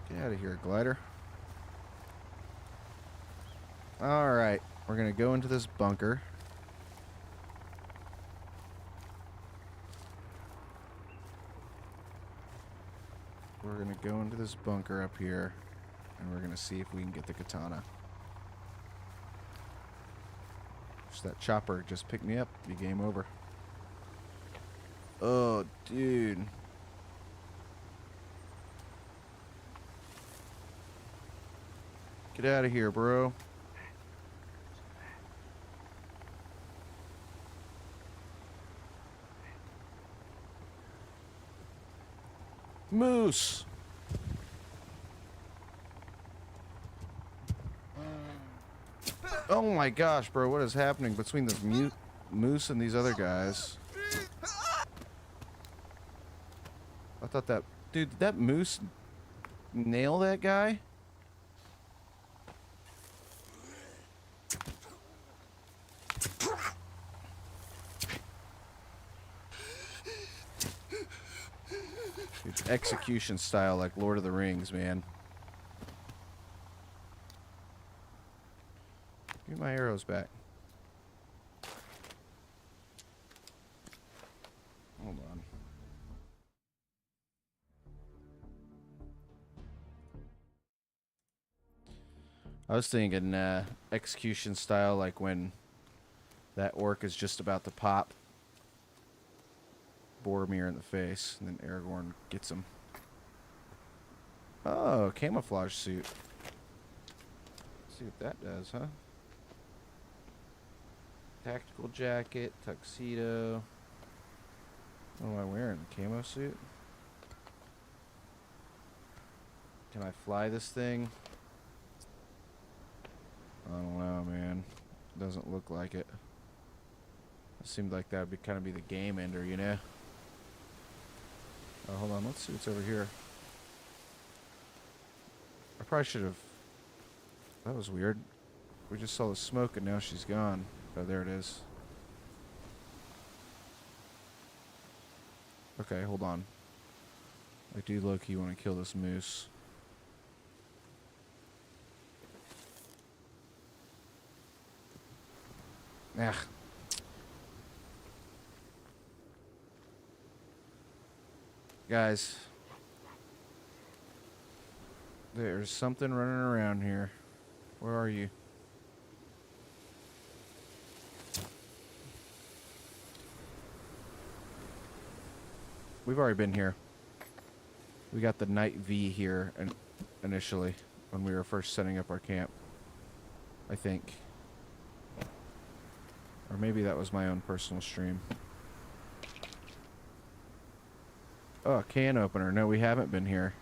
Get out of here, glider. Alright, we're gonna go into this bunker. We're gonna go into this bunker up here, and we're gonna see if we can get the katana. Just that chopper just picked me up. Be game over. Oh, dude. Get out of here, bro. Moose. Oh my gosh, bro. What is happening between this moose and these other guys? I thought that... Dude, did that moose nail that guy? Dude, execution style like Lord of the Rings, man. Give me my arrows back. I was thinking execution style, like when that orc is just about to pop Boromir in the face, and then Aragorn gets him. Oh, camouflage suit. Let's see what that does, huh? Tactical jacket, tuxedo. What am I wearing? Camo suit? Can I fly this thing? I don't know, man. Doesn't look like it. It seemed like that would kind of be the game ender, you know? Oh, hold on. Let's see what's over here. I probably should have... That was weird. We just saw the smoke and now she's gone. Oh, there it is. Okay, hold on. I do low-key want to kill this moose. Ugh. Guys. There's something running around here. Where are you? We've already been here. We got the night V here initially when we were first setting up our camp. I think. Or maybe that was my own personal stream. Oh, a can opener. No, we haven't been here.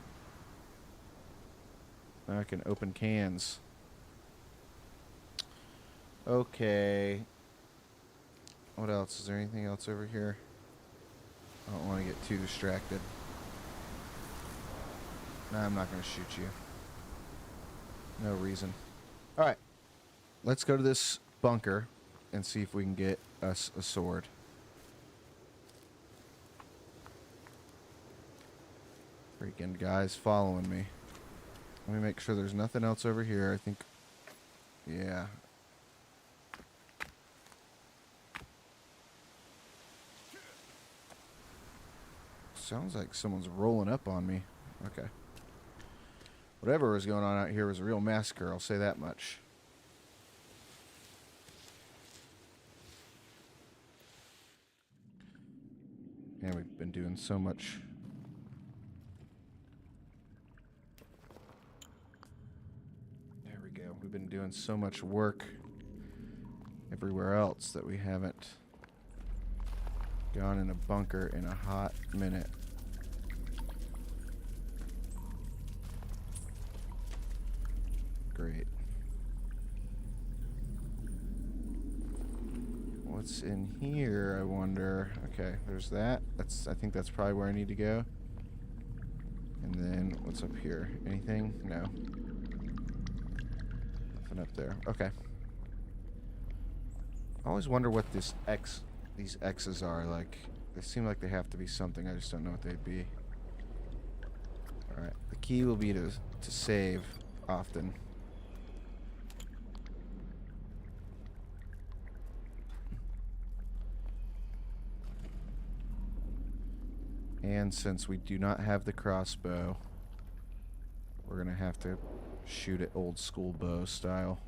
Now I can open cans. Okay. What else? Is there anything else over here? I don't want to get too distracted. Nah, I'm not going to shoot you. No reason. Alright. Let's go to this bunker and see if we can get us a sword. Freaking guys following me. Let me make sure there's nothing else over here. I think... Yeah. Sounds like someone's rolling up on me. Okay. Whatever was going on out here was a real massacre, I'll say that much. Man, we've been doing so much. There we go. We've been doing so much work everywhere else that we haven't gone in a bunker in a hot minute. Great. What's in here, I wonder? Okay, there's that. I think that's probably where I need to go. And then what's up here? Anything? No. Nothing up there. Okay. I always wonder what these X's are. Like, they seem like they have to be something. I just don't know what they'd be. Alright. The key will be to save often. And since we do not have the crossbow, we're gonna have to shoot it old school bow style.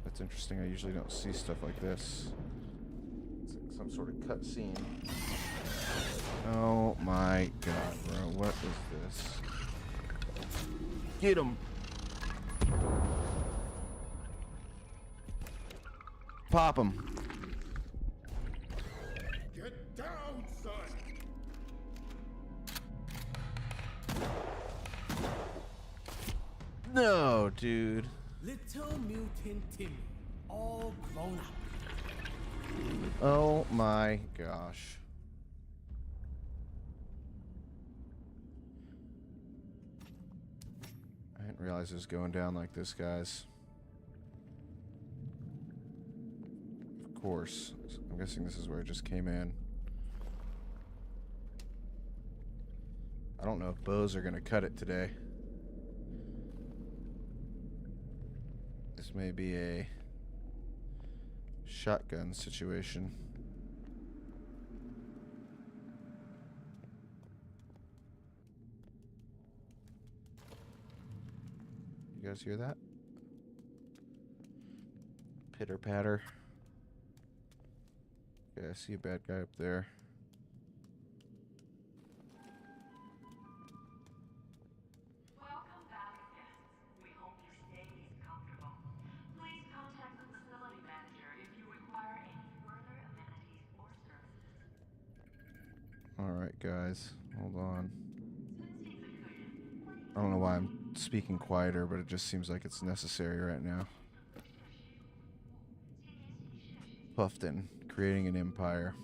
That's interesting. I usually don't see stuff like this. It's like some sort of cutscene. Oh my god, bro. What is this? Get him! Pop him. Get down, son! No, dude. Little mutant Timmy, all grown up. Oh my gosh. I didn't realize it was going down like this, guys. Of course. I'm guessing this is where it just came in. I don't know if bows are going to cut it today. This may be a shotgun situation. You guys hear that? Pitter patter. Okay, I see a bad guy up there. Welcome back, guests. We hope your stay is comfortable. Please contact the facility manager if you require any further amenities or services. Alright, guys. Hold on. I don't know why I'm speaking quieter, but it just seems like it's necessary right now. Puffton, creating an empire.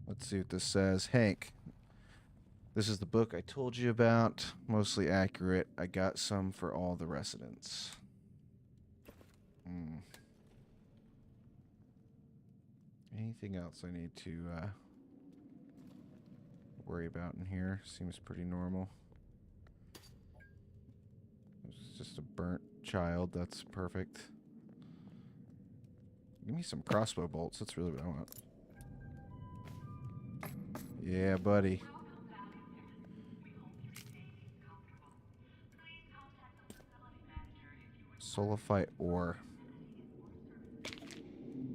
Let's see what this says. Hank, this is the book I told you about. Mostly accurate. I got some for all the residents. Anything else I need to worry about in here? Seems pretty normal. It's just a burnt child. That's perfect. Give me some crossbow bolts. That's really what I want. Yeah, buddy. Sulfite ore.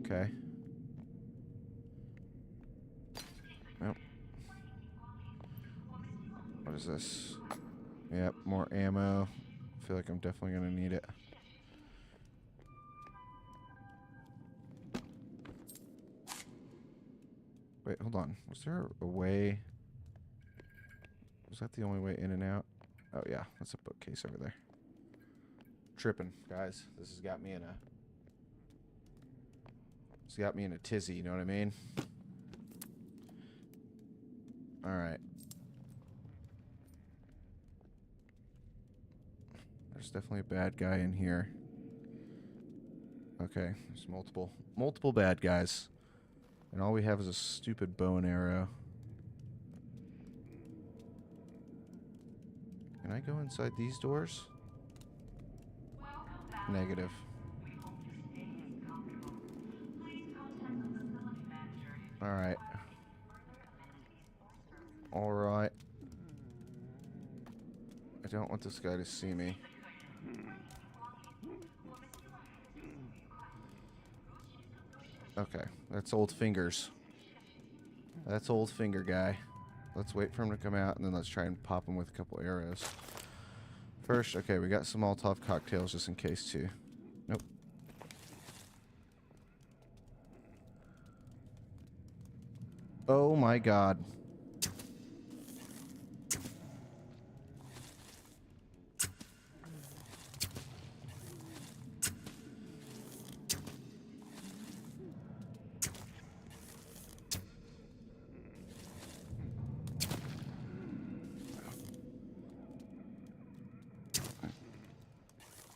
Okay. Yep. What is this? Yep, more ammo. I feel like I'm definitely gonna need it. Wait, hold on. Was there a way? Was that the only way in and out? Oh yeah, that's a bookcase over there. Tripping, guys. This has got me in a... It's got me in a tizzy, you know what I mean? Alright. There's definitely a bad guy in here. Okay, there's multiple bad guys. And all we have is a stupid bow and arrow. Can I go inside these doors? Negative. Alright. Alright. I don't want this guy to see me. Okay, that's old fingers. That's old finger guy. Let's wait for him to come out and then let's try and pop him with a couple arrows. First, okay, we got some Molotov cocktails just in case too. Nope. Oh my god.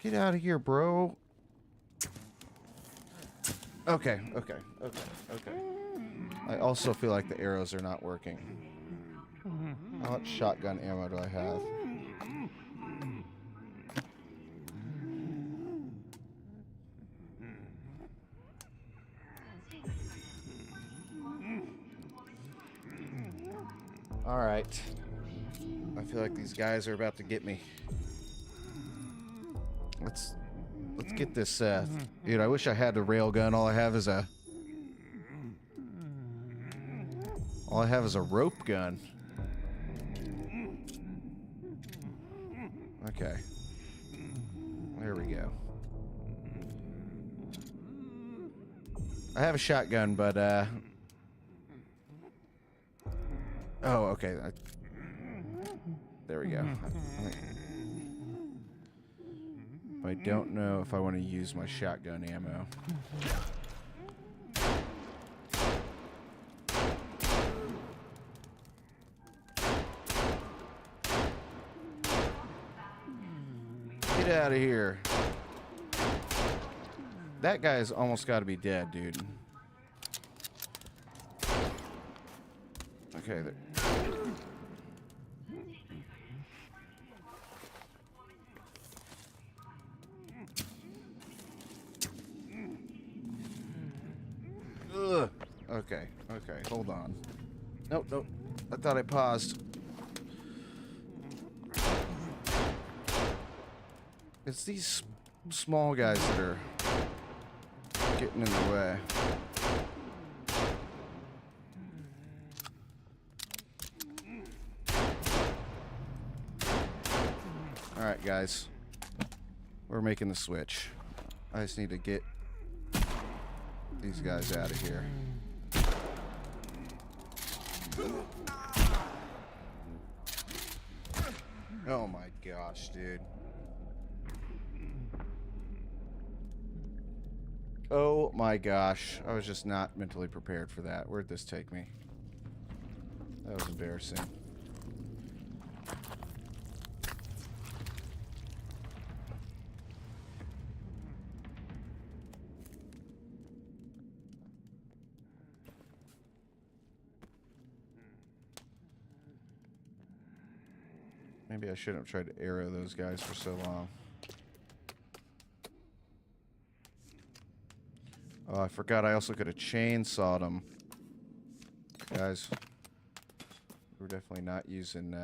Get out of here, bro. Okay. I also feel like the arrows are not working. How much shotgun ammo do I have? Alright. I feel like these guys are about to get me. Let's get this, dude, I wish I had a railgun. All I have is a rope gun. Okay. There we go. I have a shotgun, but, oh, okay. There we go. I don't know if I want to use my shotgun ammo. Get out of here. That guy's almost got to be dead, dude. Okay, there. Ugh. Okay, okay, hold on. Nope, nope. I thought I paused. It's these small guys that are getting in the way. Alright, guys. We're making the switch. I just need to get these guys out of here. Oh my gosh, dude. Oh my gosh. I was just not mentally prepared for that. Where'd this take me? That was embarrassing. Maybe I shouldn't have tried to arrow those guys for so long. Oh, I forgot I also could have chainsawed them. Guys, we're definitely not using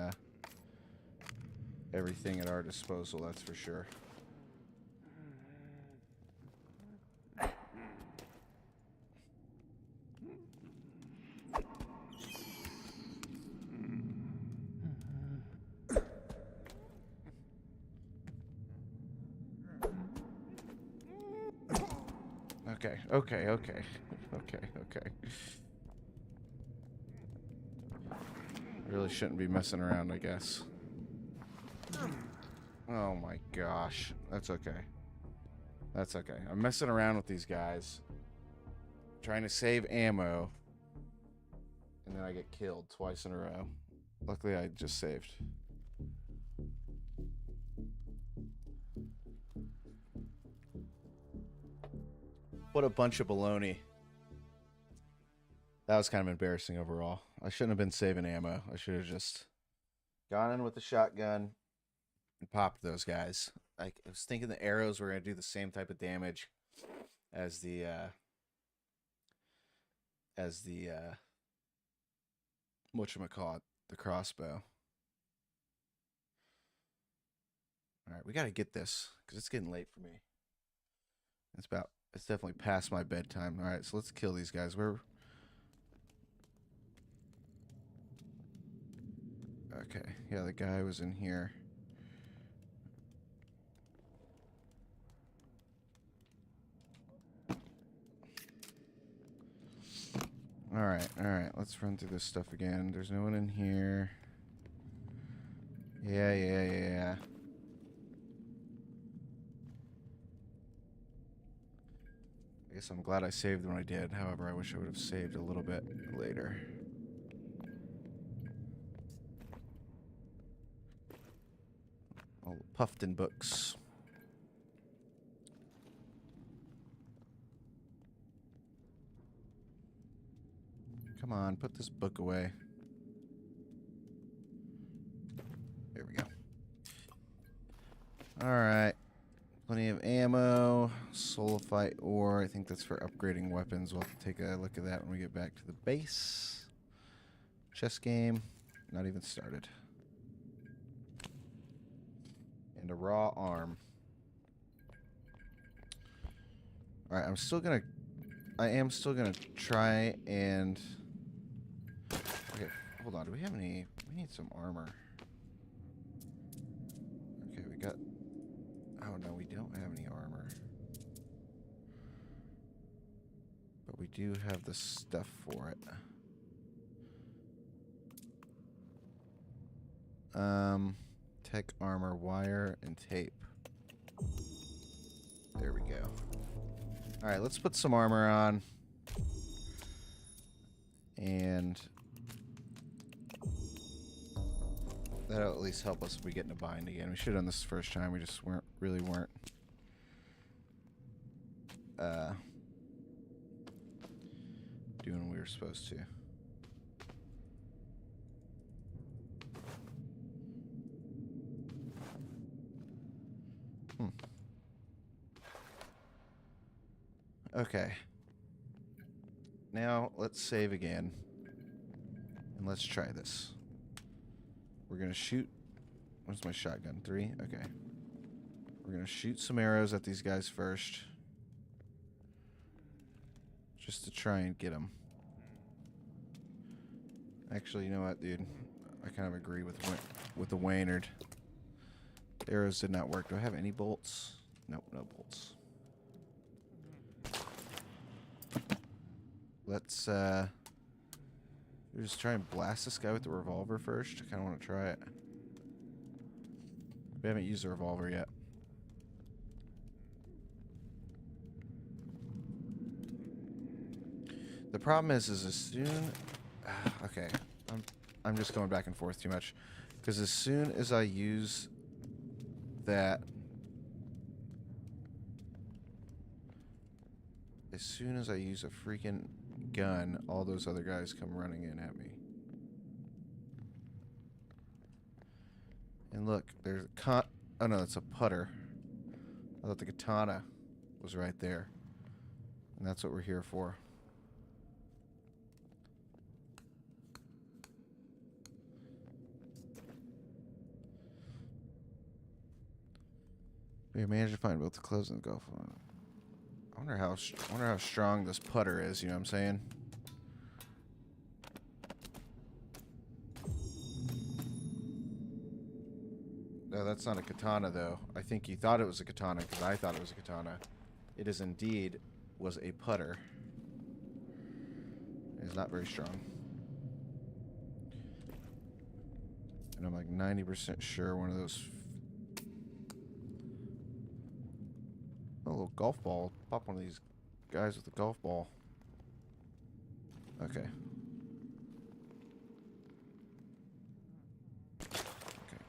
everything at our disposal, that's for sure. Okay, okay, okay. Okay, okay. Really shouldn't be messing around, I guess. Oh my gosh. That's okay. That's okay. I'm messing around with these guys. Trying to save ammo. And then I get killed twice in a row. Luckily, I just saved. What a bunch of baloney. That was kind of embarrassing overall. I shouldn't have been saving ammo. I should have just gone in with the shotgun and popped those guys. I was thinking the arrows were going to do the same type of damage as the whatchamacallit, the crossbow. Alright, we got to get this because it's getting late for me. It's definitely past my bedtime. Alright, so let's kill these guys. Okay, yeah, the guy was in here. Alright, let's run through this stuff again. There's no one in here. Yeah. I guess I'm glad I saved when I did. However, I wish I would have saved a little bit later. All the Puffton books. Come on, put this book away. There we go. Alright. Plenty of ammo. Sulfite ore. I think that's for upgrading weapons. We'll take a look at that when we get back to the base. Chess game. Not even started. And a raw arm. Alright, I am still gonna try and... Okay, hold on. Do we have any... We need some armor. Okay, we got... Oh, no, we don't have any armor. But we do have the stuff for it. Tech armor, wire, and tape. There we go. Alright, let's put some armor on. And... that'll at least help us if we get in a bind again. We should have done this the first time. We just really weren't doing what we were supposed to. Okay. Now, let's save again. And let's try this. We're going to shoot... Where's my shotgun? 3? Okay. We're going to shoot some arrows at these guys first. Just to try and get them. Actually, you know what, dude? I kind of agree with the Waynard. The arrows did not work. Do I have any bolts? Nope, no bolts. Let's just try and blast this guy with the revolver first. I kind of want to try it. We haven't used the revolver yet. The problem is as soon... okay, I'm just going back and forth too much. Because as soon as I use that... As soon as I use a freaking gun, all those other guys come running in at me. And look, there's a oh no, it's a putter. I thought the katana was right there. And that's what we're here for. We managed to find both the clothes and the golf. I wonder how strong this putter is, you know what I'm saying? No, that's not a katana, though. I think you thought it was a katana, because I thought it was a katana. It is indeed was a putter. It is not very strong. And I'm like 90% sure one of those... A little golf ball. Pop one of these guys with a golf ball. Okay. Okay.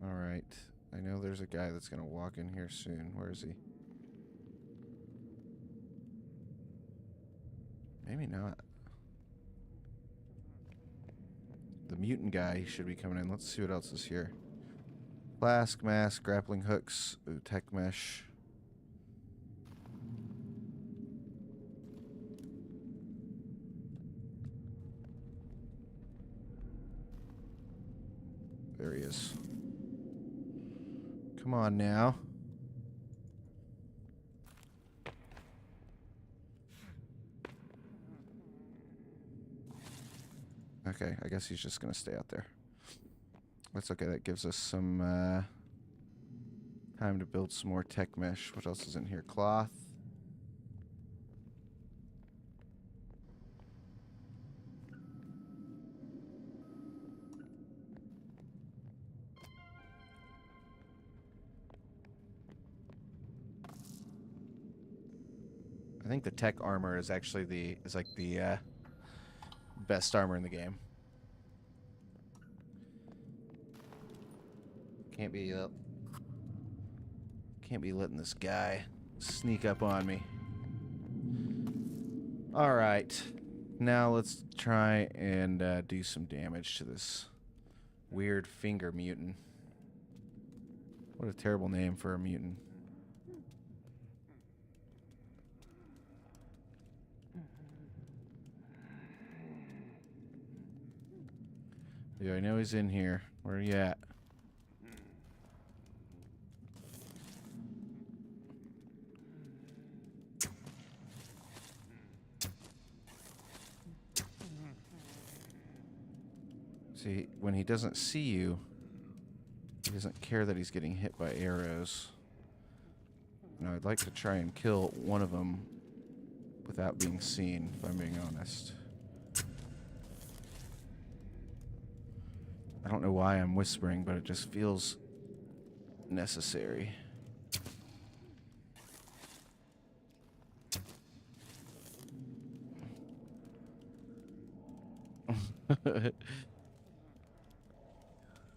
Alright. I know there's a guy that's going to walk in here soon. Where is he? Maybe not. The mutant guy should be coming in. Let's see what else is here. Flask, mask, grappling hooks, ooh, tech mesh. There he is. Come on now. Okay, I guess he's just going to stay out there. That's okay. That gives us some time to build some more tech mesh. What else is in here? Cloth. I think the tech armor is actually the best armor in the game. Can't be letting this guy sneak up on me. All right, now let's try and do some damage to this weird finger mutant. What a terrible name for a mutant. Yeah, I know he's in here. Where are you at? See, when he doesn't see you, he doesn't care that he's getting hit by arrows. Now, I'd like to try and kill one of them without being seen, if I'm being honest. I don't know why I'm whispering, but it just feels necessary.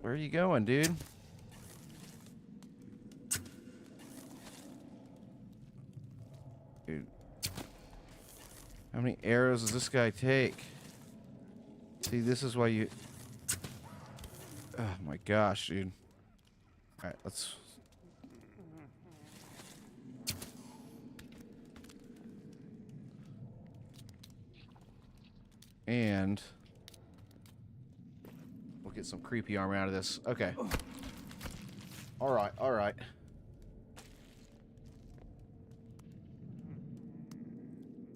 Where are you going, dude? Dude. How many arrows does this guy take? See, this is why you... Oh my gosh, dude. Alright, let's... And... we'll get some creepy armor out of this. Okay. Alright, alright.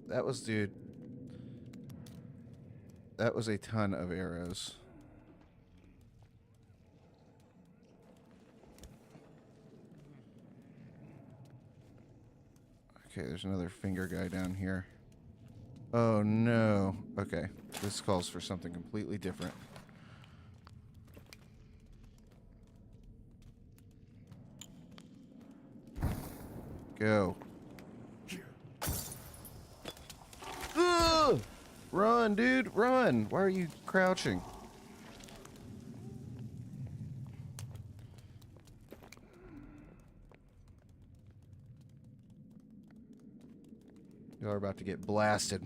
That was, dude. That was a ton of arrows. Okay, there's another finger guy down here. Oh no. Okay, this calls for something completely different. Go. Ugh! Run, dude, run! Why are you crouching? Y'all are about to get blasted.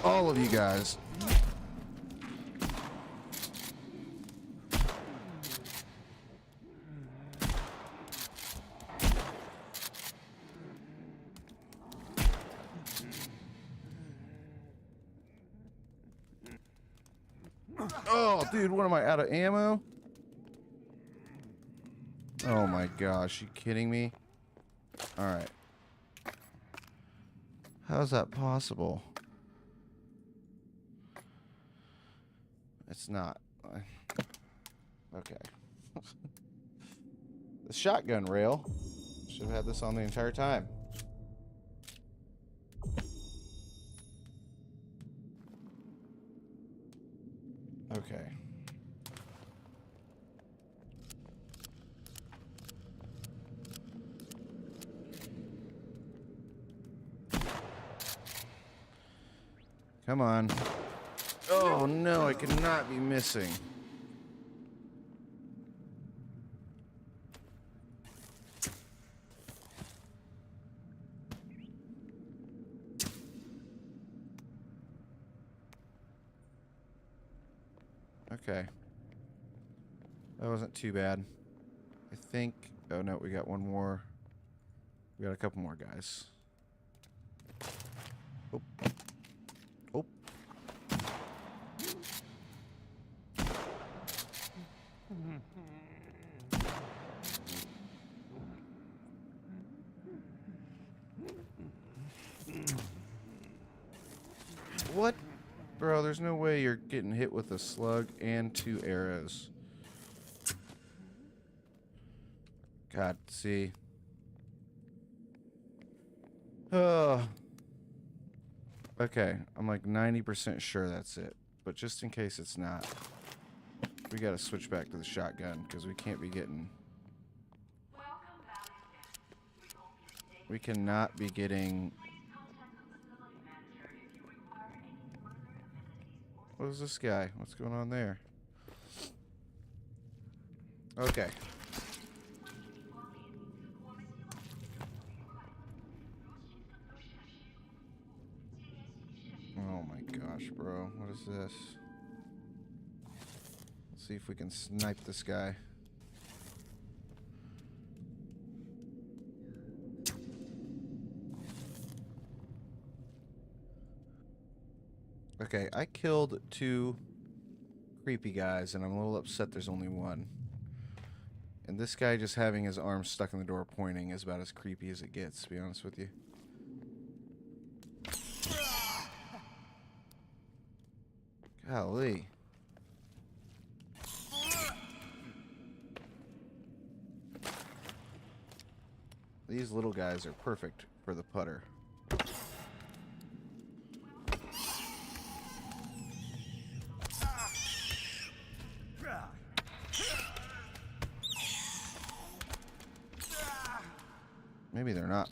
All of you guys. Oh, dude, what am I, out of ammo? Oh my gosh, you kidding me? Alright. How's that possible? It's not. Okay. The shotgun rail. Should have had this on the entire time. Okay. Come on. Oh no, I cannot be missing. Okay. That wasn't too bad. I think... oh no, we got one more. We got a couple more guys. Oh. Oh. What? Bro, there's no way you're getting hit with a slug and 2 arrows. God, see. Oh. Okay, I'm like 90% sure that's it. But just in case it's not, we gotta switch back to the shotgun, because we can't be getting... we cannot be getting... what is this guy? What's going on there? Okay. Oh my gosh, bro. What is this? Let's see if we can snipe this guy. Okay, I killed 2 creepy guys, and I'm a little upset there's only 1. And this guy just having his arm stuck in the door pointing is about as creepy as it gets, to be honest with you. Golly. These little guys are perfect for the putter. Maybe they're not.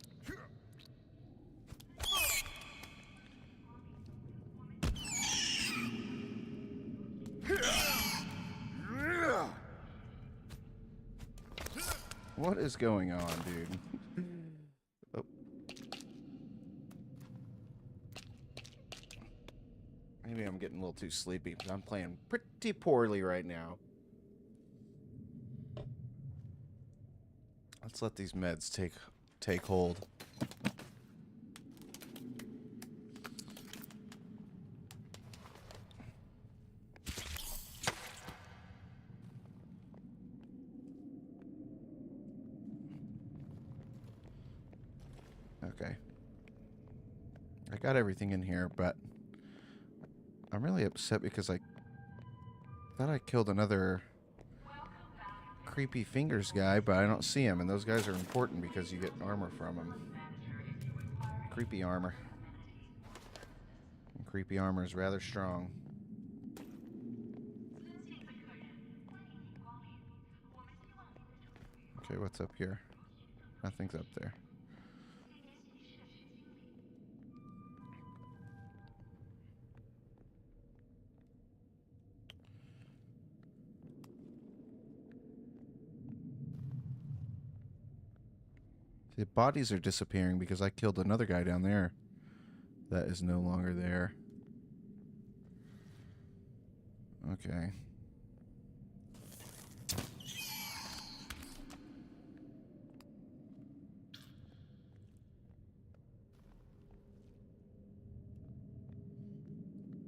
What is going on, dude? Oh. Maybe I'm getting a little too sleepy, but I'm playing pretty poorly right now. Let's let these meds take hold. Okay. I got everything in here, but I'm really upset because I thought I killed another creepy fingers guy, but I don't see him, and those guys are important because you get armor from them. Creepy armor. And creepy armor is rather strong. Okay, what's up here? Nothing's up there. The bodies are disappearing because I killed another guy down there that is no longer there. Okay.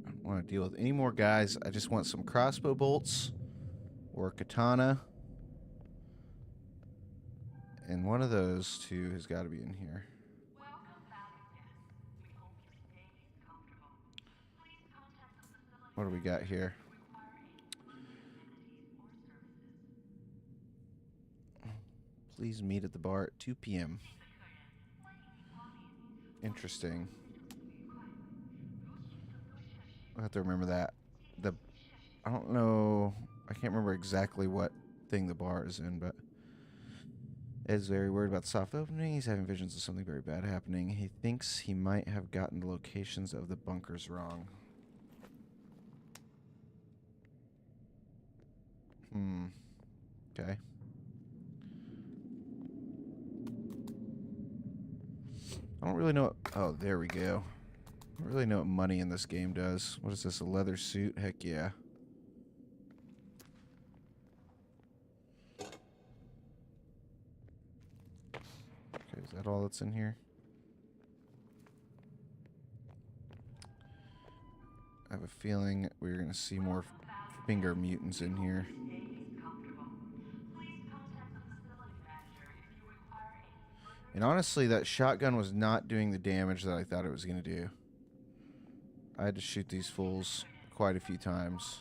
I don't want to deal with any more guys. I just want some crossbow bolts or a katana. And one of those two has got to be in here. What do we got here? Please meet at the bar at 2 p.m. Interesting. I'll have to remember that. I don't know. I can't remember exactly what thing the bar is in, but Ed's very worried about the soft opening. He's having visions of something very bad happening. He thinks he might have gotten the locations of the bunkers wrong. Okay. I don't really know what... Oh, there we go. I don't really know what money in this game does. What is this, a leather suit? Heck yeah. Okay, is that all that's in here? I have a feeling we're going to see more finger mutants in here. And honestly, that shotgun was not doing the damage that I thought it was going to do. I had to shoot these fools quite a few times.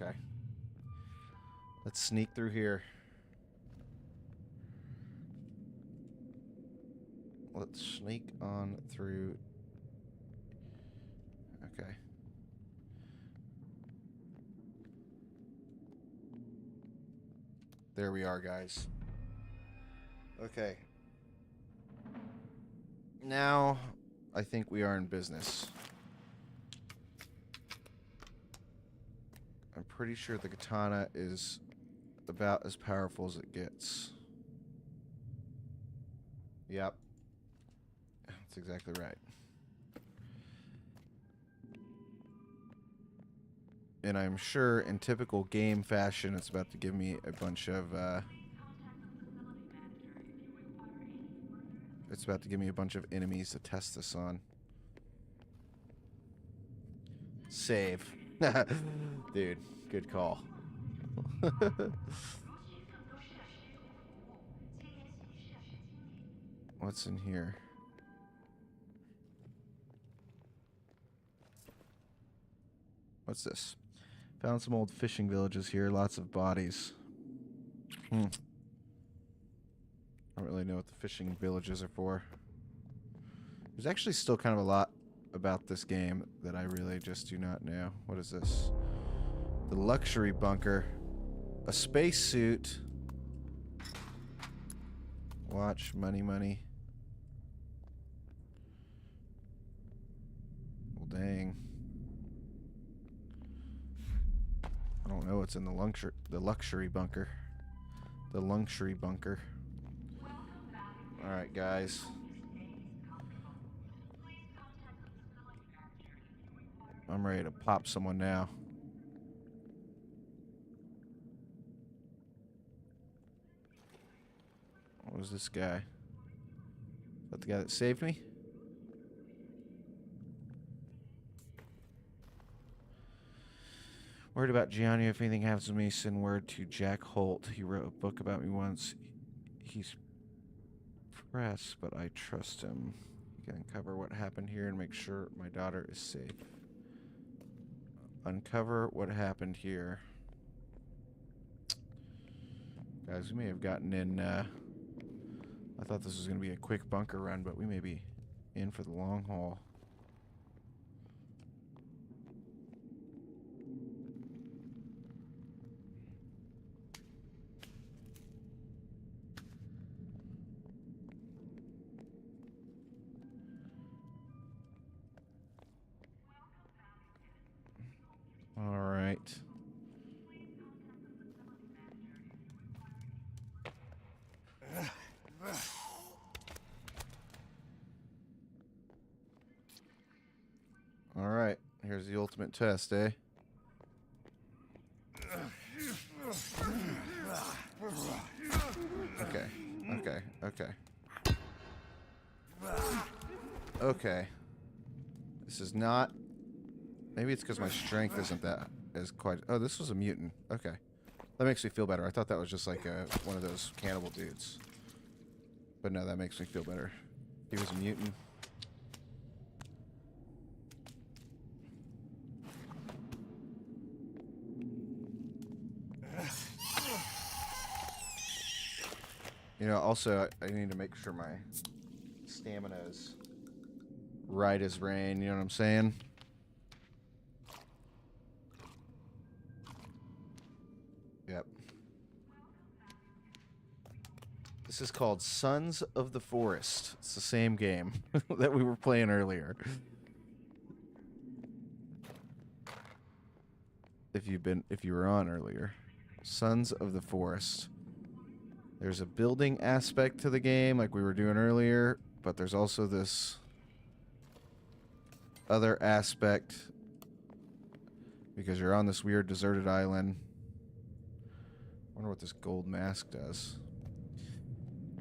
Okay. Let's sneak through here. Let's sneak on through. Okay. There we are, guys. Okay. Now, I think we are in business. I'm pretty sure the katana is about as powerful as it gets. Yep. That's exactly right. And I'm sure in typical game fashion, it's about to give me a bunch of, it's about to give me a bunch of enemies to test this on. Save. Dude, good call. What's in here? What's this? Found some old fishing villages here. Lots of bodies. I don't really know what the fishing villages are for. There's actually still kind of a lot about this game that I really just do not know. What is this? The luxury bunker. A spacesuit. Watch. Money, money. Well, dang. I don't know what's in the luxury bunker. The luxury bunker. All right, guys. I'm ready to pop someone now. What was this guy? Is that the guy that saved me? Worried about Gianni. If anything happens to me, send word to Jack Holt. He wrote a book about me once. He's press, but I trust him. He can uncover what happened here and make sure my daughter is safe. Uncover what happened here. Guys, we may have gotten in, I thought this was going to be a quick bunker run, but we may be in for the long haul. All right. All right. Here's the ultimate test, eh? Okay. Okay. Okay. Okay. This is not... Maybe it's because my strength isn't that as quite... Oh, this was a mutant. Okay. That makes me feel better. I thought that was just like one of those cannibal dudes. But no, that makes me feel better. He was a mutant. You know, also, I need to make sure my stamina is right as rain. You know what I'm saying? Yep. This is called Sons of the Forest. It's the same game that we were playing earlier. If you were on earlier. Sons of the Forest. There's a building aspect to the game like we were doing earlier, but there's also this other aspect because you're on this weird deserted island. Wonder what this gold mask does.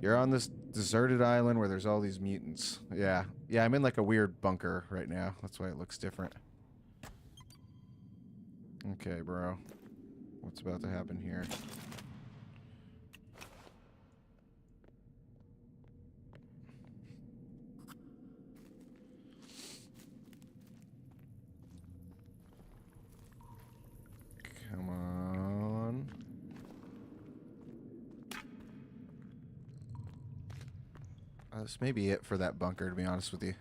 You're on this deserted island where there's all these mutants. Yeah. Yeah, I'm in like a weird bunker right now. That's why it looks different. Okay, bro. What's about to happen here? Come on. This may be it for that bunker, to be honest with you.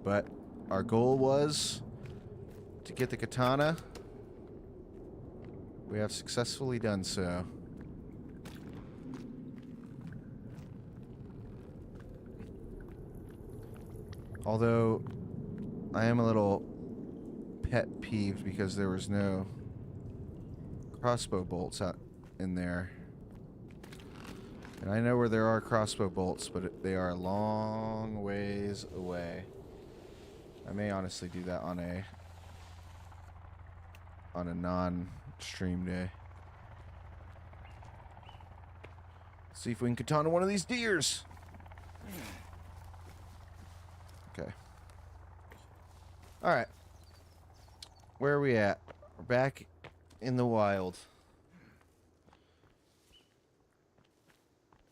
But our goal was to get the katana. We have successfully done so. Although, I am a little pet peeved because there was no crossbow bolts out in there. And I know where there are crossbow bolts, but they are a long ways away. I may honestly do that on a non-stream day. See if we can katana one of these deers. Okay. All right. Where are we at? We're back in the wild.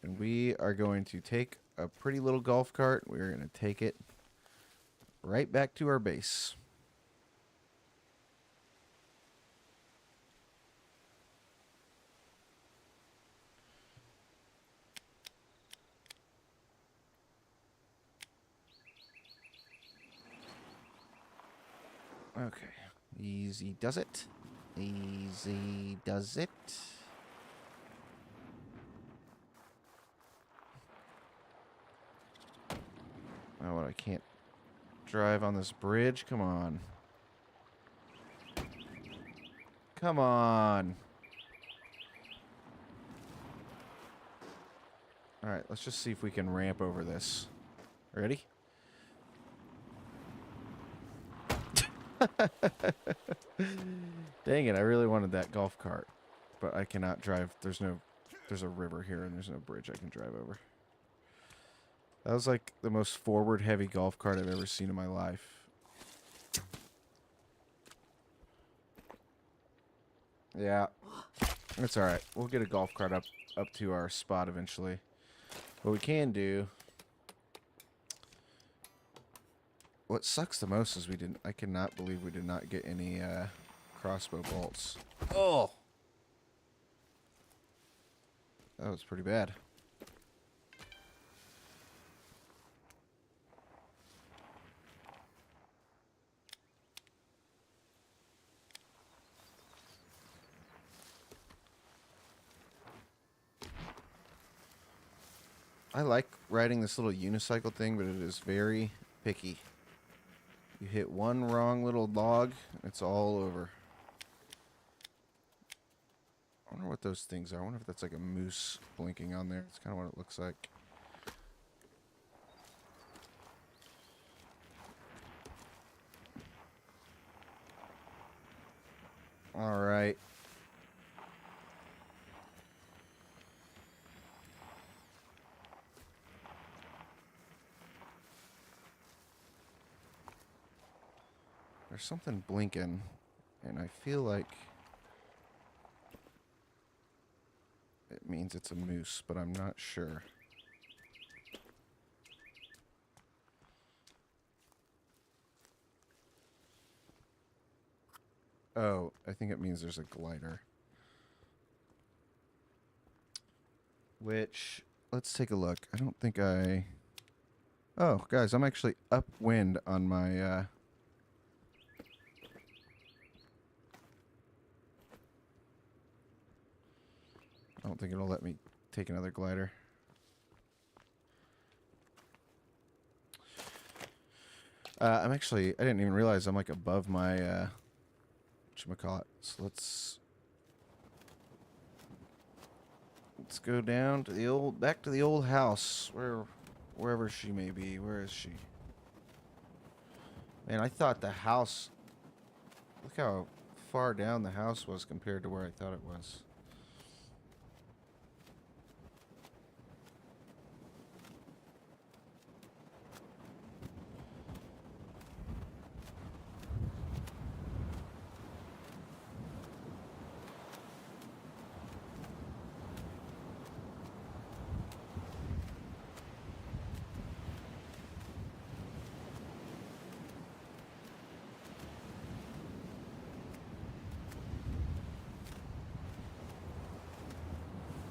And we are going to take a pretty little golf cart. We're going to take it right back to our base. Okay. Easy does it. Easy does it. Oh, what? I can't drive on this bridge? Come on. Come on. All right, let's just see if we can ramp over this. Ready? Dang it, I really wanted that golf cart, but I cannot drive. There's a river here and there's no bridge I can drive over. That was like the most forward heavy golf cart I've ever seen in my life. Yeah, it's all right. We'll get a golf cart up to our spot eventually. What we can do. What sucks the most is I cannot believe we did not get any crossbow bolts. Oh, that was pretty bad. I like riding this little unicycle thing, but it is very picky. You hit one wrong little log, it's all over. I wonder what those things are. I wonder if that's like a moose blinking on there. It's kind of what it looks like. All right. There's something blinking, and I feel like it means it's a moose, but I'm not sure. Oh, I think it means there's a glider. Which, let's take a look. I don't think I... Oh, guys, I'm actually upwind on my... I don't think it'll let me take another glider. I didn't even realize I'm like above my, whatchamacallit. So let's go down to back to the old house, wherever she may be. Where is she? Man, I thought the house, look how far down the house was compared to where I thought it was.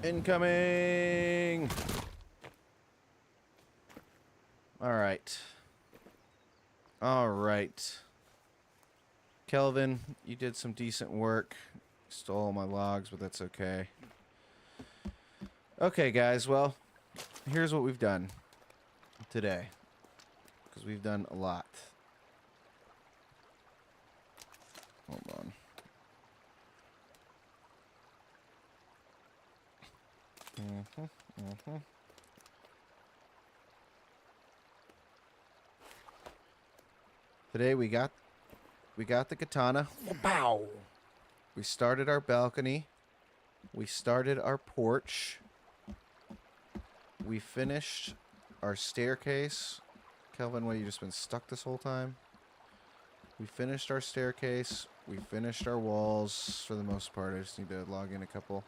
Incoming! Alright. Alright. Kelvin, you did some decent work. Stole my logs, but that's okay. Okay, guys, well, here's what we've done today. Because we've done a lot. Hold on. Today we got the katana. Pow! We started our balcony. We started our porch. We finished our staircase. Kelvin, what, you just been stuck this whole time? We finished our staircase. We finished our walls for the most part. I just need to log in a couple.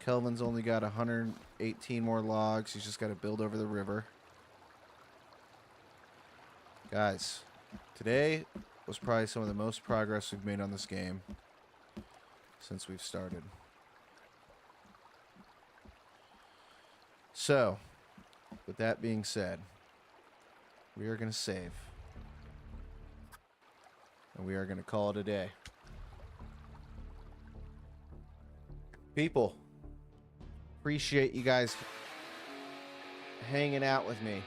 Kelvin's only got 118 more logs. He's just got to build over the river. Guys, today was probably some of the most progress we've made on this game since we've started. So, with that being said, we are going to save. And we are going to call it a day. People, appreciate you guys hanging out with me.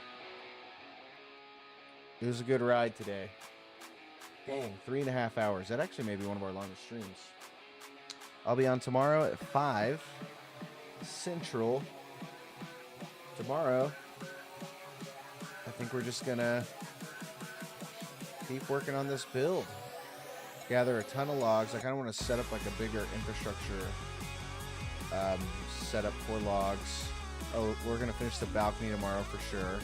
It was a good ride today. Dang, 3.5 hours. That actually may be one of our longest streams. I'll be on tomorrow at 5 Central. tomorrow, I think we're just gonna keep working on this build. Gather a ton of logs. I kind of want to set up like a bigger infrastructure setup for logs. Oh, we're gonna finish the balcony tomorrow for sure.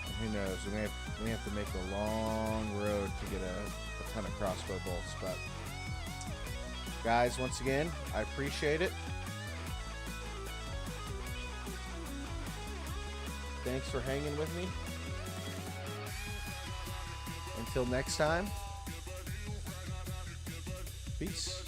And who knows? We may have to make a long road to get a ton of crossbow bolts. But guys, once again, I appreciate it. Thanks for hanging with me. Until next time, peace.